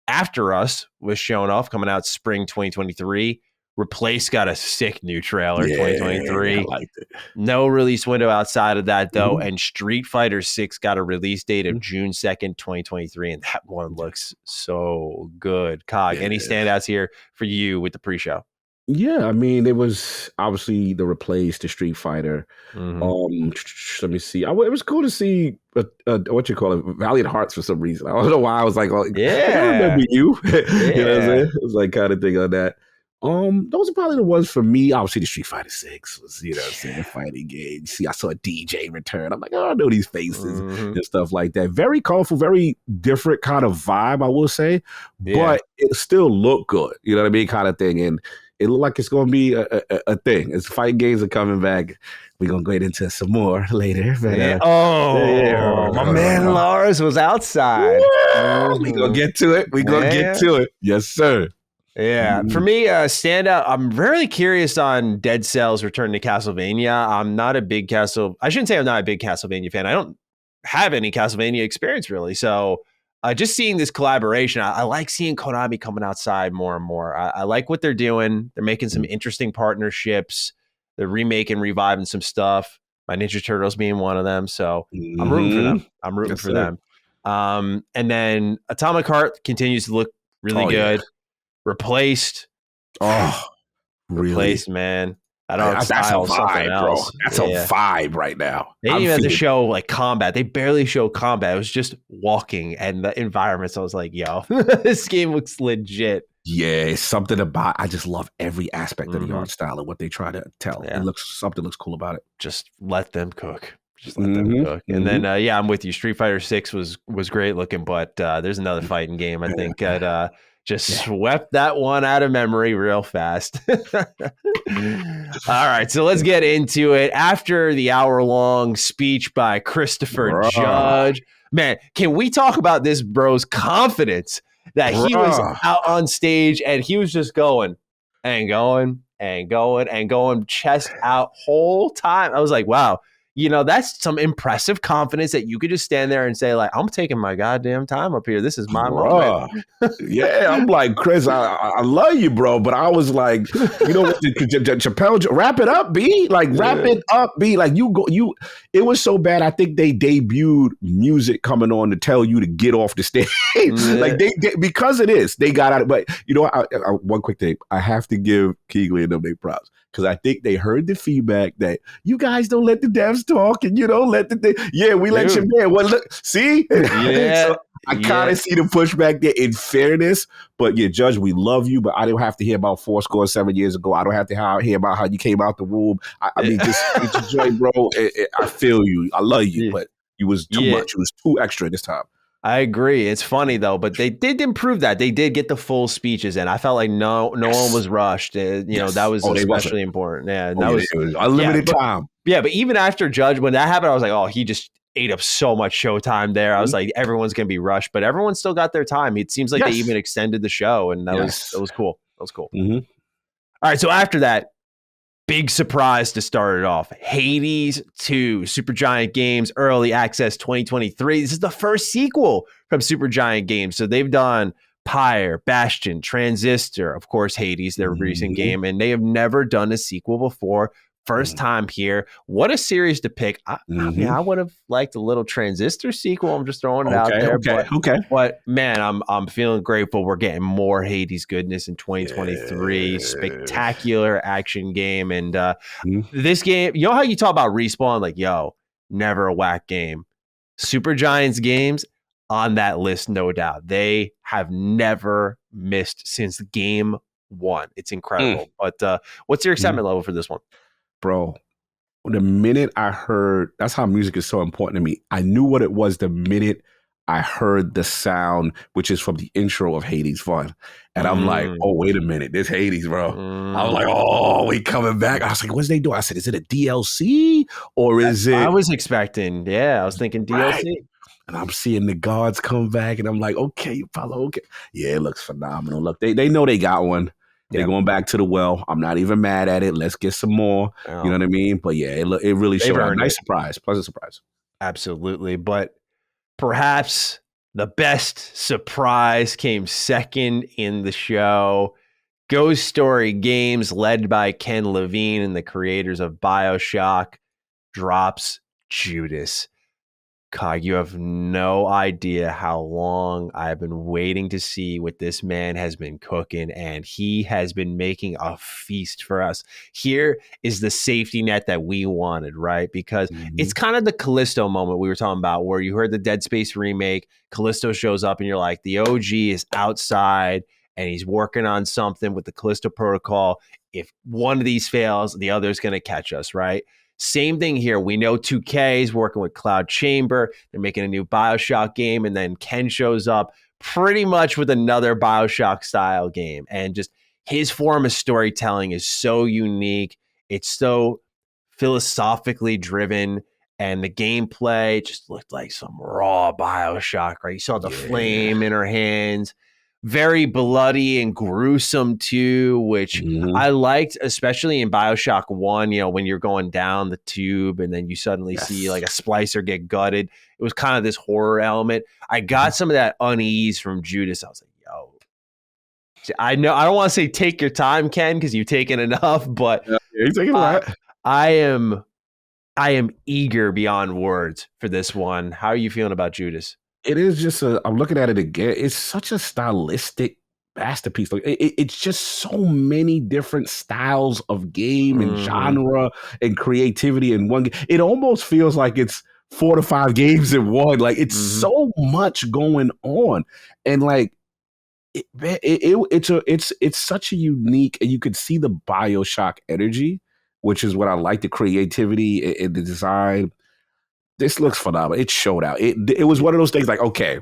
After Us was shown off, coming out spring 2023. Replace got a sick new trailer, 2023. I liked it. No release window outside of that, though. And Street Fighter 6 got a release date of June 2nd, 2023. And that one looks so good. Cog, any standouts here for you with the pre-show? Yeah, I mean, it was obviously the Replace, the Street Fighter. Let me see. It was cool to see Valiant Hearts for some reason. I don't know why I was like, I remember you. You know what I'm saying? It was like kind of thing on that. Those are probably the ones for me. Obviously, the Street Fighter 6 was, the fighting game. See, I saw a DJ return. I'm like, I know these faces and stuff like that. Very colorful, very different kind of vibe, I will say. But it still looked good. You know what I mean? Kind of thing. And it looked like it's going to be a thing. As fighting games are coming back, we're going to get into some more later. But, my man Lars was outside. We're going to get to it. We're going to get to it. Yes, sir. Yeah, for me, standout, I'm really curious on Dead Cells Return to Castlevania. I'm not a big I shouldn't say I'm not a big Castlevania fan. I don't have any Castlevania experience, really. So just seeing this collaboration, I like seeing Konami coming outside more and more. I like what they're doing. They're making some interesting partnerships. They're remaking, reviving some stuff. My Ninja Turtles being one of them. So I'm rooting for them. I'm rooting for them. And then Atomic Heart continues to look really good. Replaced. Replaced, man. That's a vibe, bro. That's a vibe right now. They didn't even have to show like combat. They barely show combat. It was just walking and the environment. So I was like, yo, this game looks legit. Yeah, it's something about, I just love every aspect of the art style and what they try to tell. Yeah. Something looks cool about it. Just let them cook. Just let them cook. And then, I'm with you. Street Fighter 6 was great looking, but there's another fighting game I think that swept that one out of memory real fast. All right, so let's get into it. After the hour-long speech by Christopher Judge, man, can we talk about this bro's confidence that he was out on stage and he was just going and going and going and going chest out whole time? I was like, wow. That's some impressive confidence that you could just stand there and say, like, I'm taking my goddamn time up here. This is my moment. Yeah, I'm like, Chris, I love you, bro. But I was like, Chappelle, wrap it up, B. Like, wrap it up, B. Like, it was so bad. I think they debuted music coming on to tell you to get off the stage. Like, they because it is, they got out. But, one quick thing. I have to give Keegley and them their props. Because I think they heard the feedback that you guys don't let the devs talk and you don't let we let your man. Well, look, see? Yeah. So I kind of see the pushback there in fairness. But Judge, we love you, but I don't have to hear about 7 years ago. I don't have to hear about how you came out the womb. I mean, just enjoy, bro. I feel you. I love you, but it was too much. It was too extra this time. I agree. It's funny though, but they did improve that. They did get the full speeches in. I felt like no one was rushed. That was especially important. Yeah, and that was unlimited time. Yeah, but even after Judge, when that happened, I was like, oh, he just ate up so much showtime there. I was like, everyone's gonna be rushed, but everyone still got their time. It seems like they even extended the show, and that was cool. That was cool. Mm-hmm. All right, so after that, big surprise to start it off. Hades 2, Supergiant Games, Early Access 2023. This is the first sequel from Supergiant Games. So they've done Pyre, Bastion, Transistor, of course, Hades, their recent game, and they have never done a sequel before. First time here. What a series to pick. I mean, I would have liked a little Transistor sequel. I'm just throwing it out there. But man, I'm feeling grateful we're getting more Hades goodness in 2023. Spectacular action game. And this game, you know how you talk about Respawn? Like, yo, never a whack game. Supergiant's games on that list, no doubt. They have never missed since game one. It's incredible. But what's your excitement level for this one? Bro, the minute I heard, that's how music is so important to me. I knew what it was the minute I heard the sound, which is from the intro of Hades 1. And I'm like, oh, wait a minute, this Hades, bro. I was like, oh, we coming back. I was like, what's they doing? I said, is it a DLC or is it? I was expecting, I was thinking DLC. Right. And I'm seeing the guards come back and I'm like, okay, Apollo, okay. Yeah, it looks phenomenal. Look, they know they got one. They're going back to the well. I'm not even mad at it. Let's get some more. You know what I mean? But yeah, it really showed a nice surprise, pleasant surprise. Absolutely. But perhaps the best surprise came second in the show. Ghost Story Games, led by Ken Levine and the creators of BioShock, drops Judas. God, you have no idea how long I've been waiting to see what this man has been cooking, and he has been making a feast for us. Here is the safety net that we wanted, right? Because it's kind of the Callisto moment we were talking about, where you heard the Dead Space remake, Callisto shows up, and you're like, the OG is outside, and he's working on something with the Callisto Protocol. If one of these fails, the other's going to catch us, right? Same thing here. We know 2K is working with Cloud Chamber. They're making a new BioShock game. And then Ken shows up pretty much with another BioShock style game. And just his form of storytelling is so unique. It's so philosophically driven. And the gameplay just looked like some raw BioShock, right? You saw the flame in her hands. Very bloody and gruesome too, which I liked, especially in BioShock 1, when you're going down the tube and then you suddenly see like a splicer get gutted. It was kind of this horror element. I got some of that unease from Judas. I was like, yo. I know I don't want to say take your time, Ken, because you've taken enough, but you're taking a lot. I am eager beyond words for this one. How are you feeling about Judas? It is just I'm looking at it again. It's such a stylistic masterpiece. Like it's just so many different styles of game and genre and creativity in one game. It almost feels like it's 4 to 5 games in one. Like it's so much going on, and like it's such a unique, and you could see the BioShock energy, which is what I like, the creativity and the design. This looks phenomenal. It's Shoutout. It was one of those things like, okay,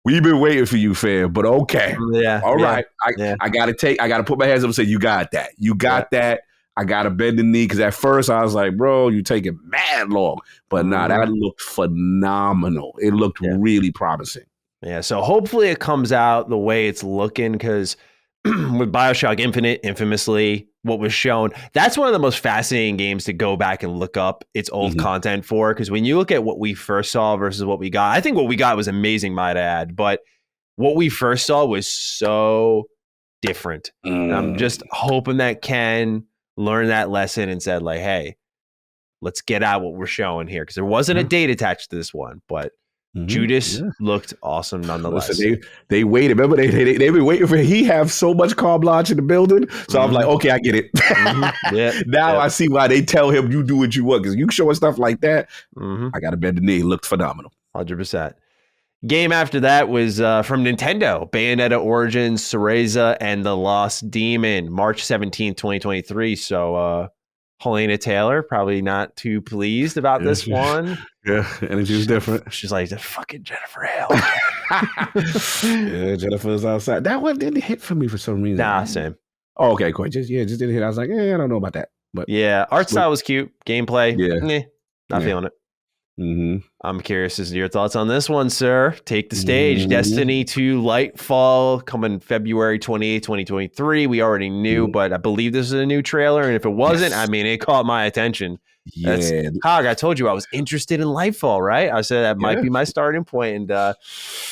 we've been waiting for you, fam, but okay. All right. I gotta put my hands up and say, you got that. You got that. I gotta bend the knee. Cause at first I was like, bro, you taking mad long. But that looked phenomenal. It looked really promising. Yeah. So hopefully it comes out the way it's looking, because with BioShock Infinite, infamously, what was shown, that's one of the most fascinating games to go back and look up its old content for. Because when you look at what we first saw versus what we got, I think what we got was amazing, might add. But what we first saw was so different. And I'm just hoping that Ken learned that lesson and said, like, hey, let's get out what we're showing here. Because there wasn't a date attached to this one, but Judas looked awesome nonetheless. Listen, they waited. Remember, they've been waiting for he have so much carte blanche in the building. So I'm like, okay, I get it. Now I see why they tell him you do what you want, because you showing stuff like that. I got to bend the knee. It looked phenomenal. 100%. Game after that was from Nintendo, Bayonetta Origins, Cereza, and the Lost Demon, March 17th, 2023. So Helena Taylor, probably not too pleased about this one. Yeah, energy was different. She's like, the fucking Jennifer Hale. Yeah, Jennifer's outside. That one didn't hit for me for some reason. Nah, same. Oh, okay, cool. Just didn't hit. I was like, I don't know about that. But yeah, art style was cute. Gameplay, not feeling it. Mm-hmm. I'm curious as to your thoughts on this one, sir. Take the stage. Mm-hmm. Destiny 2 Lightfall coming February 28th, 2023. We already knew, but I believe this is a new trailer. And if it wasn't, I mean, it caught my attention. Yeah. Hog, I told you I was interested in Lightfall, right? I said that might be my starting point. And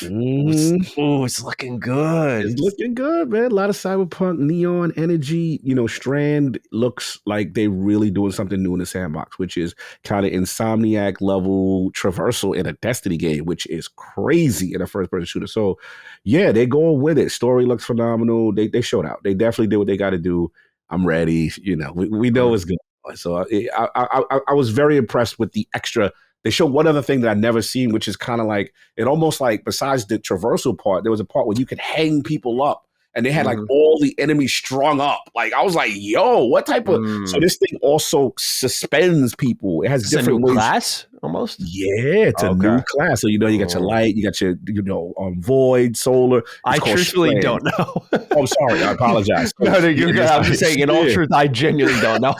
it's looking good. It's looking good, man. A lot of cyberpunk, neon energy. Strand looks like they're really doing something new in the sandbox, which is kind of Insomniac level traversal in a Destiny game, which is crazy in a first-person shooter. So, yeah, they're going with it. Story looks phenomenal. They showed out. They definitely did what they got to do. I'm ready. We know it's good. So I was very impressed with the extra. They showed one other thing that I'd never seen, which is kind of like, it almost like, besides the traversal part, there was a part where you could hang people up. And they had like all the enemies strung up. Like, I was like, yo, what type of... So this thing also suspends people. It has different ways. Class, almost? Yeah, it's a new class. So, you got your light, you got your, void, solar. I truthfully don't know. Oh, sorry. I apologize. No, you're good. I'm just saying, in all truth, I genuinely don't know.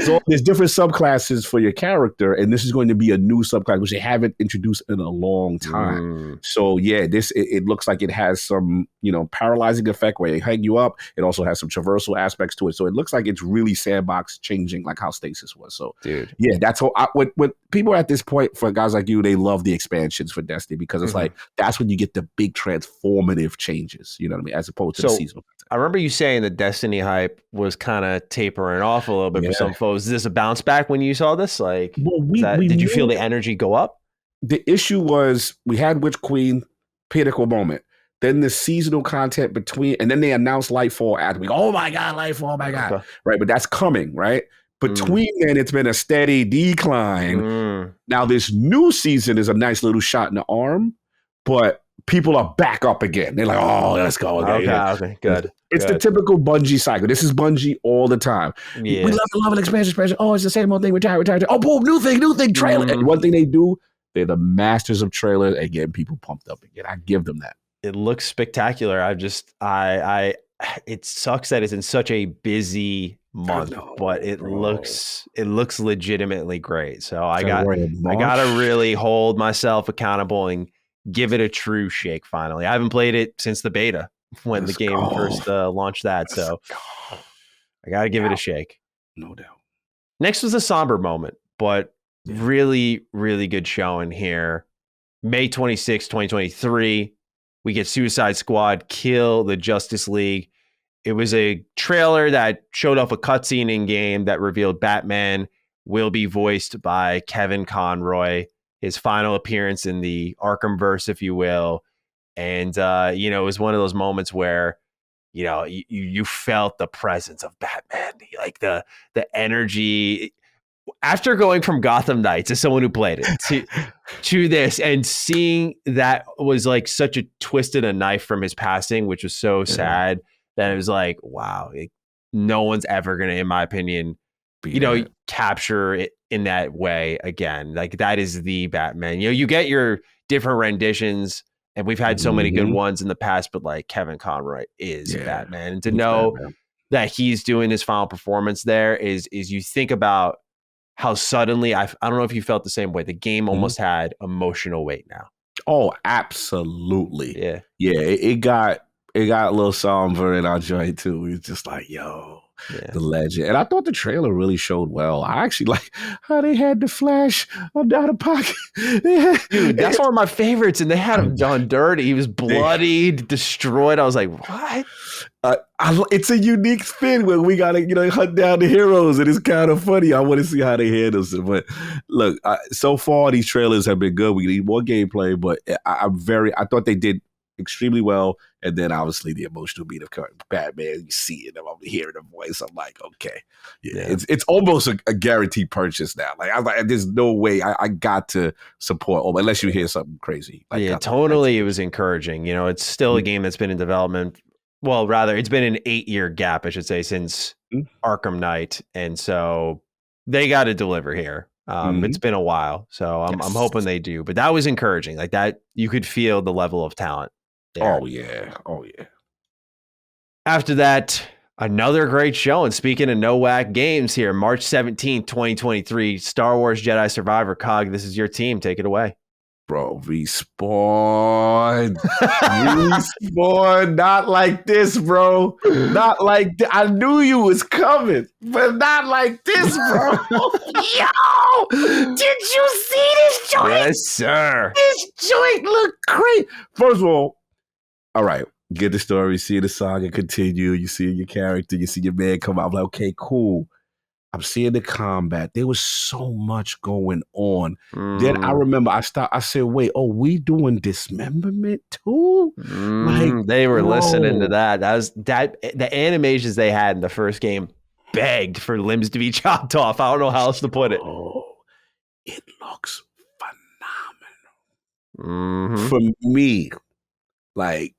So there's different subclasses for your character, and this is going to be a new subclass, which they haven't introduced in a long time. So, yeah, it looks like it has some, paralyzing effect where they hang you up. It also has some traversal aspects to it. So it looks like it's really sandbox changing, like how Stasis was. So, dude, yeah, that's how when people at this point, for guys like you, they love the expansions for Destiny because it's like, that's when you get the big transformative changes, you know what I mean? As opposed to the seasonal content. I remember you saying the Destiny hype was kind of tapering off a little bit for some folks. Is this a bounce back when you saw this? Like, did you feel the energy go up? The issue was we had Witch Queen, pinnacle moment. Then the seasonal content between, and then they announced Lightfall after we go, oh my God, Lightfall, oh my God. Okay. Right. But that's coming, right? Between then, it's been a steady decline. Now, this new season is a nice little shot in the arm, but people are back up again. They're like, oh, let's go. Okay, good. It's the typical Bungie cycle. This is Bungie all the time. Yeah. We love an expansion. Oh, it's the same old thing. Retire. Oh, boom, new thing, trailer. And one thing they do, they're the masters of trailers and getting people pumped up again. I give them that. It looks spectacular. It sucks that it's in such a busy month, but it looks legitimately great. So I gotta really hold myself accountable and give it a true shake. Finally, I haven't played it since the beta when the game first launched that. So I gotta give it a shake. No doubt. Next was a somber moment, but really, really good showing here. May 26, 2023. We get Suicide Squad kill the Justice League. It was a trailer that showed off a cutscene in game that revealed Batman will be voiced by Kevin Conroy, his final appearance in the Arkhamverse, if you will. And, it was one of those moments where, you felt the presence of Batman, like the energy. After going from Gotham Knights as someone who played it to this and seeing that was like such a twist and a knife from his passing, which was so sad that it was like, wow, no one's ever going to, in my opinion, capture it in that way again. Like that is the Batman. You get your different renditions and we've had so many good ones in the past, but like Kevin Conroy is Batman. And to know that he's doing his final performance there is you think about how suddenly, I don't know if you felt the same way. The game almost had emotional weight now. Oh, absolutely. Yeah. Yeah, it got a little somber in our joint too. We was just like, yo, the legend. And I thought the trailer really showed well. I actually like how they had the Flash out of pocket. Dude, that's one of my favorites. And they had him done dirty. He was bloodied, destroyed. I was like, what? It's a unique spin where we gotta, hunt down the heroes, and it's kind of funny. I want to see how they handle it. But look, so far these trailers have been good. We need more gameplay, but I thought they did extremely well. And then obviously the emotional beat of Batman, you see it, I'm hearing the voice. I'm like, okay, it's almost a guaranteed purchase now. Like I was like, there's no way I got to support unless you hear something crazy. Like, totally. It was encouraging. It's still a game that's been in development. Well, rather, it's been an 8-year gap, I should say, since Arkham Knight. And so they got to deliver here. It's been a while, so I'm hoping they do. But that was encouraging. Like that, you could feel the level of talent there. Oh yeah. After that, another great show. And speaking of no whack games here, March 17th, 2023, Star Wars Jedi Survivor. Cog, this is your team. Take it away. Bro, Respawn. Respawn. Not like this, bro. Not like I knew you was coming, but not like this, bro. Yo! Did you see this joint? Yes, sir. This joint look great. First of all right. Get the story, see the saga continue. You see your character, you see your man come out. I'm like, okay, cool. I'm seeing the combat. There was so much going on. Then I remember I said, wait, we doing dismemberment too? Like they were listening to that. The animations they had in the first game begged for limbs to be chopped off. I don't know how else to put it. Oh, it looks phenomenal. For me, like,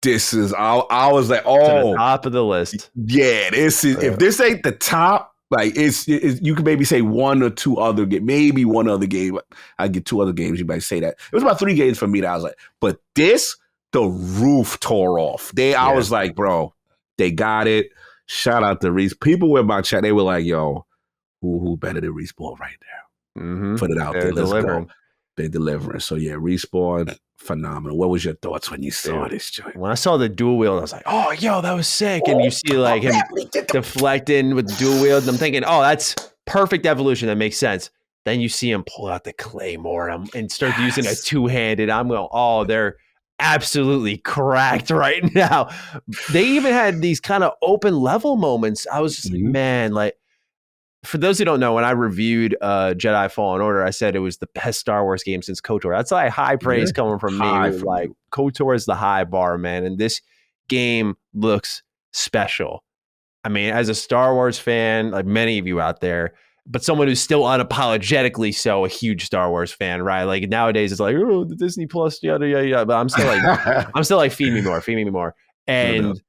this is I was like, to the top of the list. Yeah, this is if this ain't the top, like it's you can maybe say one or two other maybe one other game. I get two other games, you might say that. It was about 3 games for me that I was like, but this, the roof tore off. I was like, bro, they got it. Shout out to Reese. People in my chat, they were like, yo, who better than Respawn right now? Put it out there. Let's go. They're delivering. So yeah, Respawn, phenomenal. What was your thoughts when you saw this joint? When I saw the dual wield, I was like, oh, yo, that was sick. And you see like him deflecting with the dual wield. And I'm thinking, oh, that's perfect evolution. That makes sense. Then you see him pull out the claymore and start using a two-handed. I'm going, oh, they're absolutely cracked right now. They even had these kind of open level moments. I was just like, man, like, for those who don't know, when I reviewed Jedi Fallen Order, I said it was the best Star Wars game since KOTOR. That's like high praise coming from me. Like KOTOR is the high bar, man. And this game looks special. I mean, as a Star Wars fan, like many of you out there, but someone who's still unapologetically so a huge Star Wars fan, right? Like nowadays it's like, oh, the Disney Plus, yada, yada, yada. But I'm still like, feed me more. And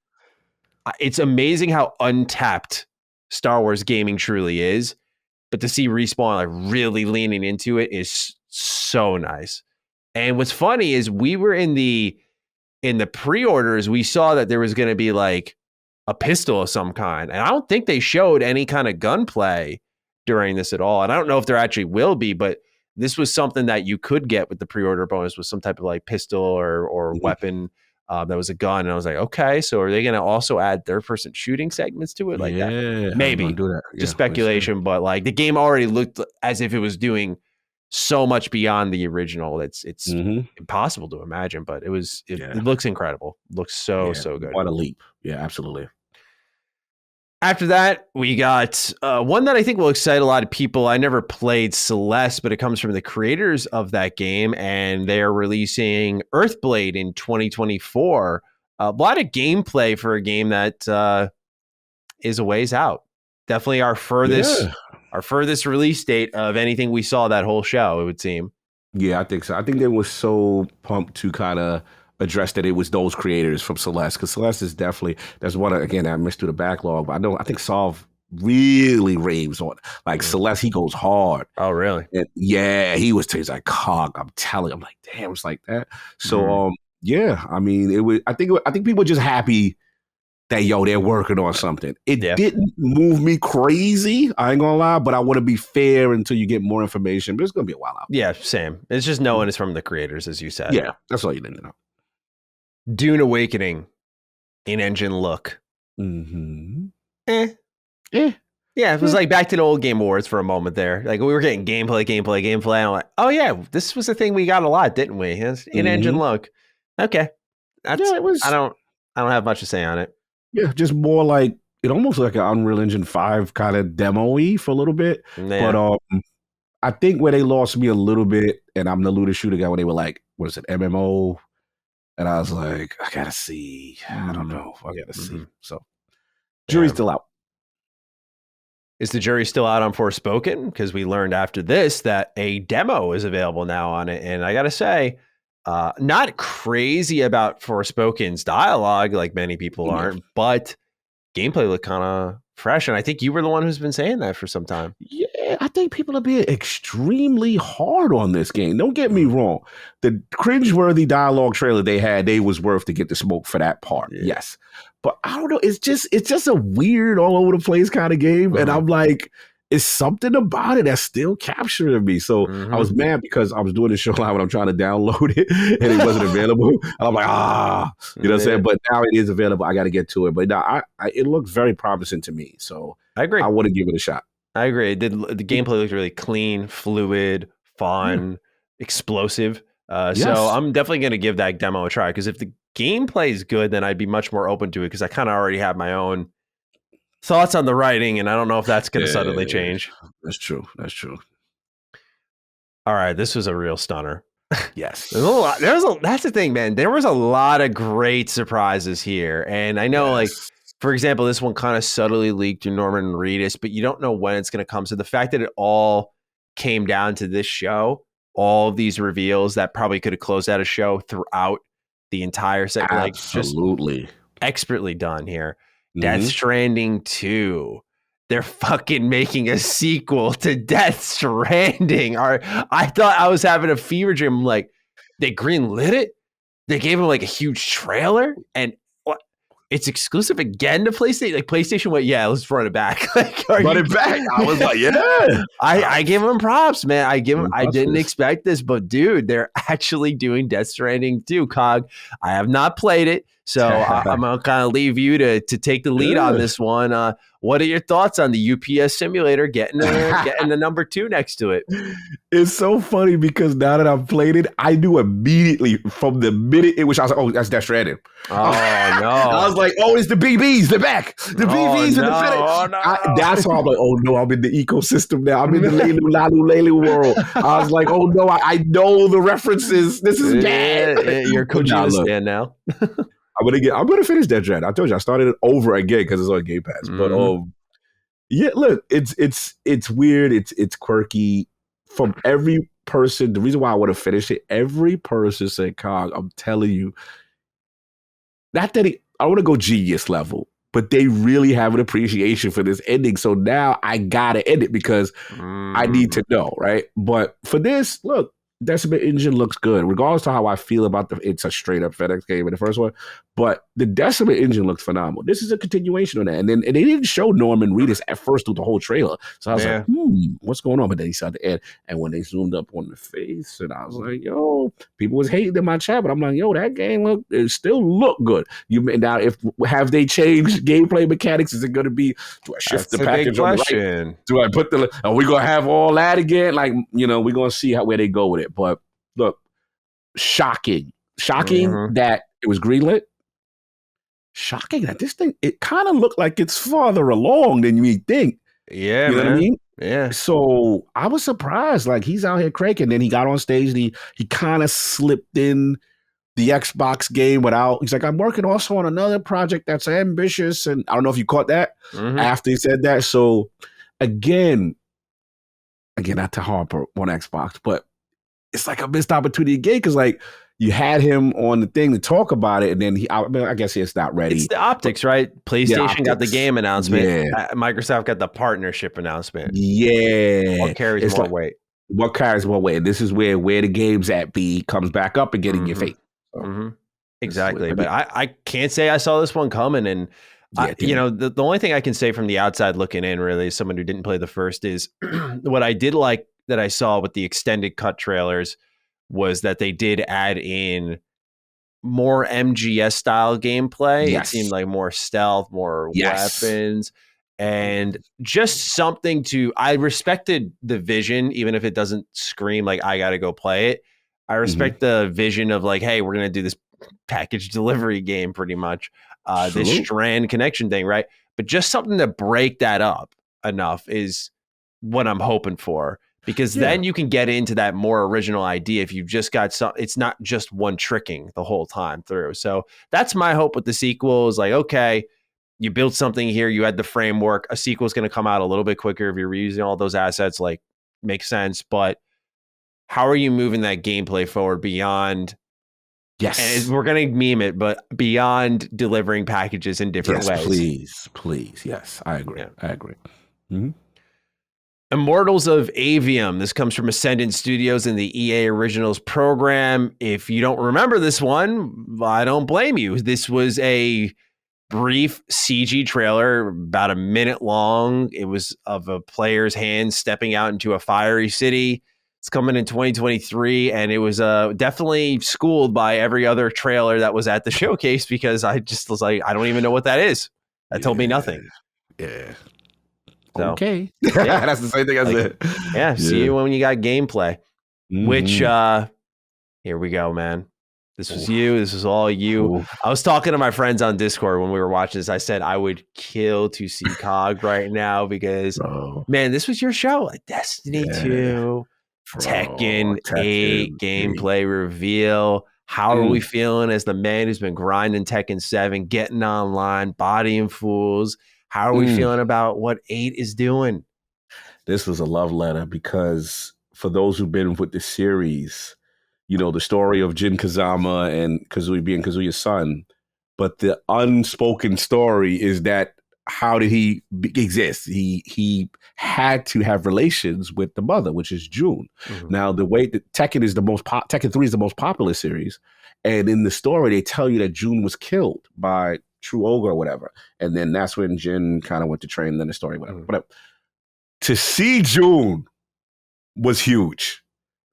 it's amazing how untapped Star Wars gaming truly is, but to see Respawn like really leaning into it is so nice. And what's funny is we were in the pre-orders, we saw that there was going to be like a pistol of some kind, and I don't think they showed any kind of gunplay during this at all. And I don't know if there actually will be, but this was something that you could get with the pre-order bonus, was some type of like pistol or weapon. That was a gun, and I was like, okay, so are they going to also add third-person shooting segments to it like that? Maybe. Do that. Just speculation, but like the game already looked as if it was doing so much beyond the original. It's impossible to imagine, but it looks incredible. Looks so good. What a leap. Yeah, absolutely. After that, we got one that I think will excite a lot of people. I never played Celeste, but it comes from the creators of that game, and they're releasing Earthblade in 2024. A lot of gameplay for a game that is a ways out. Definitely our furthest release date of anything we saw that whole show, it would seem. Yeah, I think so. I think they were so pumped to kind of address that it was those creators from Celeste, because Celeste is definitely, there's one, again, I missed through the backlog, but I think Solve really raves on like Celeste. He goes hard. Oh, really? And he's like, Cog, I'm telling you. I'm like, damn, it's like that. So I mean, it was, I think people were just happy that they're working on something. It didn't move me crazy, I ain't gonna lie, but I want to be fair until you get more information. But it's gonna be a while out. Yeah, same. It's just knowing it's from the creators, as you said. Yeah, that's all you need to know. Dune Awakening, in-engine look. Yeah, it was like back to the old Game Awards for a moment there. Like we were getting gameplay. I'm like, oh yeah, this was a thing we got a lot, didn't we? In-engine look. Okay, it was. I don't have much to say on it. Yeah, just more like it almost like an Unreal Engine 5 kind of demo-y for a little bit. Yeah. But I think where they lost me a little bit, and I'm the looter shooter guy, when they were like, what is it, MMO? And I was like, I gotta see. I don't know. I gotta see. So, jury's still out. Is the jury still out on Forspoken? Because we learned after this that a demo is available now on it. And I gotta say, not crazy about Forspoken's dialogue like many people aren't, but gameplay looked kind of fresh. And I think you were the one who's been saying that for some time. Yeah, I think people are being extremely hard on this game. Don't get me wrong. The cringeworthy dialogue trailer they was worth to get the smoke for that part. Yeah. Yes. But I don't know. It's just a weird all over the place kind of game. And I'm like, it's something about it that's still capturing me. So I was mad because I was doing the show live and I'm trying to download it and it wasn't available. And I'm like, you know what I'm saying? But now it is available. I got to get to it. But now it looks very promising to me. So I agree. I want to give it a shot. I agree. The gameplay looked really clean, fluid, fun, explosive. So I'm definitely going to give that demo a try because if the gameplay is good, then I'd be much more open to it because I kind of already have my own thoughts on the writing, and I don't know if that's going to suddenly change. That's true. All right, this was a real stunner. Yes. That's the thing, man. There was a lot of great surprises here. And I know, like, for example, this one kind of subtly leaked through Norman Reedus, but you don't know when it's going to come. So the fact that it all came down to this show, all of these reveals that probably could have closed out a show throughout the entire segment. Absolutely. Like, just expertly done here. Death Stranding 2. They're fucking making a sequel to Death Stranding. I thought I was having a fever dream. Like, they greenlit it. They gave him like a huge trailer, and it's exclusive again to PlayStation. Like PlayStation went, yeah, let's run it back. Like, run it back. I was like, yeah. I give them props, man. I didn't expect this, but dude, they're actually doing Death Stranding 2. Cog, I have not played it, so I'm gonna kind of leave you to take the lead on this one. What are your thoughts on the UPS simulator getting the number 2 next to it? It's so funny because now that I've played it, I knew immediately from the minute it was. I was like, oh, that's Death Stranding. Oh no! I was like, oh, it's the BBs. They're back. The BBs in the finish. Oh, no. That's how I'm like, oh no, I'm in the ecosystem now. I'm in the Lalu world. I was like, oh no, I know the references. This is bad. You're Kojima stand now. I'm gonna finish Death Stranding. I told you I started it over again because it's on Game Pass. But yeah, look, it's weird. It's quirky. From every person, the reason why I want to finish it, every person said, "Cog, I'm telling you." Not that I want to go genius level, but they really have an appreciation for this ending. So now I gotta end it because I need to know, right? But for this, look, Decibel Engine looks good, regardless of how I feel about it's a straight up FedEx game in the first one. But the Decibel Engine looks phenomenal. This is a continuation of that. And they didn't show Norman Reedus at first through the whole trailer. So I was like, what's going on? But then he saw the end. And when they zoomed up on the face, and I was like, yo, people was hating in my chat, but I'm like, yo, that game it still look good. Now, have they changed gameplay mechanics? Is it going to be, do I shift the package on the right? Do I put are we going to have all that again? Like, we're going to see where they go with it. But look, shocking that it was greenlit. Shocking that this thing, it kind of looked like it's farther along than you think. Yeah, you know what I mean? Yeah. So I was surprised. Like, he's out here cranking. Then he got on stage and he kind of slipped in the Xbox game without. He's like, I'm working also on another project that's ambitious. And I don't know if you caught that after he said that. So again, not to harp on Xbox, but it's like a missed opportunity again because, like, you had him on the thing to talk about it, and then I guess it's not ready. It's the optics, right? PlayStation got the game announcement. Yeah. Microsoft got the partnership announcement. Yeah. What carries more weight? What carries more weight? And this is where the game's at comes back up and getting your face. So, exactly. But I can't say I saw this one coming. And, the only thing I can say from the outside looking in, really, as someone who didn't play the first, is what I did like that I saw with the extended cut trailers was that they did add in more MGS style gameplay. Yes. It seemed like more stealth, more weapons, and just something I respected the vision, even if it doesn't scream like I got to go play it. I respect the vision of like, hey, we're going to do this package delivery game pretty much, this strand connection thing, right? But just something to break that up enough is what I'm hoping for. Because then you can get into that more original idea if you've just got it's not just one tricking the whole time through. So that's my hope with the sequel is like, okay, you built something here, you had the framework, a sequel is going to come out a little bit quicker if you're reusing all those assets, like makes sense. But how are you moving that gameplay forward beyond Yes. And we're going to meme it, but beyond delivering packages in different ways. Please. Yes, I agree. Yeah. I agree. Mm-hmm. Immortals of Aveum. This comes from Ascendant Studios in the EA Originals program. If you don't remember this one, I don't blame you. This was a brief CG trailer, about a minute long. It was of a player's hand stepping out into a fiery city. It's coming in 2023, and it was definitely schooled by every other trailer that was at the showcase, because I just was like, I don't even know what that is. That told me nothing. Yeah. So, okay. Yeah. That's the same thing I said. Yeah, see you when you got gameplay. Which, here we go, man. This was you. This was all you. I was talking to my friends on Discord when we were watching this. I said I would kill to see COG right now because, man, this was your show. Like Destiny 2, Tekken 8 gameplay reveal. How are we feeling as the man who's been grinding Tekken 7, getting online, bodying fools? How are we feeling about what 8 is doing? This was a love letter because for those who've been with the series, you know, the story of Jin Kazama and Kazooie being Kazuya's son, but the unspoken story is that how did he exist? He had to have relations with the mother, which is June. Now, the way that Tekken is Tekken 3 is the most popular series, and in the story they tell you that June was killed by True Ogre or whatever, and then that's when Jin kind of went to train. Then the story, whatever. But to see June was huge.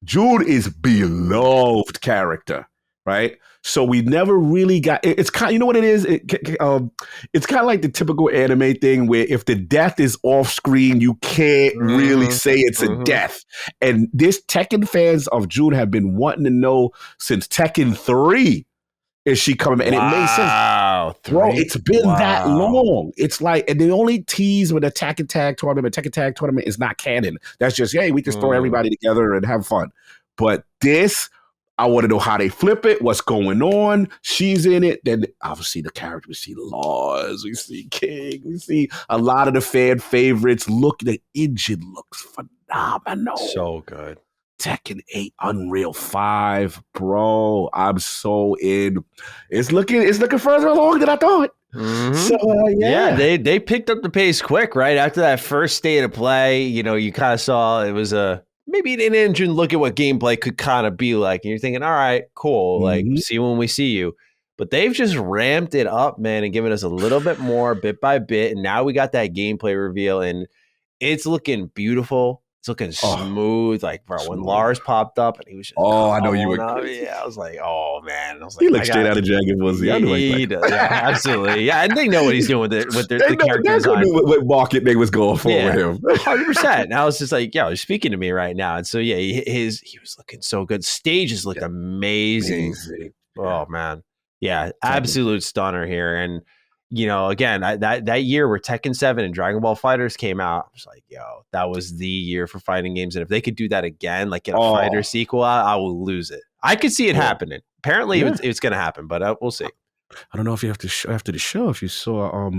June is beloved character, right? So we never really got. It's kind. You know what it is? It's kind of like the typical anime thing where if the death is off screen, you can't really say it's a death. And this Tekken fans of June have been wanting to know since Tekken 3. Is she coming? And it made sense. Bro, it's been that long. It's like, and the only tease with the Tekken Tag Tournament is not canon. That's just, hey, we just throw everybody together and have fun. But this, I want to know how they flip it, what's going on. She's in it. Then obviously the characters, we see Laws, we see King, we see a lot of the fan favorites. Look, the engine looks phenomenal. So good. Tekken 8, Unreal 5, bro. I'm so in. It's looking further along than I thought. So they picked up the pace quick, right? After that first state of play, you know, you kind of saw it was maybe an engine look at what gameplay could kind of be like. And you're thinking, all right, cool. Like, see when we see you. But they've just ramped it up, man, and given us a little bit more bit by bit. And now we got that gameplay reveal, and it's looking beautiful. It's looking smooth. Like, bro, when Lars popped up and he was just I know you were. Yeah, I was like, oh man. I was like, he looked straight out of Dragon Ball Z. He does. Yeah, absolutely. Yeah, and they know what he's doing with the character design. They know what market they was going for with him. 100%. And I was just like, yeah, he's speaking to me right now. And so yeah, he was looking so good. Stages looked amazing. Oh man, yeah, absolute stunner here. And you know, again, that year where Tekken 7 and Dragon Ball FighterZ came out, I was like, yo, that was the year for fighting games. And if they could do that again, like get a fighter sequel out, I will lose it. I could see it happening. Apparently, it's going to happen, but we'll see. I don't know if you have to show after the show, if you saw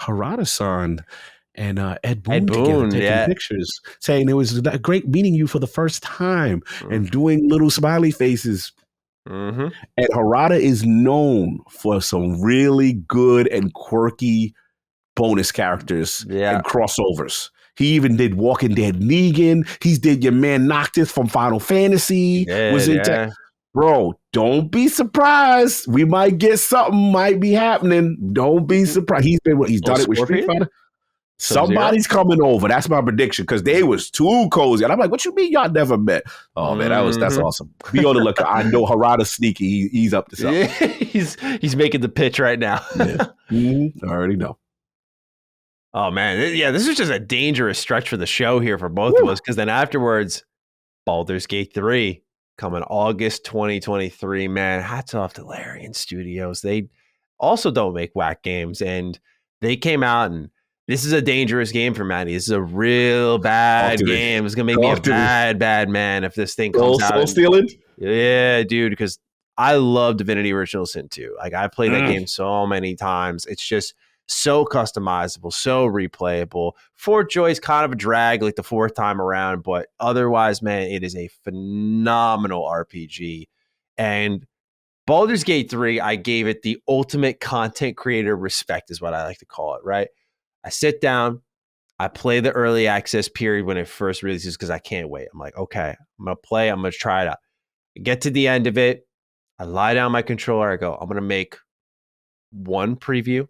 Harada-san and Ed Boon together taking pictures, saying it was great meeting you for the first time and doing little smiley faces. And Harada is known for some really good and quirky bonus characters and crossovers. He even did Walking Dead Negan. He did your man Noctis from Final Fantasy. Bro, don't be surprised. We might get something might be happening. Don't be surprised. He's done it with Street Fighter. Somebody's coming over. That's my prediction because they was too cozy. And I'm like, what you mean y'all never met? Oh man, that's awesome. Be on the lookout. I know Harada's sneaky. He's up to something. Yeah, he's making the pitch right now. I already know. Oh man, yeah, this is just a dangerous stretch for the show here for both of us because then afterwards, Baldur's Gate 3 coming August 2023. Man, hats off to Larian Studios. They also don't make whack games, and they came out and this is a dangerous game for Manny. This is a real bad game. It's going to make me a bad man if this thing comes out. Soul stealing? Yeah, dude, because I love Divinity Original Sin 2. Like, I've played that game so many times. It's just so customizable, so replayable. Fort Joy's kind of a drag like the fourth time around, but otherwise, man, it is a phenomenal RPG. And Baldur's Gate 3, I gave it the ultimate content creator respect, is what I like to call it, right? I sit down, I play the early access period when it first releases because I can't wait. I'm like, okay, I'm going to play, I'm going to try it out. I get to the end of it, I lie down my controller, I go, I'm going to make one preview,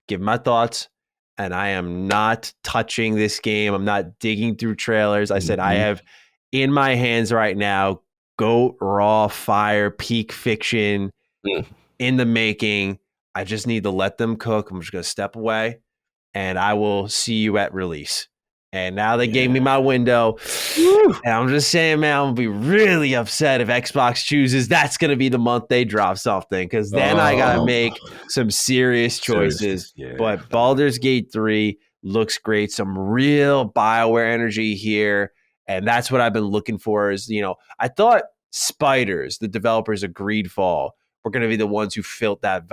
give my thoughts, and I am not touching this game. I'm not digging through trailers. I said, I have in my hands right now, Goat, Raw, Fire, Peak Fiction in the making. I just need to let them cook. I'm just going to step away and I will see you at release. And now they gave me my window. And I'm just saying, man, I'm going to be really upset if Xbox chooses that's going to be the month they drop something, because then I got to make some serious choices. But Baldur's Gate 3 looks great. Some real BioWare energy here. And that's what I've been looking for is, I thought Spiders, the developers of Greedfall, were going to be the ones who filled that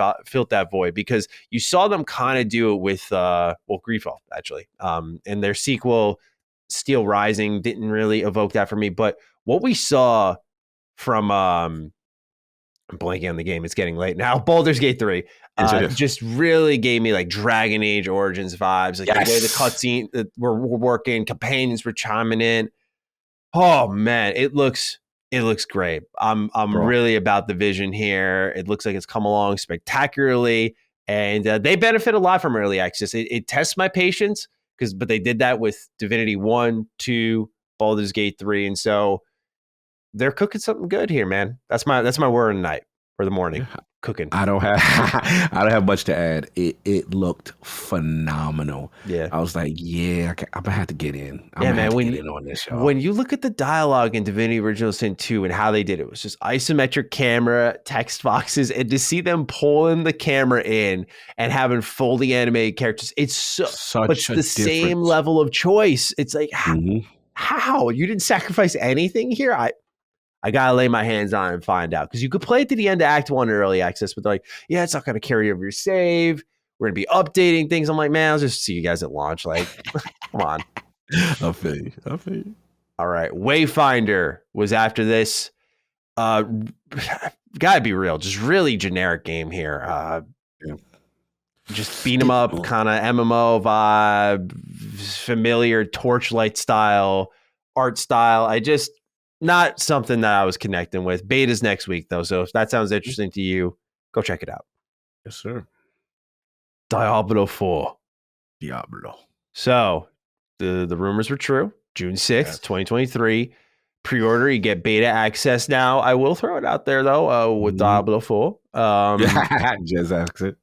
void, because you saw them kind of do it with, Greedfall, actually. And their sequel, Steel Rising, didn't really evoke that for me. But what we saw from, I'm blanking on the game, it's getting late now, Baldur's Gate 3, just really gave me like Dragon Age Origins vibes. Like the way the cutscene were working, companions were chiming in. Oh man, it looks great. I'm really about the vision here. It looks like it's come along spectacularly, and they benefit a lot from early access. It tests my patience but they did that with Divinity 1, 2, Baldur's Gate 3, and so they're cooking something good here, man. That's my word tonight or the morning. Cooking. I don't have much to add. It looked phenomenal. Yeah, I was like, I'm gonna have to get in. I'm gonna get in on this, y'all. When you look at the dialogue in Divinity Original Sin 2 and how they did it, was just isometric camera, text boxes, and to see them pulling the camera in and having fully animated characters, it's such the same level of choice. It's like, how you didn't sacrifice anything here? I gotta lay my hands on it and find out, because you could play it to the end of Act 1 in early access, but they're like, yeah, it's not gonna carry over your save. We're gonna be updating things. I'm like, man, I'll just see you guys at launch. Like, come on. I feel you. All right, Wayfinder was after this. Gotta be real, just really generic game here. Just beat 'em up, kind of MMO vibe, familiar Torchlight style, art style. Not something that I was connecting with. Beta's next week, though, so if that sounds interesting to you, go check it out. Yes, sir. Diablo 4. Diablo. So, the rumors were true. June 6th, 2023. Pre-order, you get beta access now. I will throw it out there, though, with Diablo 4. Just ask it.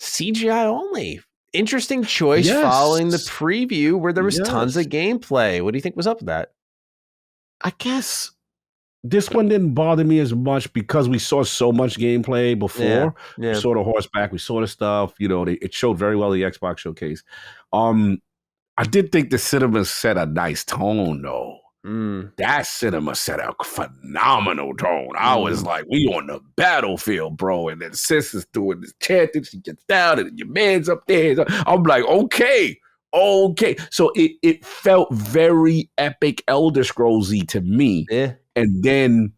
CGI only. Interesting choice following the preview where there was tons of gameplay. What do you think was up with that? I guess this one didn't bother me as much because we saw so much gameplay before. We saw the horseback, we saw the stuff. It showed very well the Xbox showcase. I did think the cinema set a nice tone, though. That cinema set a phenomenal tone. I was like, we on the battlefield, bro. And then Sis is doing this chanting. She gets down and your man's up there. I'm like, okay. So it felt very epic Elder Scrolls-y to me. Yeah. And then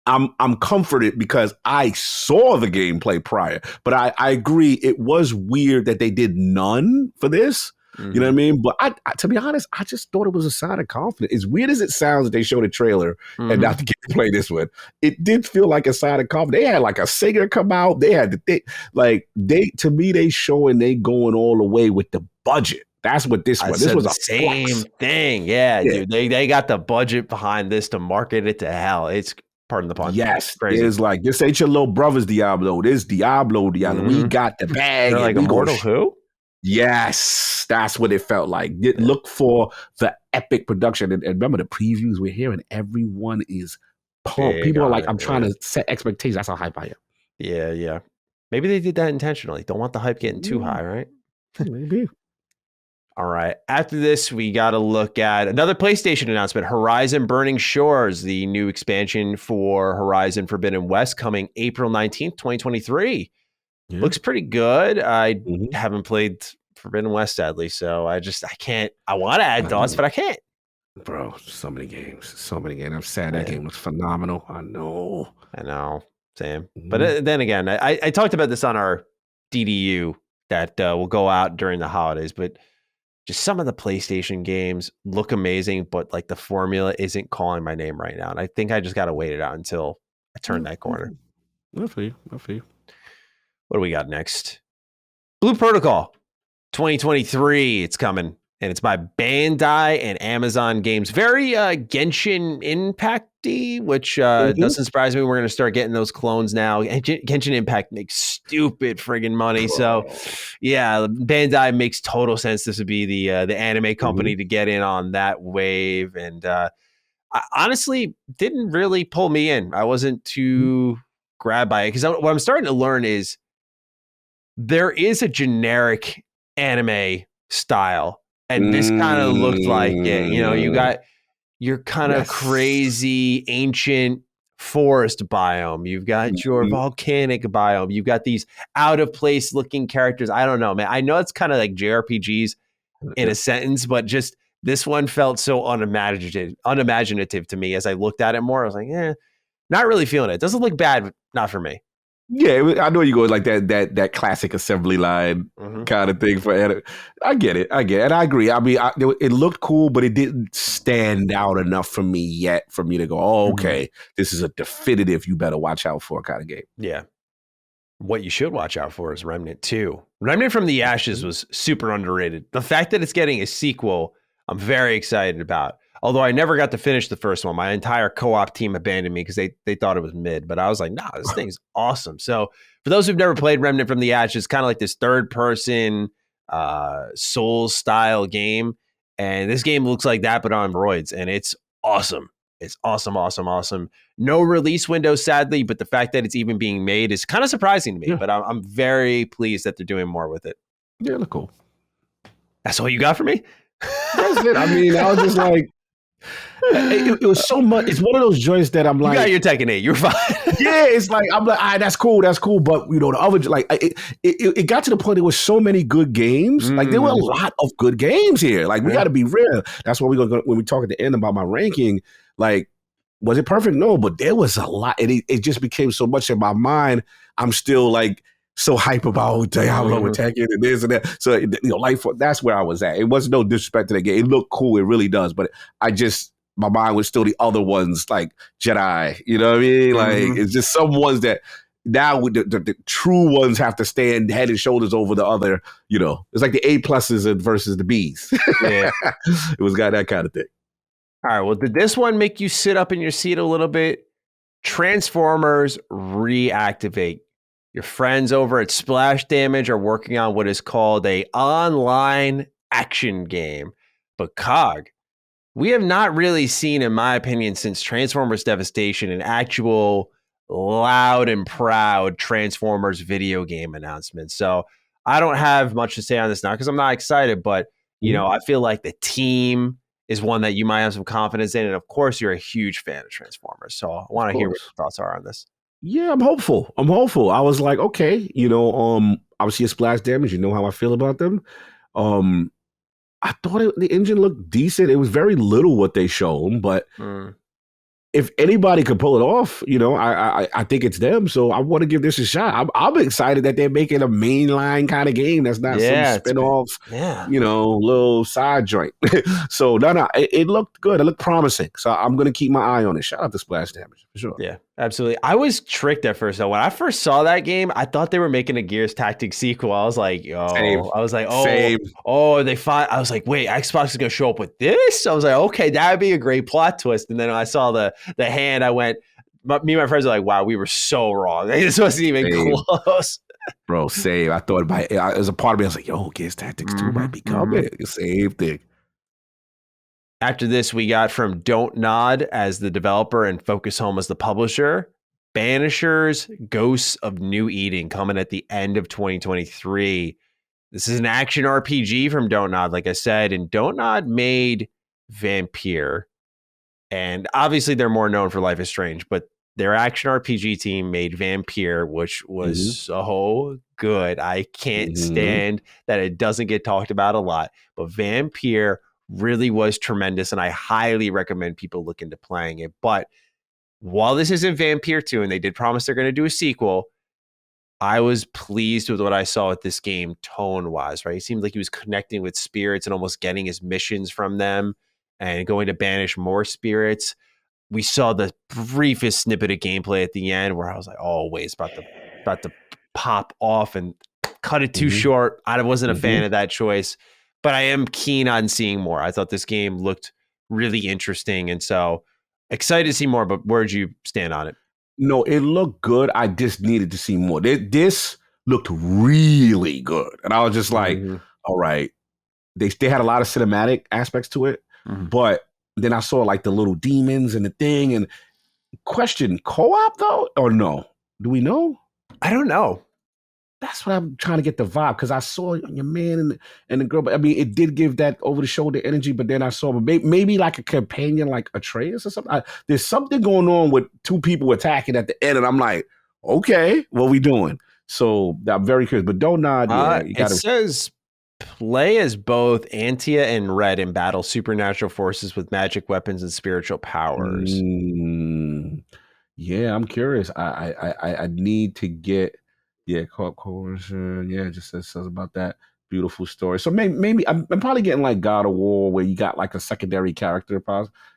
I'm comforted because I saw the gameplay prior. But I agree, it was weird that they did none for this. You know what I mean? But I to be honest, I just thought it was a sign of confidence. As weird as it sounds that they showed a trailer and not to get to play this one, it did feel like a sign of confidence. They had like a singer come out. They had to me, they showing they going all the way with the budget. That's what this was. This was a same thing. Yeah, dude. They got the budget behind this to market it to hell. It's pardon the pun. Yes, it's like, this ain't your little brother's Diablo. This Diablo. We got the bag. They're like Immortal who? Yes, that's what it felt like. Look for the epic production. And remember the previews we're hearing, everyone is pumped. People are like, I'm trying to set expectations. That's how hype I am. Yeah. Maybe they did that intentionally. Don't want the hype getting too high, right? Maybe. All right. After this, we got to look at another PlayStation announcement. Horizon Burning Shores, the new expansion for Horizon Forbidden West, coming April 19th, 2023. Yeah. Looks pretty good. I haven't played Forbidden West, sadly, so I can't. I want to add thoughts, but I can't. Bro, so many games. I'm sad. That game was phenomenal. I know. Same. But then again, I talked about this on our DDU that will go out during the holidays, but just some of the PlayStation games look amazing, but like the formula isn't calling my name right now. And I think I just got to wait it out until I turn that corner. I'll feel you. What do we got next? Blue Protocol 2023. It's coming. And it's by Bandai and Amazon Games. Very Genshin Impact-y, which doesn't surprise me. We're going to start getting those clones now. Genshin Impact makes stupid friggin' money. So, yeah, Bandai makes total sense. This would be the anime company to get in on that wave. And I honestly didn't really pull me in. I wasn't too grabbed by it. Because what I'm starting to learn is there is a generic anime style. And this kind of looked like it. You know, you got your kind of crazy ancient forest biome. You've got your volcanic biome. You've got these out of place looking characters. I don't know, man. I know it's kind of like JRPGs in a sentence, but just this one felt so unimaginative to me as I looked at it more. I was like, not really feeling it. It doesn't look bad, but not for me. Yeah, I know you go like that classic assembly line kind of thing for edit. I get it, and I agree. I mean, it looked cool, but it didn't stand out enough for me yet for me to go, oh, okay, this is a definitive you better watch out for kind of game. Yeah. What you should watch out for is Remnant 2. Remnant from the Ashes was super underrated. The fact that it's getting a sequel, I'm very excited about. Although I never got to finish the first one. My entire co-op team abandoned me because they thought it was mid. But I was like, nah, this thing's awesome. So for those who've never played Remnant from the Ashes, kind of like this third-person Souls-style game. And this game looks like that, but on roids. And it's awesome. It's awesome. No release window, sadly, but the fact that it's even being made is kind of surprising to me. Yeah. But I'm very pleased that they're doing more with it. Yeah, look cool. That's all you got for me? That's it. I mean, I was just like, it was so much. It's one of those joints that I'm like, you got your Tekken 8. You're fine. Yeah, it's like I'm like, that's cool. But you know, the other like it got to the point there was so many good games. Like there were a lot of good games here. Like we got to be real. That's why we're gonna when we talk at the end about my ranking. Like, was it perfect? No, but there was a lot, and it just became so much in my mind. I'm still like so hype about Diablo and Tekken and this and that. So you know, Lightfall, that's where I was at. It wasn't no disrespect to the game. It looked cool. It really does. But my mind was still the other ones like Jedi. You know what I mean? Like it's just some ones that now the true ones have to stand head and shoulders over the other. You know, it's like the A pluses versus the Bs. Yeah, it was got that kind of thing. All right. Well, did this one make you sit up in your seat a little bit? Transformers Reactivate. Your friends over at Splash Damage are working on what is called a online action game. But Cog, we have not really seen, in my opinion, since Transformers Devastation, an actual loud and proud Transformers video game announcement. So I don't have much to say on this now because I'm not excited, but you know, I feel like the team is one that you might have some confidence in. And of course, you're a huge fan of Transformers. So I want to hear what your thoughts are on this. Yeah, I'm hopeful. I was like, okay, you know, obviously a Splash Damage, you know how I feel about them. I thought the engine looked decent. It was very little what they showed, but if anybody could pull it off, you know, I think it's them. So I want to give this a shot. I'm excited that they're making a mainline kind of game that's not some spinoff, you know, little side joint. So no, it looked good. It looked promising. So I'm going to keep my eye on it. Shout out to Splash Damage for sure. Yeah, absolutely. I was tricked at first though. When I first saw that game, I thought they were making a Gears Tactics sequel. I was like, they fought. I was like, wait, Xbox is going to show up with this? I was like, okay, that would be a great plot twist. And then I saw the hand, I went, me and my friends were like, wow, we were so wrong. This wasn't even close. Bro, same. I thought about it. As a part of me, I was like, yo, Gears Tactics 2 might be coming. Same thing. After this, we got from Don't Nod as the developer and Focus Home as the publisher. Banishers, Ghosts of New Eden coming at the end of 2023. This is an action RPG from Don't Nod, like I said, and Don't Nod made Vampire. And obviously they're more known for Life is Strange, but their action RPG team made Vampire, which was so good. I can't stand that it doesn't get talked about a lot, but Vampire really was tremendous, and I highly recommend people look into playing it. But while this isn't Vampire 2, and they did promise they're going to do a sequel, I was pleased with what I saw with this game tone-wise, right? It seemed like he was connecting with spirits and almost getting his missions from them and going to banish more spirits. We saw the briefest snippet of gameplay at the end where I was like, oh, wait, it's about to pop off and cut it too short. I wasn't a fan of that choice, but I am keen on seeing more. I thought this game looked really interesting, and so excited to see more, but where'd you stand on it? No, it looked good. I just needed to see more. This looked really good. And I was just like, all right. They had a lot of cinematic aspects to it, but then I saw like the little demons and the thing. And question, co-op though, or no? Do we know? I don't know. That's what I'm trying to get the vibe, because I saw your man and the girl. But I mean, it did give that over the shoulder energy. But then I saw maybe like a companion, like Atreus or something. There's something going on with two people attacking at the end, and I'm like, okay, what we doing? So I'm very curious. But don't nod. It says play as both Antia and Red in battle supernatural forces with magic weapons and spiritual powers. Yeah, I'm curious. I need to get. Yeah, coercion. Yeah, it just says about that. Beautiful story. So maybe I'm probably getting like God of War, where you got like a secondary character,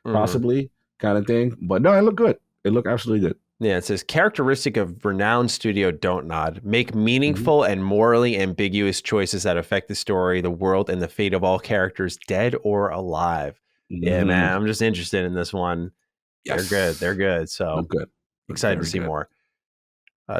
possibly kind of thing. But no, it looked good. It looked absolutely good. Yeah, it says characteristic of renowned studio Don't Nod. Make meaningful and morally ambiguous choices that affect the story, the world, and the fate of all characters, dead or alive. Yeah, man, I'm just interested in this one. Yes. They're good. So good. Excited to see more.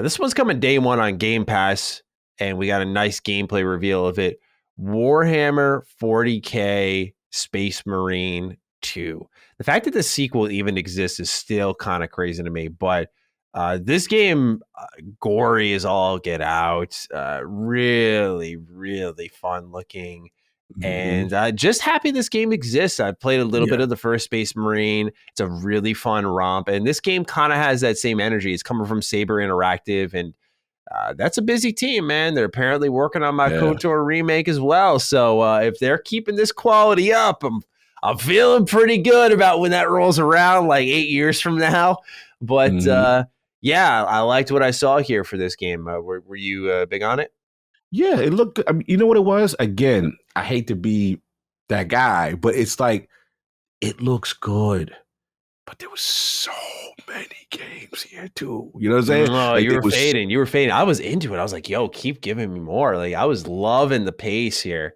This one's coming day one on Game Pass, and we got a nice gameplay reveal of it. Warhammer 40K Space Marine 2. The fact that the sequel even exists is still kind of crazy to me, but this game, gory as all get out. Really, really fun looking. And just happy this game exists. I played a little bit of the first Space Marine. It's a really fun romp. And this game kind of has that same energy. It's coming from Saber Interactive. And that's a busy team, man. They're apparently working on my KOTOR remake as well. So if they're keeping this quality up, I'm feeling pretty good about when that rolls around like 8 years from now. But yeah, I liked what I saw here for this game. Were you big on it? Yeah, it looked good. I mean, you know what it was? Again, I hate to be that guy, but it's like, it looks good. But there was so many games here too. You know what I'm saying? No, like, you were fading. You were fading. I was into it. I was like, yo, keep giving me more. Like, I was loving the pace here.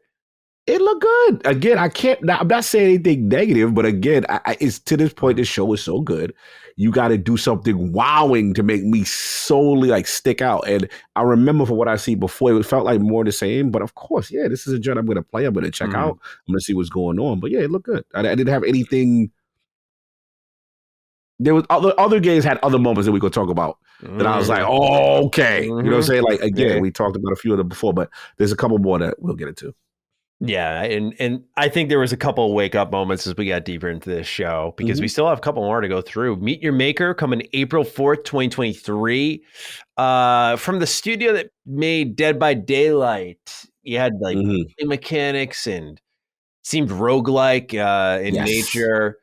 It looked good. Again, I'm not saying anything negative, but again, it's to this point, this show is so good. You got to do something wowing to make me solely like stick out. And I remember from what I see before, it felt like more the same. But of course, yeah, this is a joint I'm going to play. I'm going to check out. I'm going to see what's going on. But yeah, it looked good. I didn't have anything. There was other games had other moments that we could talk about that I was like, oh, okay. You know what I'm saying? Like, again, we talked about a few of them before, but there's a couple more that we'll get into. Yeah, and I think there was a couple of wake-up moments as we got deeper into this show, because we still have a couple more to go through. Meet Your Maker coming April 4th, 2023. From the studio that made Dead by Daylight. You had like mechanics and seemed roguelike in nature.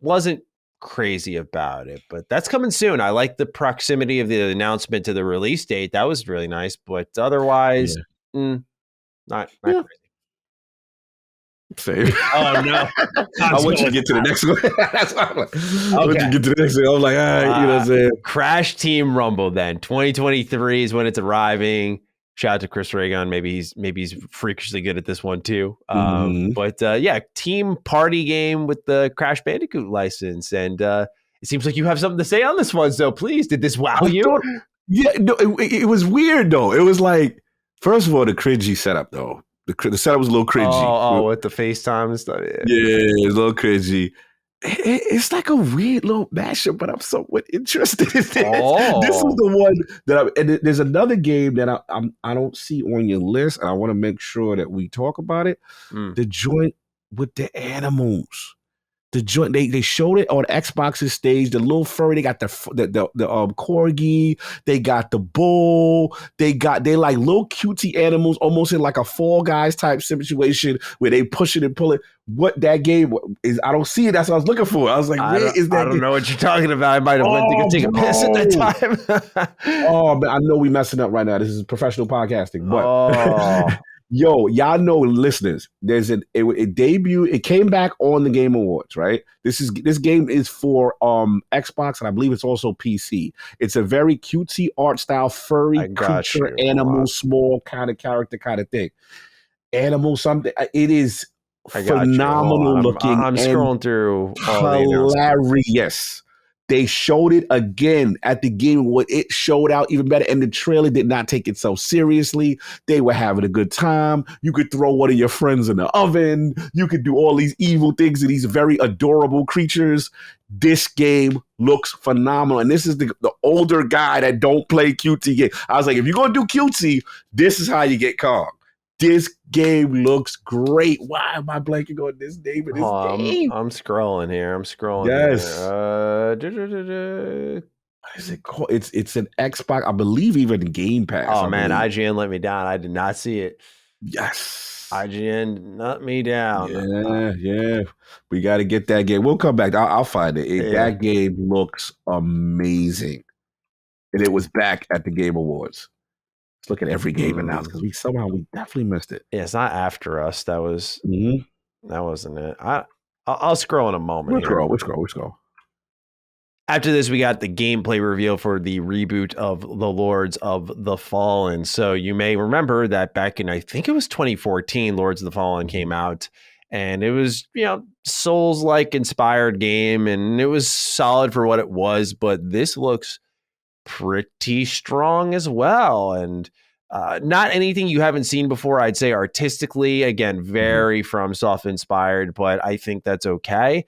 Wasn't crazy about it, but that's coming soon. I like the proximity of the announcement to the release date. That was really nice, but otherwise... Not crazy. Same. Oh no! I want you to get to the next one. That's why I'm like, I want you to get to the next one. I'm like, all right, you know what I'm saying? Crash Team Rumble. Then 2023 is when it's arriving. Shout out to Chris Reagan. Maybe he's freakishly good at this one too. But yeah, team party game with the Crash Bandicoot license, and it seems like you have something to say on this one. So please, did this wow you? Yeah, no, it was weird though. It was like, first of all, the cringy setup, though. The setup was a little cringy. Oh, with the FaceTime and stuff. Yeah, it's a little cringy. It's like a weird little mashup, but I'm somewhat interested in this. This is the one that and there's another game that I don't see on your list, and I want to make sure that we talk about it. The joint with the animals. The joint they showed it on Xbox's stage. The little furry, they got the corgi, they got the bull, they like little cutesy animals, almost in like a Fall Guys type situation where they push it and pull it. What that game is, I don't see it. That's what I was looking for. I was like, where is that? I don't know what you're talking about. I might have went to take a piss at that time. Oh man, I know we messing up right now. This is professional podcasting, but. Yo, y'all know, listeners, there's it debuted, it came back on the Game Awards, right? This game is for Xbox, and I believe it's also PC. It's a very cutesy art style, furry creature, animal, small kind of character kind of thing. Animal something. It is phenomenal looking. I'm scrolling through hilarious. They showed it again at the game. What it showed out even better. And the trailer did not take itself seriously. They were having a good time. You could throw one of your friends in the oven. You could do all these evil things to these very adorable creatures. This game looks phenomenal. And this is the older guy that don't play cutesy game. I was like, if you're going to do cutesy, this is how you get calm. This game looks great. Why am I blanking on this name of this game? I'm scrolling here. Yes. What is it called? It's an Xbox, I believe, even Game Pass. Oh man, IGN let me down. I did not see it. Yes. IGN let me down. Yeah. We got to get that game. We'll come back. I'll find it. That game looks amazing. And it was back at the Game Awards. Look at every game announced because we definitely missed it. Yeah, it's not After Us. That was that wasn't it. I'll scroll in a moment. We'll scroll. After this, we got the gameplay reveal for the reboot of The Lords of the Fallen. So you may remember that back in, I think it was 2014, Lords of the Fallen came out, and it was, Souls-like inspired game, and it was solid for what it was, but this looks pretty strong as well, and not anything you haven't seen before. I'd say artistically, again, very FromSoft inspired, but I think that's okay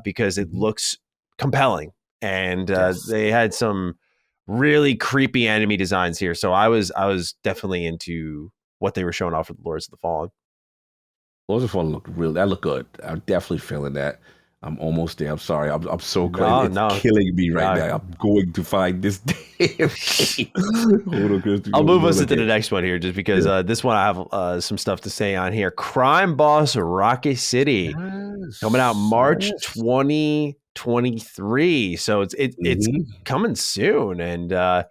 because it looks compelling, and they had some really creepy enemy designs here. So I was definitely into what they were showing off with Lords of the Fallen. Lords of the Fallen looked good. I'm definitely feeling that. I'm almost there. I'm sorry. I'm so glad it's killing me right now. I'm going to find this damn game. I'll move us into the next one here just because this one I have some stuff to say on here. Crime Boss Rocket City coming out March 2023. So it's coming soon. And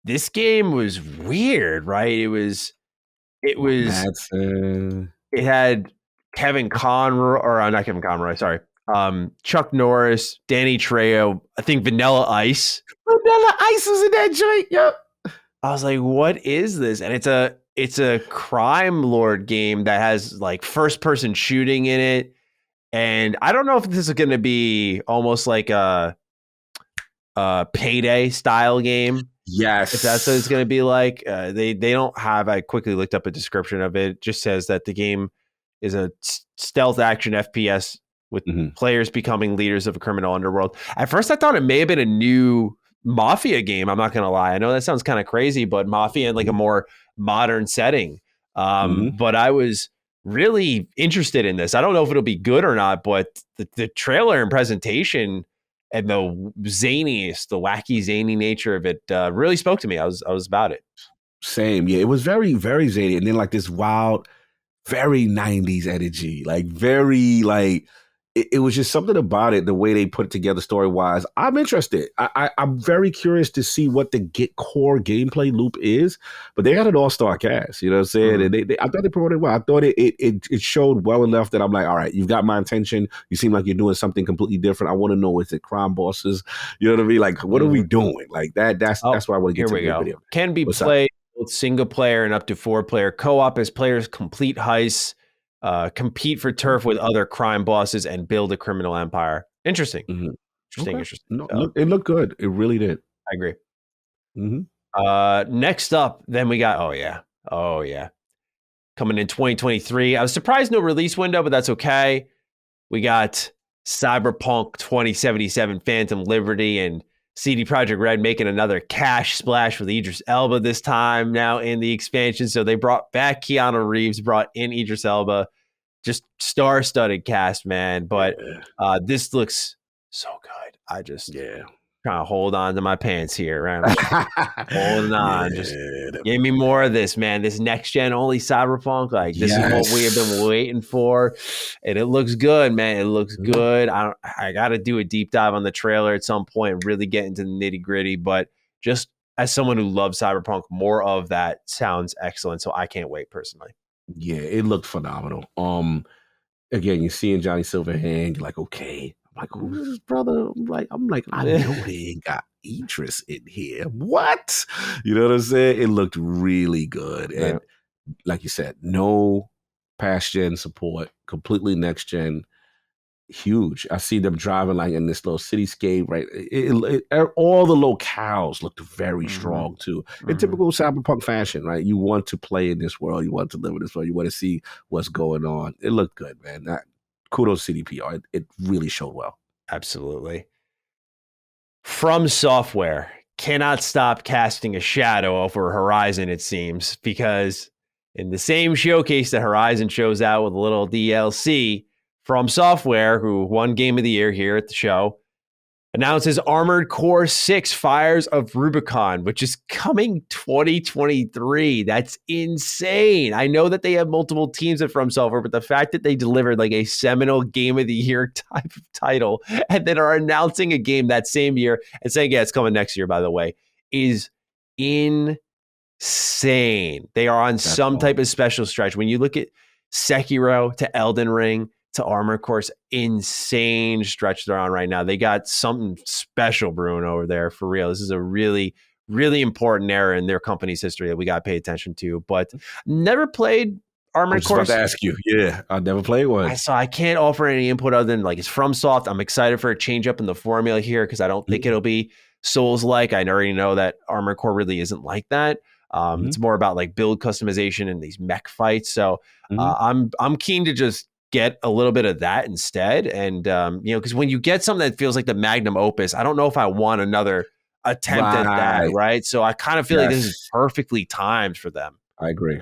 this game was weird, right? It had Kevin Conroy, or not Kevin Conroy, sorry. Chuck Norris, Danny Trejo, I think Vanilla Ice. Vanilla Ice was in that joint. Yep. I was like, what is this? And it's a crime lord game that has like first person shooting in it. And I don't know if this is going to be almost like a Payday style game. Yes. If that's what it's going to be like. They don't have, I quickly looked up a description of it. It just says that the game is a stealth action FPS with players becoming leaders of a criminal underworld. At first, I thought it may have been a new Mafia game. I'm not going to lie. I know that sounds kind of crazy, but Mafia in like a more modern setting. But I was really interested in this. I don't know if it'll be good or not, but the trailer and presentation and the wacky zany nature of it really spoke to me. I was about it. Same. Yeah, it was very, very zany. And then like this wild, very 90s energy, like very like, it was just something about it, the way they put it together story-wise. I'm interested. I'm very curious to see what the core gameplay loop is, but they got an all-star cast, you know what I'm saying? And I thought they promoted well. I thought it showed well enough that I'm like, all right, you've got my attention. You seem like you're doing something completely different. I want to know, is it crime bosses? You know what I mean? Like, what are we doing? Like that's why I want to get to the video. Can be played both single player and up to 4-player co-op as players complete heists, compete for turf with other crime bosses, and build a criminal empire. Interesting. Interesting. No, it looked good. It really did. I agree. Next up, then we got, oh yeah. Coming in 2023. I was surprised no release window, but that's okay. We got Cyberpunk 2077 Phantom Liberty and CD Projekt Red making another cash splash with Idris Elba this time now in the expansion. So they brought back Keanu Reeves, brought in Idris Elba just star-studded cast, man. But this looks so good. I just trying to hold on to my pants here, right? Holding on. Just give me more of this, man. This next gen only Cyberpunk. Like this is what we have been waiting for. And it looks good, man. It looks good. I gotta do a deep dive on the trailer at some point and really get into the nitty-gritty. But just as someone who loves Cyberpunk, more of that sounds excellent. So I can't wait personally. Yeah, it looked phenomenal. Again, you're seeing Johnny Silverhand, you're like, okay. I'm like, who's his brother? I'm like, I know they ain't got Idris in here. What? You know what I'm saying? It looked really good. Yeah. And like you said, no past gen support, completely next gen. Huge. I see them driving like in this little cityscape, right? All the locales looked very strong too. In typical Cyberpunk fashion, right? You want to play in this world. You want to live in this world. You want to see what's going on. It looked good, man. Kudos CDPR. It really showed well. Absolutely. From Software cannot stop casting a shadow over Horizon, it seems, because in the same showcase that Horizon shows out with a little DLC, From Software, who won Game of the Year here at the show, announces Armored Core 6 Fires of Rubicon, which is coming 2023. That's insane. I know that they have multiple teams at From Software, but the fact that they delivered like a seminal Game of the Year type of title and then are announcing a game that same year and saying, yeah, it's coming next year, by the way, is insane. They are on some type of special stretch. When you look at Sekiro to Elden Ring, to Armored Core's insane stretch they're on right now. They got something special brewing over there for real. This is a really, really important era in their company's history that we got to pay attention to. But never played Armored Core. I was about to ask you. Yeah, I never played one. So I can't offer any input other than like it's FromSoft. I'm excited for a change up in the formula here because I don't think it'll be Souls-like. I already know that Armored Core really isn't like that. It's more about like build customization and these mech fights. So I'm keen to just get a little bit of that instead. And, because when you get something that feels like the magnum opus, I don't know if I want another attempt at that, right? So I kind of feel like this is perfectly timed for them. I agree.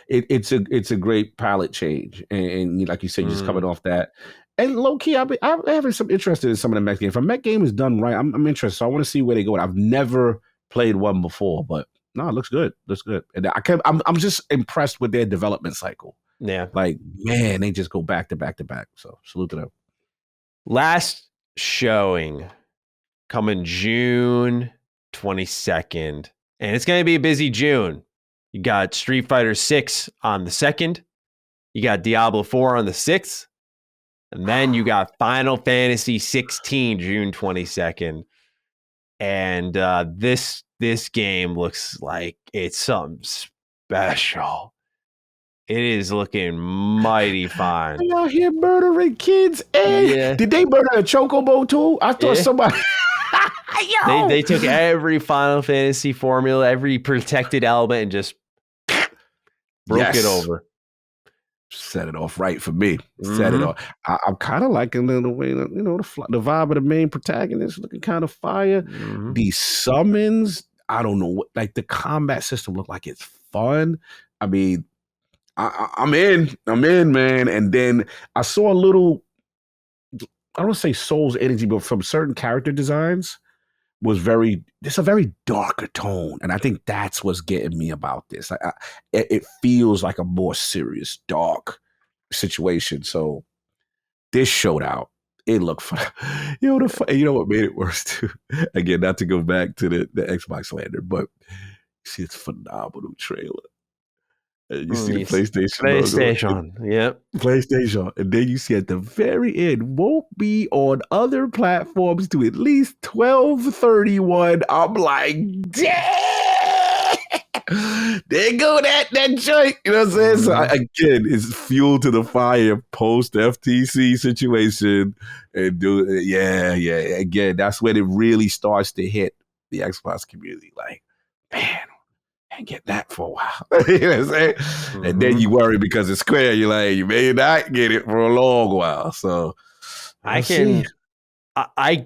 It's a great palette change. And like you said, just coming off that. And low key, I'm having some interest in some of the mech games. If a mech game is done right, I'm interested. So I want to see where they go. I've never played one before, but no, it looks good. And I'm just impressed with their development cycle. Yeah. Like, man, they just go back to back to back. So salute to them. Last showing coming June 22nd. And it's going to be a busy June. You got Street Fighter 6 on the 2nd. You got Diablo 4 on the 6th. And then you got Final Fantasy 16 June 22nd. And this game looks like it's something special. It is looking mighty fine. They out here murdering kids. And did they murder a chocobo too? I thought somebody. They took every Final Fantasy formula, every protected element, and just broke it over. Set it off right for me. Set it off. I'm kind of liking the way that, the vibe of the main protagonist looking kind of fire. These summons, I don't know what, like the combat system look like it's fun. I mean, I'm in, man. And then I saw a little, I don't want to say Souls energy, but from certain character designs was it's a very darker tone. And I think that's what's getting me about this. It feels like a more serious, dark situation. So this Shoutout, it looked fun. You know what made it worse too? Again, not to go back to the Xbox slander, but you see it's a phenomenal trailer. And you see the PlayStation logo. Yep. PlayStation. And then you see at the very end, won't be on other platforms to at least 12/31. I'm like, damn! There go that joint. You know what I'm saying? So again, it's fuel to the fire post FTC situation. And again, that's when it really starts to hit the Xbox community. Like, man, can't get that for a while. You know what I'm saying? And then you worry because it's Square. You're like, you may not get it for a long while. So I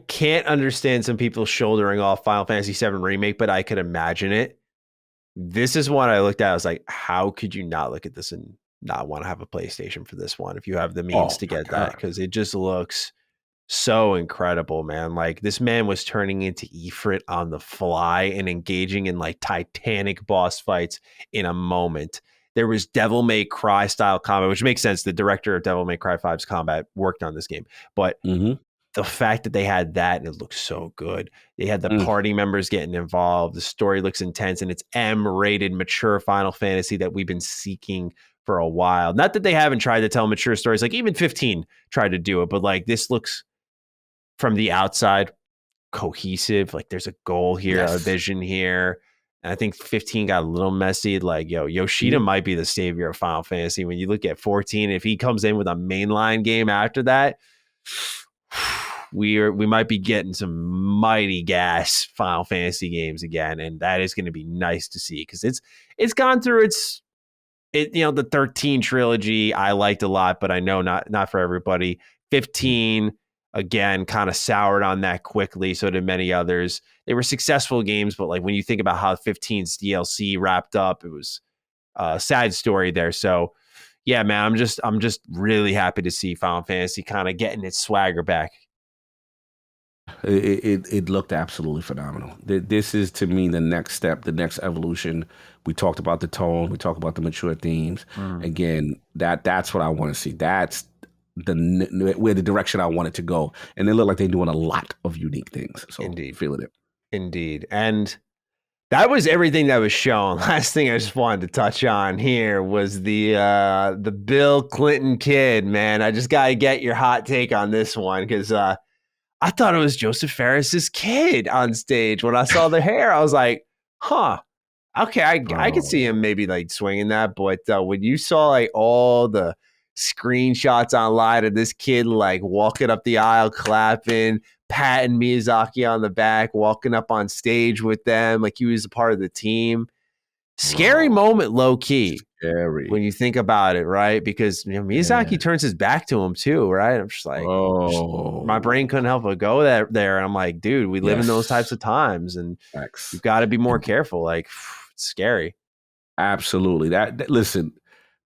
can't understand some people shouldering off Final Fantasy VII Remake, but I could imagine it. This is one I looked at. I was like, how could you not look at this and not want to have a PlayStation for this one if you have the means Oh to my get that, god. because it just looks so incredible, man. Like, this man was turning into Ifrit on the fly and engaging in like titanic boss fights in a moment. There was Devil May Cry style combat, which makes sense. The director of Devil May Cry 5's combat worked on this game. But the fact that they had that and it looks so good. They had the party members getting involved. The story looks intense, and it's M-rated mature Final Fantasy that we've been seeking for a while. Not that they haven't tried to tell mature stories. Like, even 15 tried to do it, but like, this looks from the outside cohesive. Like, there's a goal here, a vision here. And I think 15 got a little messy. Like, Yoshida might be the savior of Final Fantasy. When you look at 14, if he comes in with a mainline game after that, we might be getting some mighty gas Final Fantasy games again, and that is going to be nice to see, because it's gone through the 13 trilogy I liked a lot, but I know not for everybody. 15 again kind of soured on that quickly, so did many others. They were successful games, but like, when you think about how 15's DLC wrapped up, it was a sad story there. So yeah, man, I'm just really happy to see Final Fantasy kind of getting its swagger back. It looked absolutely phenomenal. This is, to me, the next step, the next evolution. We talked about the tone. We talked about the mature themes. Again, that's what I want to see. That's where the direction I want it to go. And they look like they're doing a lot of unique things. So Indeed. Feeling it. Indeed. And that was everything that was shown. Last thing I just wanted to touch on here was the Bill Clinton kid, man. I just got to get your hot take on this one, because I thought it was Joseph Ferris's kid on stage. When I saw the hair, I was like, huh, okay, I could see him maybe like swinging that. But when you saw like all the screenshots online of this kid like walking up the aisle, clapping, patting Miyazaki on the back, walking up on stage with them like he was a part of the team. Scary moment, low key. Scary. When you think about it, right? Because Miyazaki turns his back to him too, right? I'm just like, my brain couldn't help but go there. And I'm like, dude, we live in those types of times, and you've got to be more careful. Like, it's scary. Absolutely. Listen,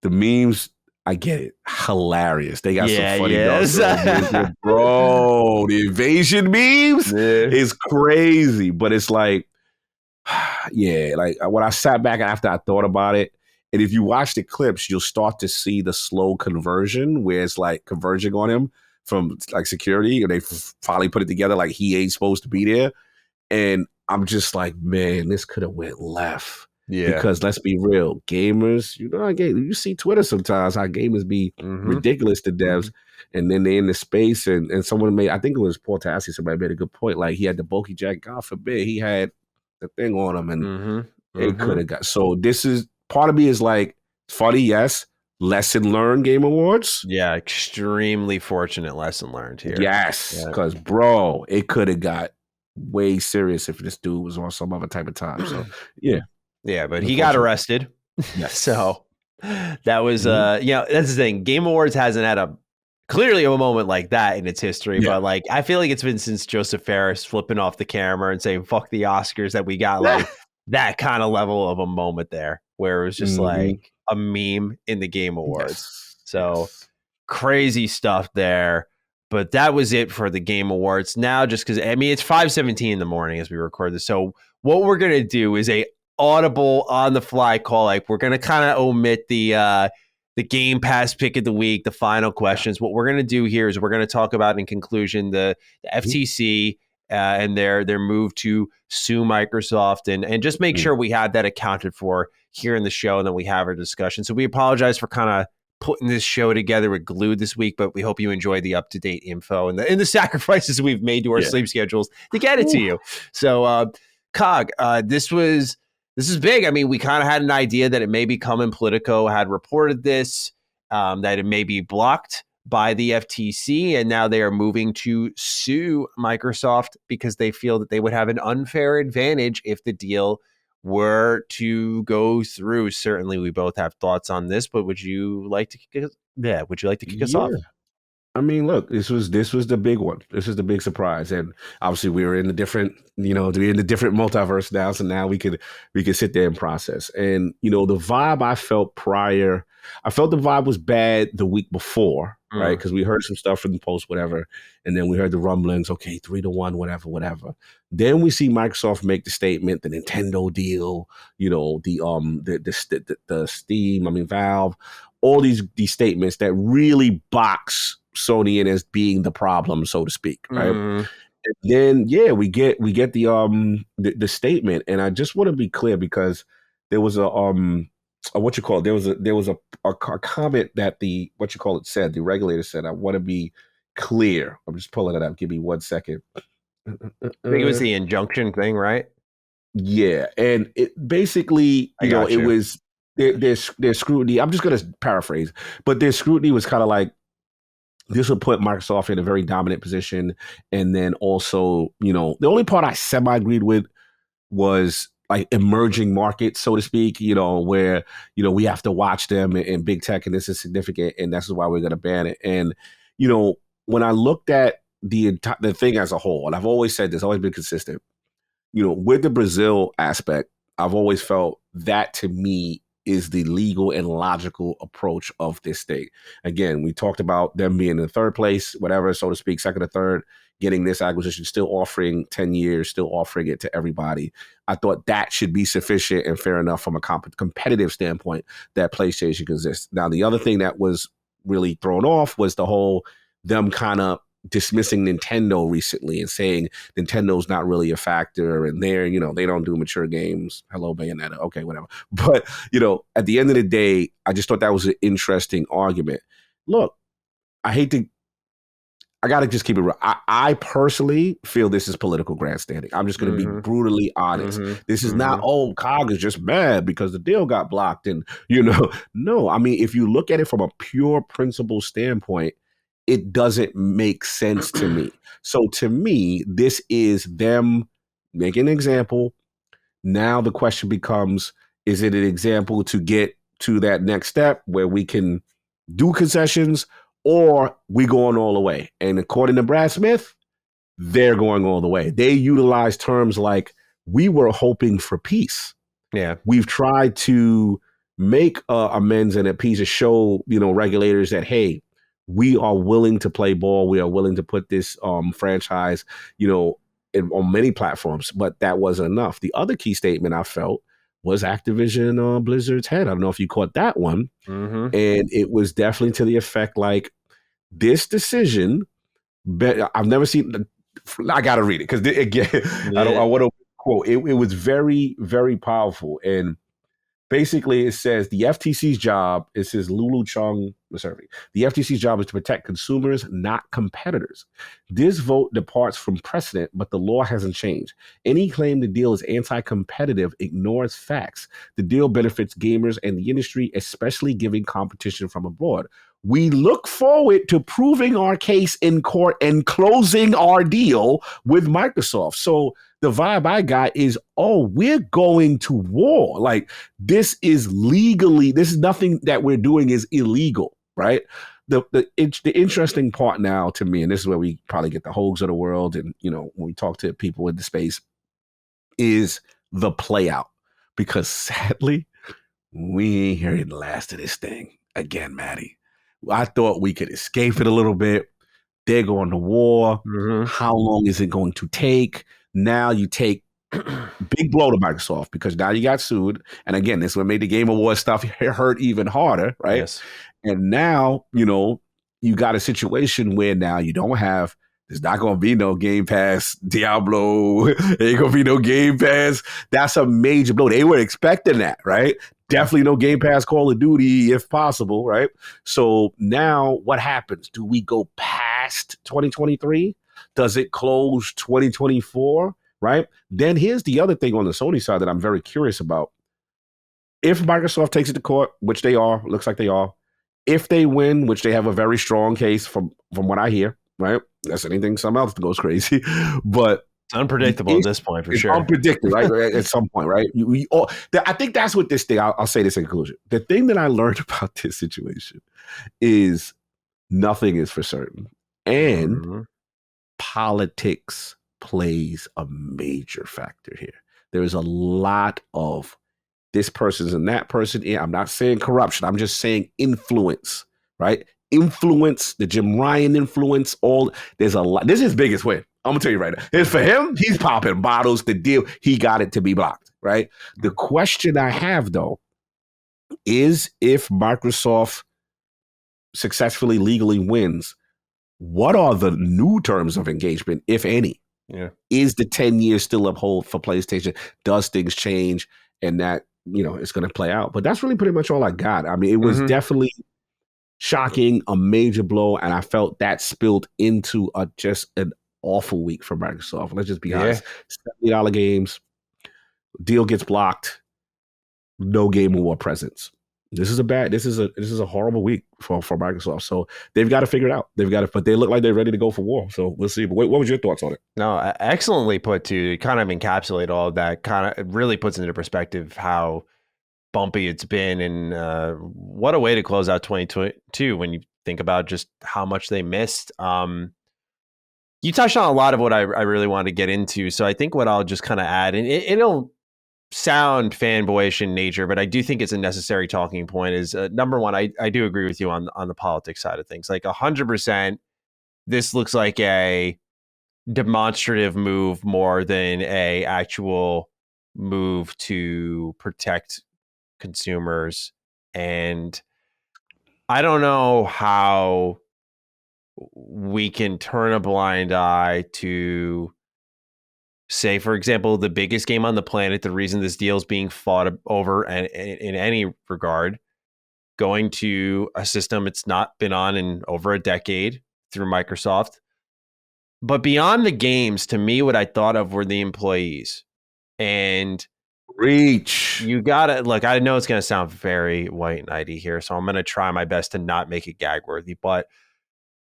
the memes, I get it. Hilarious. They got some funny memes, bro. The invasion memes is crazy, but it's like, like when I sat back after I thought about it, and if you watch the clips, you'll start to see the slow conversion where it's like converging on him from like security, and they finally put it together like he ain't supposed to be there. And I'm just like, man, this could have went left. Yeah. Because let's be real, gamers, you see Twitter sometimes how gamers be ridiculous to devs, and then they're in the space, and someone I think it was Paul Tassi, somebody made a good point. Like, he had the bulky jacket, God forbid, he had the thing on him, and it could have got. So this is part of me is like, funny, yes. Lesson learned, Game Awards. Yeah, extremely fortunate lesson learned here. Yes, because bro, it could have got way serious if this dude was on some other type of time. So yeah, but he got arrested. Yes. So that was that's the thing. Game Awards hasn't had clearly a moment like that in its history, but like, I feel like it's been since Joseph Ferris flipping off the camera and saying "fuck the Oscars" that we got like that kind of level of a moment there, where it was just like a meme in the Game Awards. So crazy stuff there. But that was it for the Game Awards. Now, just because it's 5:17 in the morning as we record this, so what we're gonna do is a audible on the fly call. Like, we're gonna kind of omit the Game Pass pick of the week, the final questions. What we're gonna do here is we're gonna talk about, in conclusion, the FTC and their move to sue Microsoft, and just make sure we have that accounted for here in the show, and then we have our discussion. So we apologize for kind of putting this show together with glue this week, but we hope you enjoy the up-to-date info and the sacrifices we've made to our sleep schedules to get it to you. So Cog, this is big. I mean, we kind of had an idea that it may be coming. Politico had reported this, that it may be blocked by the FTC, and now they are moving to sue Microsoft because they feel that they would have an unfair advantage if the deal were to go through. Certainly, we both have thoughts on this, but would you like to kick us off? I mean, look, this was the big one. This is the big surprise, and obviously we were in the different, we're in the different multiverse now. So now we could sit there and process. And the vibe I felt prior, I felt the vibe was bad the week before, right? Because we heard some stuff from the post, whatever, and then we heard the rumblings. Okay, 3-1, whatever, whatever. Then we see Microsoft make the statement, the Nintendo deal, the Steam, I mean Valve, all these statements that really box Sony in as being the problem, so to speak, right? And then we get the statement, and I just want to be clear because there was a what you call it? There was a comment that said, the regulator said. I want to be clear. I'm just pulling it up. Give me 1 second. I think it was the injunction thing, right? Yeah, and it basically, it was there's scrutiny. I'm just going to paraphrase, but their scrutiny was kind of like, this would put Microsoft in a very dominant position. And then also, the only part I semi-agreed with was like emerging markets, so to speak, where, we have to watch them in big tech, and this is significant, and that's why we're going to ban it. And, when I looked at the thing as a whole, and I've always said this, always been consistent, with the Brazil aspect, I've always felt that, to me, is the legal and logical approach of this state. Again, we talked about them being in the third place, whatever, so to speak, second or third, getting this acquisition, still offering 10 years, still offering it to everybody. I thought that should be sufficient and fair enough from a competitive standpoint that PlayStation can exist. Now, the other thing that was really thrown off was the whole them kind of dismissing Nintendo recently and saying Nintendo's not really a factor, and they don't do mature games. Hello, Bayonetta. Okay, whatever. But, at the end of the day, I just thought that was an interesting argument. Look, I got to just keep it real. I personally feel this is political grandstanding. I'm just going to be brutally honest. This is not, COG is just mad because the deal got blocked. And, no, I mean, if you look at it from a pure principle standpoint, it doesn't make sense to me. So to me, this is them making an example. Now the question becomes, is it an example to get to that next step where we can do concessions, or we going all the way? And according to Brad Smith, they're going all the way. They utilize terms like, we were hoping for peace. Yeah. We've tried to make amends and appease to show, regulators that, hey, we are willing to play ball. We are willing to put this franchise, on many platforms, but that wasn't enough. The other key statement I felt was Activision Blizzard's head. I don't know if you caught that one. And it was definitely to the effect like, this decision, I've never seen, I got to read it because again, I want to quote, it was very, very powerful. And basically, it says the FTC's job, it says Lulu Chung, the FTC's job is to protect consumers, not competitors. This vote departs from precedent, but the law hasn't changed. Any claim the deal is anti-competitive ignores facts. The deal benefits gamers and the industry, especially giving competition from abroad. We look forward to proving our case in court and closing our deal with Microsoft. So the vibe I got is, we're going to war. Like, this is nothing that we're doing is illegal, right? The interesting part now to me, and this is where we probably get the Hogs of the world, and, when we talk to people in the space, is the play out. Because sadly, we ain't hearing the last of this thing again, Maddie. I thought we could escape it a little bit. They're going to war. How long is it going to take? Now you take big blow to Microsoft because now you got sued. And again, this what made the Game Awards stuff hurt even harder, right? Yes. And now, you got a situation where now there's not going to be no Game Pass Diablo. Ain't going to be no Game Pass. That's a major blow. They were expecting that, right? Definitely no Game Pass Call of Duty if possible, right? So now what happens? Do we go past 2023? Does it close 2024, right? Then here's the other thing on the Sony side that I'm very curious about. If Microsoft takes it to court, which they are, looks like they are, if they win, which they have a very strong case from what I hear, right? That's anything, something else goes crazy. But it's unpredictable at this point, for sure. Unpredictable, right? At some point, right? I think that's what this thing, I'll say this in conclusion. The thing that I learned about this situation is Nothing is for certain. And politics plays a major factor here. There is a lot of this person's and that person. I'm not saying corruption. I'm just saying influence, right? Influence, the Jim Ryan influence, there's a lot. This is his biggest win. I'm gonna tell you right now. It's for him, he's popping bottles. The deal, he got it to be blocked, right? The question I have though is if Microsoft successfully legally wins, what are the new terms of engagement, if any? Yeah. Is the 10 years still uphold for PlayStation? Does things change? And that, it's going to play out. But that's really pretty much all I got. I mean, it was definitely shocking, a major blow. And I felt that spilled into just an awful week for Microsoft. Let's just be honest. $70 games, deal gets blocked, no Game Award presence. This is a horrible week for Microsoft. So they've got to figure it out. But they look like they're ready to go for war. So we'll see. But what was your thoughts on it? No, excellently put too. Kind of encapsulate all of that. It really puts into perspective how bumpy it's been, and what a way to close out 2022 when you think about just how much they missed. You touched on a lot of what I really wanted to get into. So I think what I'll just kind of add, and it'll sound fanboyish in nature, but I do think it's a necessary talking point, is number one, I do agree with you on the politics side of things. Like 100%, this looks like a demonstrative move more than a actual move to protect consumers. And I don't know how we can turn a blind eye to, say, for example, the biggest game on the planet, the reason this deal is being fought over and in any regard, going to a system it's not been on in over a decade through Microsoft. But beyond the games, to me, what I thought of were the employees. And you gotta look, I know it's gonna sound very white knighty here, so I'm gonna try my best to not make it gag worthy. But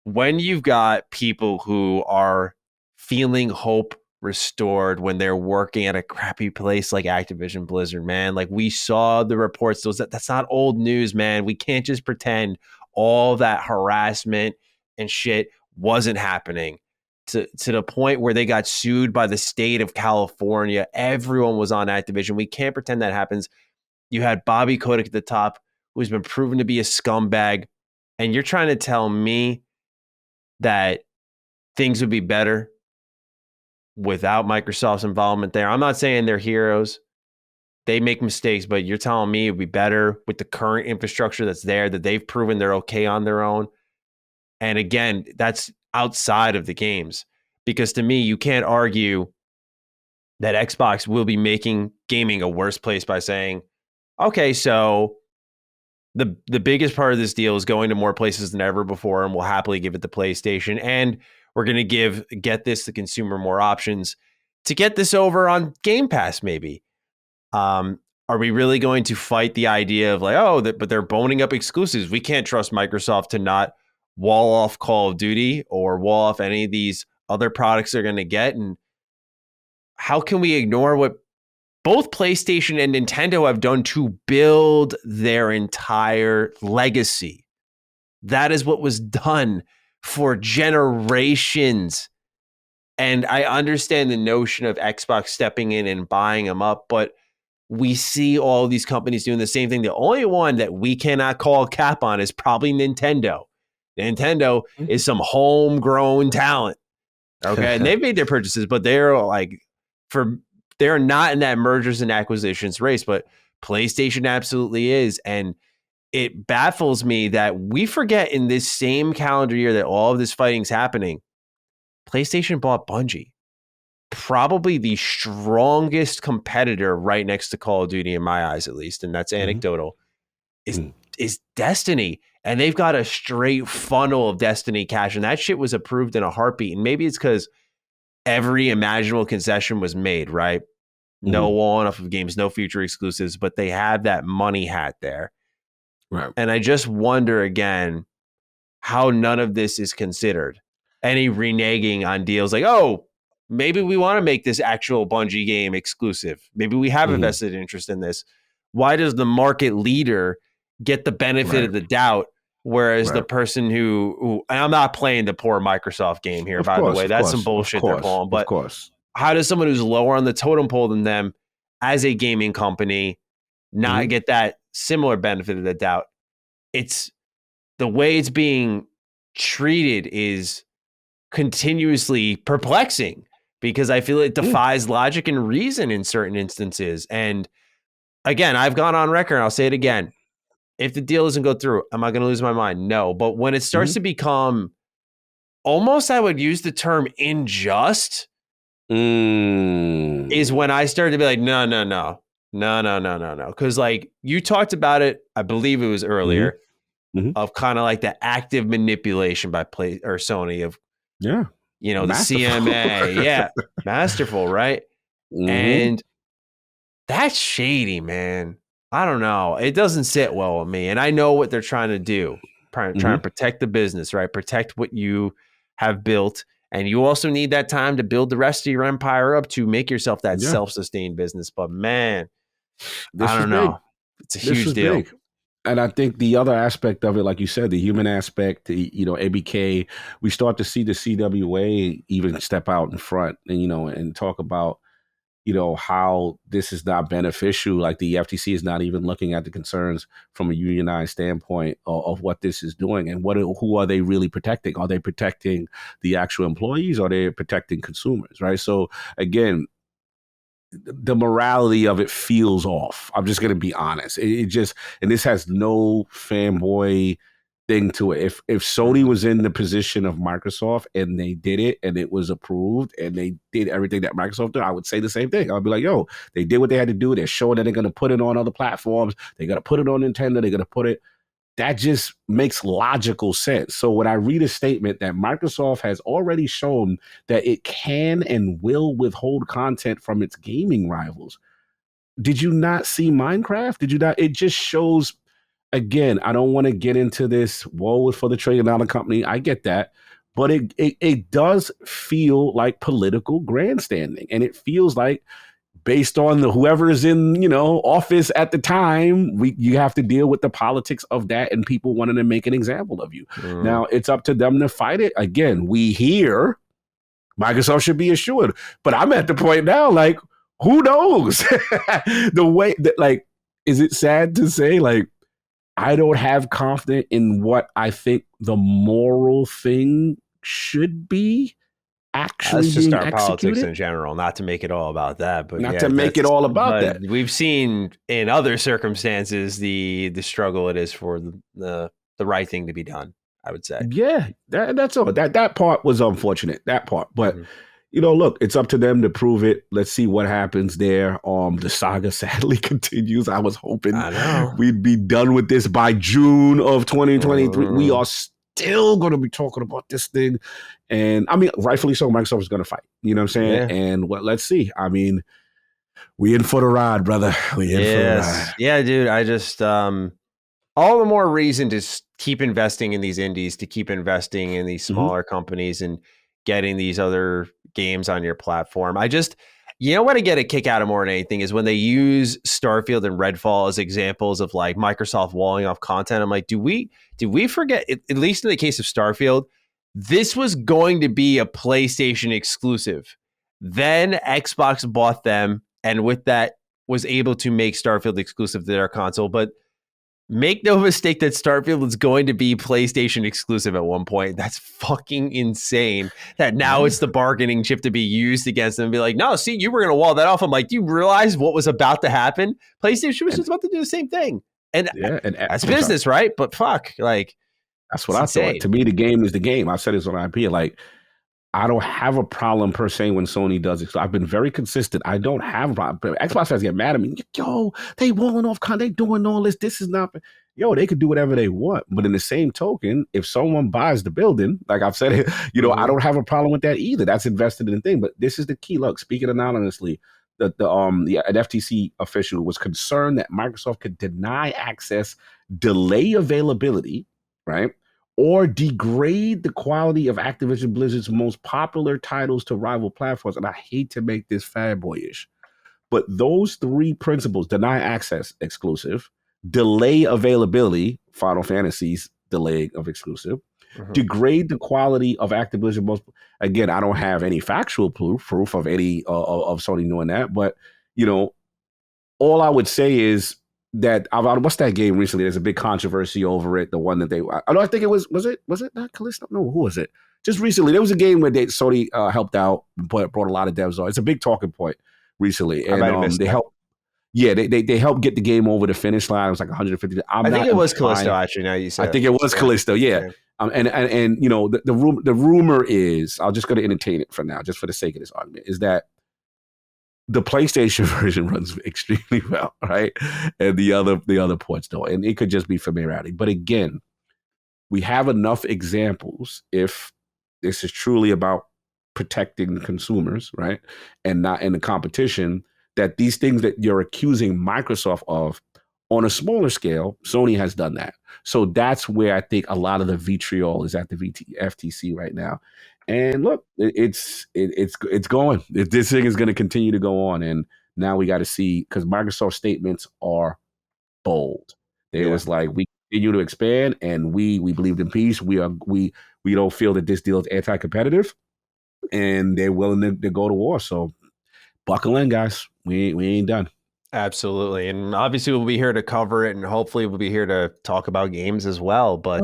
when you've got people who are feeling hope restored when they're working at a crappy place like Activision Blizzard, man, like we saw the reports, that's not old news, man. We can't just pretend all that harassment and shit wasn't happening to the point where they got sued by the state of California. Everyone was on Activision. We can't pretend that happens. You had Bobby Kotick at the top, who's been proven to be a scumbag, and you're trying to tell me that things would be better without Microsoft's involvement there. I'm not saying they're heroes. They make mistakes, but you're telling me it'd be better with the current infrastructure that's there, that they've proven they're okay on their own. And again, that's outside of the games, because to me, you can't argue that Xbox will be making gaming a worse place by saying, okay, so the biggest part of this deal is going to more places than ever before, and we'll happily give it to PlayStation, and we're going to get this the consumer more options to get this over on Game Pass, maybe. Are we really going to fight the idea of like, but they're boning up exclusives? We can't trust Microsoft to not wall off Call of Duty or wall off any of these other products they're going to get. And how can we ignore what both PlayStation and Nintendo have done to build their entire legacy? That is what was done for generations. And I understand the notion of Xbox stepping in and buying them up, but we see all these companies doing the same thing. The only one that we cannot call cap on is probably Nintendo. Nintendo is some homegrown talent. Okay. And they've made their purchases, but they're not in that mergers and acquisitions race, but PlayStation absolutely is. And it baffles me that we forget in this same calendar year that all of this fighting's happening. PlayStation bought Bungie, probably the strongest competitor right next to Call of Duty in my eyes, at least. And that's anecdotal, is Destiny. And they've got a straight funnel of Destiny cash. And that shit was approved in a heartbeat. And maybe it's because every imaginable concession was made, right? No wall off of games, no future exclusives, but they have that money hat there. Right. And I just wonder again how none of this is considered. Any reneging on deals like, maybe we want to make this actual Bungie game exclusive. Maybe we have a vested interest in this. Why does the market leader get the benefit of the doubt Whereas the person who and I'm not playing the poor Microsoft game here, by the way, that's some bullshit they're pulling. But how does someone who's lower on the totem pole than them as a gaming company not get that similar benefit of the doubt? It's the way it's being treated is continuously perplexing because I feel it defies logic and reason in certain instances. And again, I've gone on record and I'll say it again. If the deal doesn't go through, am I going to lose my mind? No. But when it starts to become almost, I would use the term unjust, is when I started to be like, no. Because like you talked about it, I believe it was earlier, of kind of like the active manipulation by Sony of, the CMA. Masterful, right? And that's shady, man. I don't know. It doesn't sit well with me. And I know what they're trying to do. Trying to protect the business, right? Protect what you have built. And you also need that time to build the rest of your empire up to make yourself that self-sustained business. But man, I don't know. It's a huge deal. Big. And I think the other aspect of it, like you said, the human aspect, ABK, we start to see the CWA even step out in front and, and talk about, how this is not beneficial. Like the FTC is not even looking at the concerns from a unionized standpoint of what this is doing and who are they really protecting? Are they protecting the actual employees or are they protecting consumers, right? So again, the morality of it feels off. I'm just going to be honest. It just, and this has no fanboy thing to it. If Sony was in the position of Microsoft and they did it and it was approved and they did everything that Microsoft did, I would say the same thing. I'd be like, yo, they did what they had to do. They're showing that they're going to put it on other platforms. They're going to put it on Nintendo. They're going to put it. That just makes logical sense. So when I read a statement that Microsoft has already shown that it can and will withhold content from its gaming rivals, did you not see Minecraft? Did you not? It just shows, again, I don't want to get into this woe for the $1 trillion company. I get that. But it does feel like political grandstanding. And it feels like based on whoever is in, office at the time, you have to deal with the politics of that and people wanting to make an example of you. Now, it's up to them to fight it. Again, we hear Microsoft should be assured. But I'm at the point now, like, who knows? The way that, like, is it sad to say, like, I don't have confidence in what I think the moral thing should be actually Let's just being start politics in general, not to make it all about that, but not to make it all about that. We've seen in other circumstances the struggle it is for the right thing to be done, I would say. Yeah, that's all. That part was unfortunate, that part. But look, it's up to them to prove it. Let's see what happens there. The saga sadly continues. I was hoping we'd be done with this by June of 2023. We are still going to be talking about this thing. And I mean, rightfully so, Microsoft is going to fight. You know what I'm saying? Yeah. And let's see. I mean, we in for the ride, brother. We in for the ride. Yeah, dude. I just, all the more reason to keep investing in these indies, to keep investing in these smaller companies and getting these other games on your platform. I just, what I get a kick out of more than anything is when they use Starfield and Redfall as examples of like Microsoft walling off content. I'm like, did we forget, at least in the case of Starfield, this was going to be a PlayStation exclusive. Then Xbox bought them and with that was able to make Starfield exclusive to their console. But make no mistake that Starfield is going to be PlayStation exclusive at one point. That's fucking insane that now it's the bargaining chip to be used against them and be like, no, see, you were going to wall that off. I'm like, do you realize what was about to happen? PlayStation was just about to do the same thing. And that's business, right? But fuck, like, that's what I thought. To me, the game is the game. I've said this on IP. Like, I don't have a problem per se when Sony does it. So I've been very consistent. I don't have a problem. Xbox fans get mad at me. Yo, they walling off content. They doing all this. This is not. Yo, they could do whatever they want. But in the same token, if someone buys the building, like I've said, I don't have a problem with that either. That's invested in the thing. But this is the key. Look, speaking anonymously, an FTC official was concerned that Microsoft could deny access, delay availability, right? Or degrade the quality of Activision Blizzard's most popular titles to rival platforms. And I hate to make this fanboyish, but those three principles, deny access exclusive, delay availability, Final Fantasies, delaying of exclusive, degrade the quality of Activision. Again, I don't have any factual proof of any of Sony doing that, but all I would say is that what's that game recently? There's a big controversy over it. The one that I think it was it not Callisto? No, who was it? Just recently, there was a game where Sony helped out, brought a lot of devs on. It's a big talking point recently, and they helped. Yeah, they helped get the game over the finish line. It was like 150. I think it was Callisto. Actually, now you said. I think it was Callisto. Yeah. And the rumor is, I'll just go to entertain it for now, just for the sake of this argument, is that the PlayStation version runs extremely well, right? And the other ports don't. And it could just be familiarity. But again, we have enough examples, if this is truly about protecting consumers, right? And not in the competition, that these things that you're accusing Microsoft of on a smaller scale, Sony has done that. So that's where I think a lot of the vitriol is at the FTC right now. And look, it's going. This thing is going to continue to go on, and now we got to see, because Microsoft's statements are bold. They was like, we continue to expand, and we believed in peace. We don't feel that this deal is anti-competitive, and they're willing to go to war. So buckle in, guys. We ain't done. Absolutely, and obviously we'll be here to cover it, and hopefully we'll be here to talk about games as well. But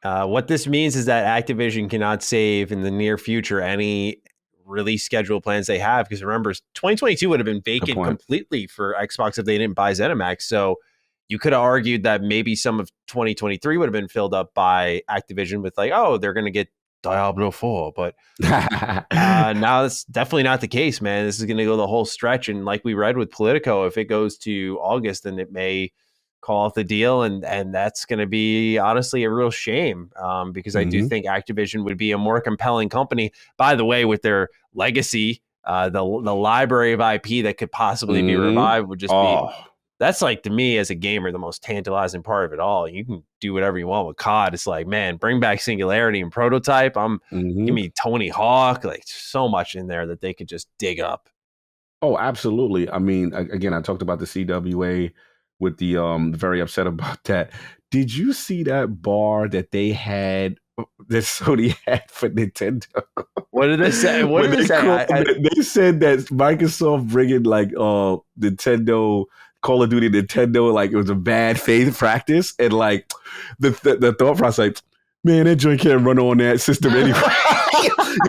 what this means is that Activision cannot save in the near future any release schedule plans they have, because remember, 2022 would have been vacant completely for Xbox if they didn't buy ZeniMax. So you could have argued that maybe some of 2023 would have been filled up by Activision with like, oh, they're going to get Diablo 4, but now that's definitely not the case, man. This is going to go the whole stretch, and like we read with Politico, if it goes to August, then it may call off the deal, and that's going to be honestly a real shame, because I do think Activision would be a more compelling company. By the way, with their legacy, the library of IP that could possibly be revived would just be. That's like, to me as a gamer, the most tantalizing part of it all. You can do whatever you want with COD. It's like, man, bring back Singularity and Prototype. Give me Tony Hawk. Like, so much in there that they could just dig up. Oh, absolutely. I mean, again, I talked about the CWA with the very upset about that. Did you see that bar that they had, that Sony had for Nintendo? What did they say? They said that Microsoft bringing like Nintendo, Call of Duty Nintendo, like it was a bad faith practice, and like the thought process, like, man, that joint can't run on that system anyway.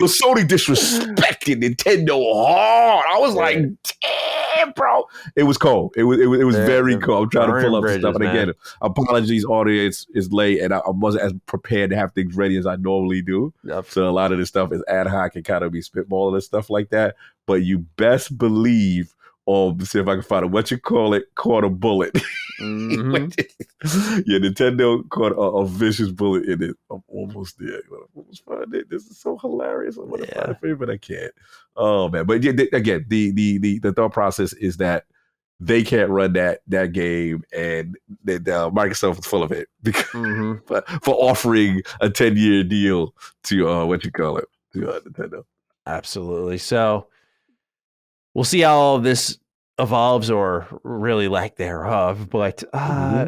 Sony disrespected Nintendo hard. I was like, damn, bro. It was cold. It was very cold. I'm trying to pull up some stuff. And again, apologies, audience is late, and I wasn't as prepared to have things ready as I normally do. Yep. So a lot of this stuff is ad hoc and kind of be spitballing and stuff like that. But you best believe, see if I can find it, caught a bullet. Yeah, Nintendo caught a vicious bullet in it. I'm almost there. I'm almost find it. This is so hilarious. I'm gonna find it for you, but I can't. Oh man! But yeah, again, the thought process is that they can't run that game, and Microsoft is full of it because for offering a 10-year deal to to Nintendo. Absolutely. So we'll see how all of this evolves, or really lack thereof, but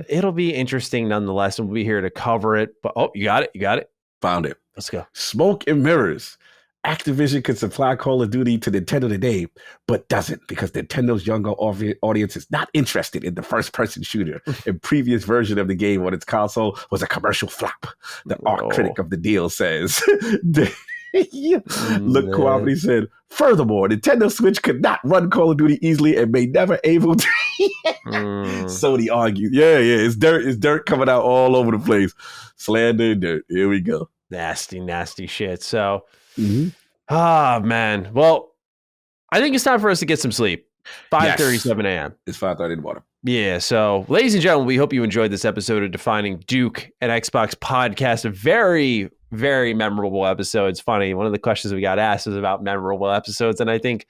it'll be interesting nonetheless, and we'll be here to cover it. But you got it. Found it. Let's go. Smoke and mirrors. Activision could supply Call of Duty to Nintendo today, but doesn't, because Nintendo's younger audience is not interested in the first-person shooter. A previous version of the game on its console was a commercial flop. The art critic of the deal says. Look, Cooperative said, furthermore, Nintendo Switch could not run Call of Duty easily and may never able to. Sony argued. Yeah, it's dirt coming out all over the place. Slander, dirt. Here we go. Nasty shit. So, man. Well, I think it's time for us to get some sleep. 5:37 a.m. It's 5:30 in the morning. Yeah, so ladies and gentlemen, we hope you enjoyed this episode of Defining Duke and Xbox podcast. A very, very memorable episode. It's funny. One of the questions we got asked was about memorable episodes, and I think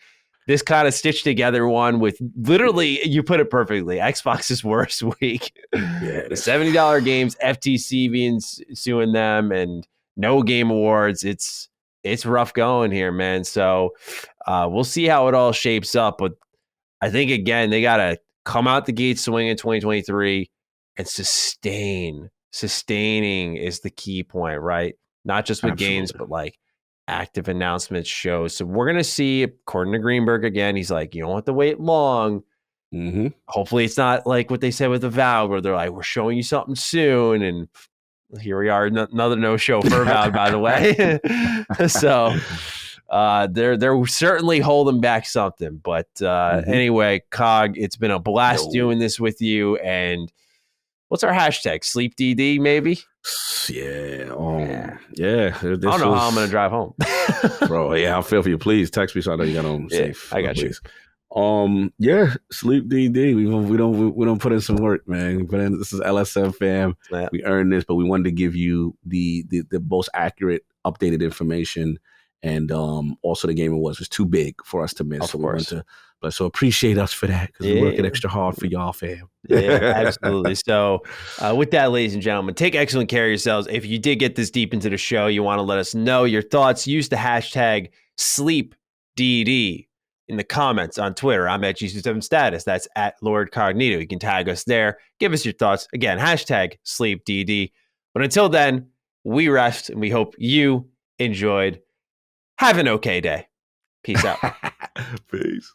this kind of stitched together one with, literally, you put it perfectly, Xbox's worst week. The $70 games, FTC being suing them, and no game awards. It's rough going here, man. So we'll see how it all shapes up, but I think, again, they got to come out the gate swinging in 2023 and sustain sustaining is the key point, right? Not just with games, but like active announcements, shows. So we're going to see, according to Greenberg again, he's like, you don't have to wait long. Mm-hmm. Hopefully it's not like what they said with Avowed, where they're like, we're showing you something soon. And here we are, another no-show for Avowed, by the way. So they're certainly holding back something. But anyway, Cog, it's been a blast doing this with you. And what's our hashtag? SleepDD, maybe? Yeah. I don't know how I'm going to drive home. Bro, yeah, I'll feel for you. Please text me so I know you got home safe. I got you. Sleep DD. We don't put in some work, man. But this is LSM fam. Yeah. We earned this, but we wanted to give you the most accurate, updated information, and also the Game Awards was too big for us to miss. Of course. So appreciate us for that, because we're working extra hard for y'all, fam. Yeah, absolutely. So with that, ladies and gentlemen, take excellent care of yourselves. If you did get this deep into the show, you want to let us know your thoughts, use the hashtag SleepDD in the comments on Twitter. I'm at G27status. That's at Lord Cognito. You can tag us there. Give us your thoughts. Again, hashtag SleepDD. But until then, we rest, and we hope you enjoyed. Have an okay day. Peace out. Peace.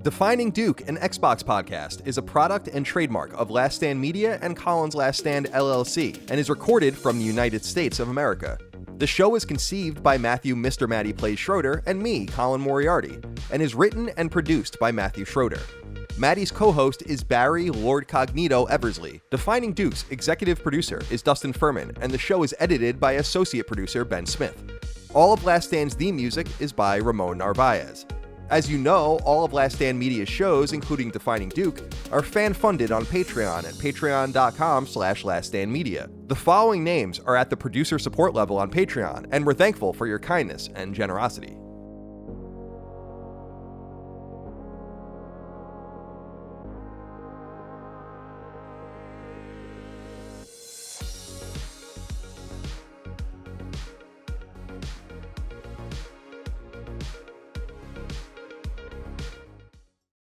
Defining Duke, an Xbox podcast, is a product and trademark of Last Stand Media and Collins Last Stand LLC, and is recorded from the United States of America. The show is conceived by Matthew Mr. Matty Plays Schroeder and me, Colin Moriarty, and is written and produced by Matthew Schroeder. Matty's co-host is Barry Lord Cognito Eversley. Defining Duke's executive producer is Dustin Furman, and the show is edited by associate producer Ben Smith. All of Last Stand's theme music is by Ramon Narvaez. As you know, all of Last Stand Media's shows, including Defining Duke, are fan-funded on Patreon at patreon.com/laststandmedia. The following names are at the producer support level on Patreon, and we're thankful for your kindness and generosity.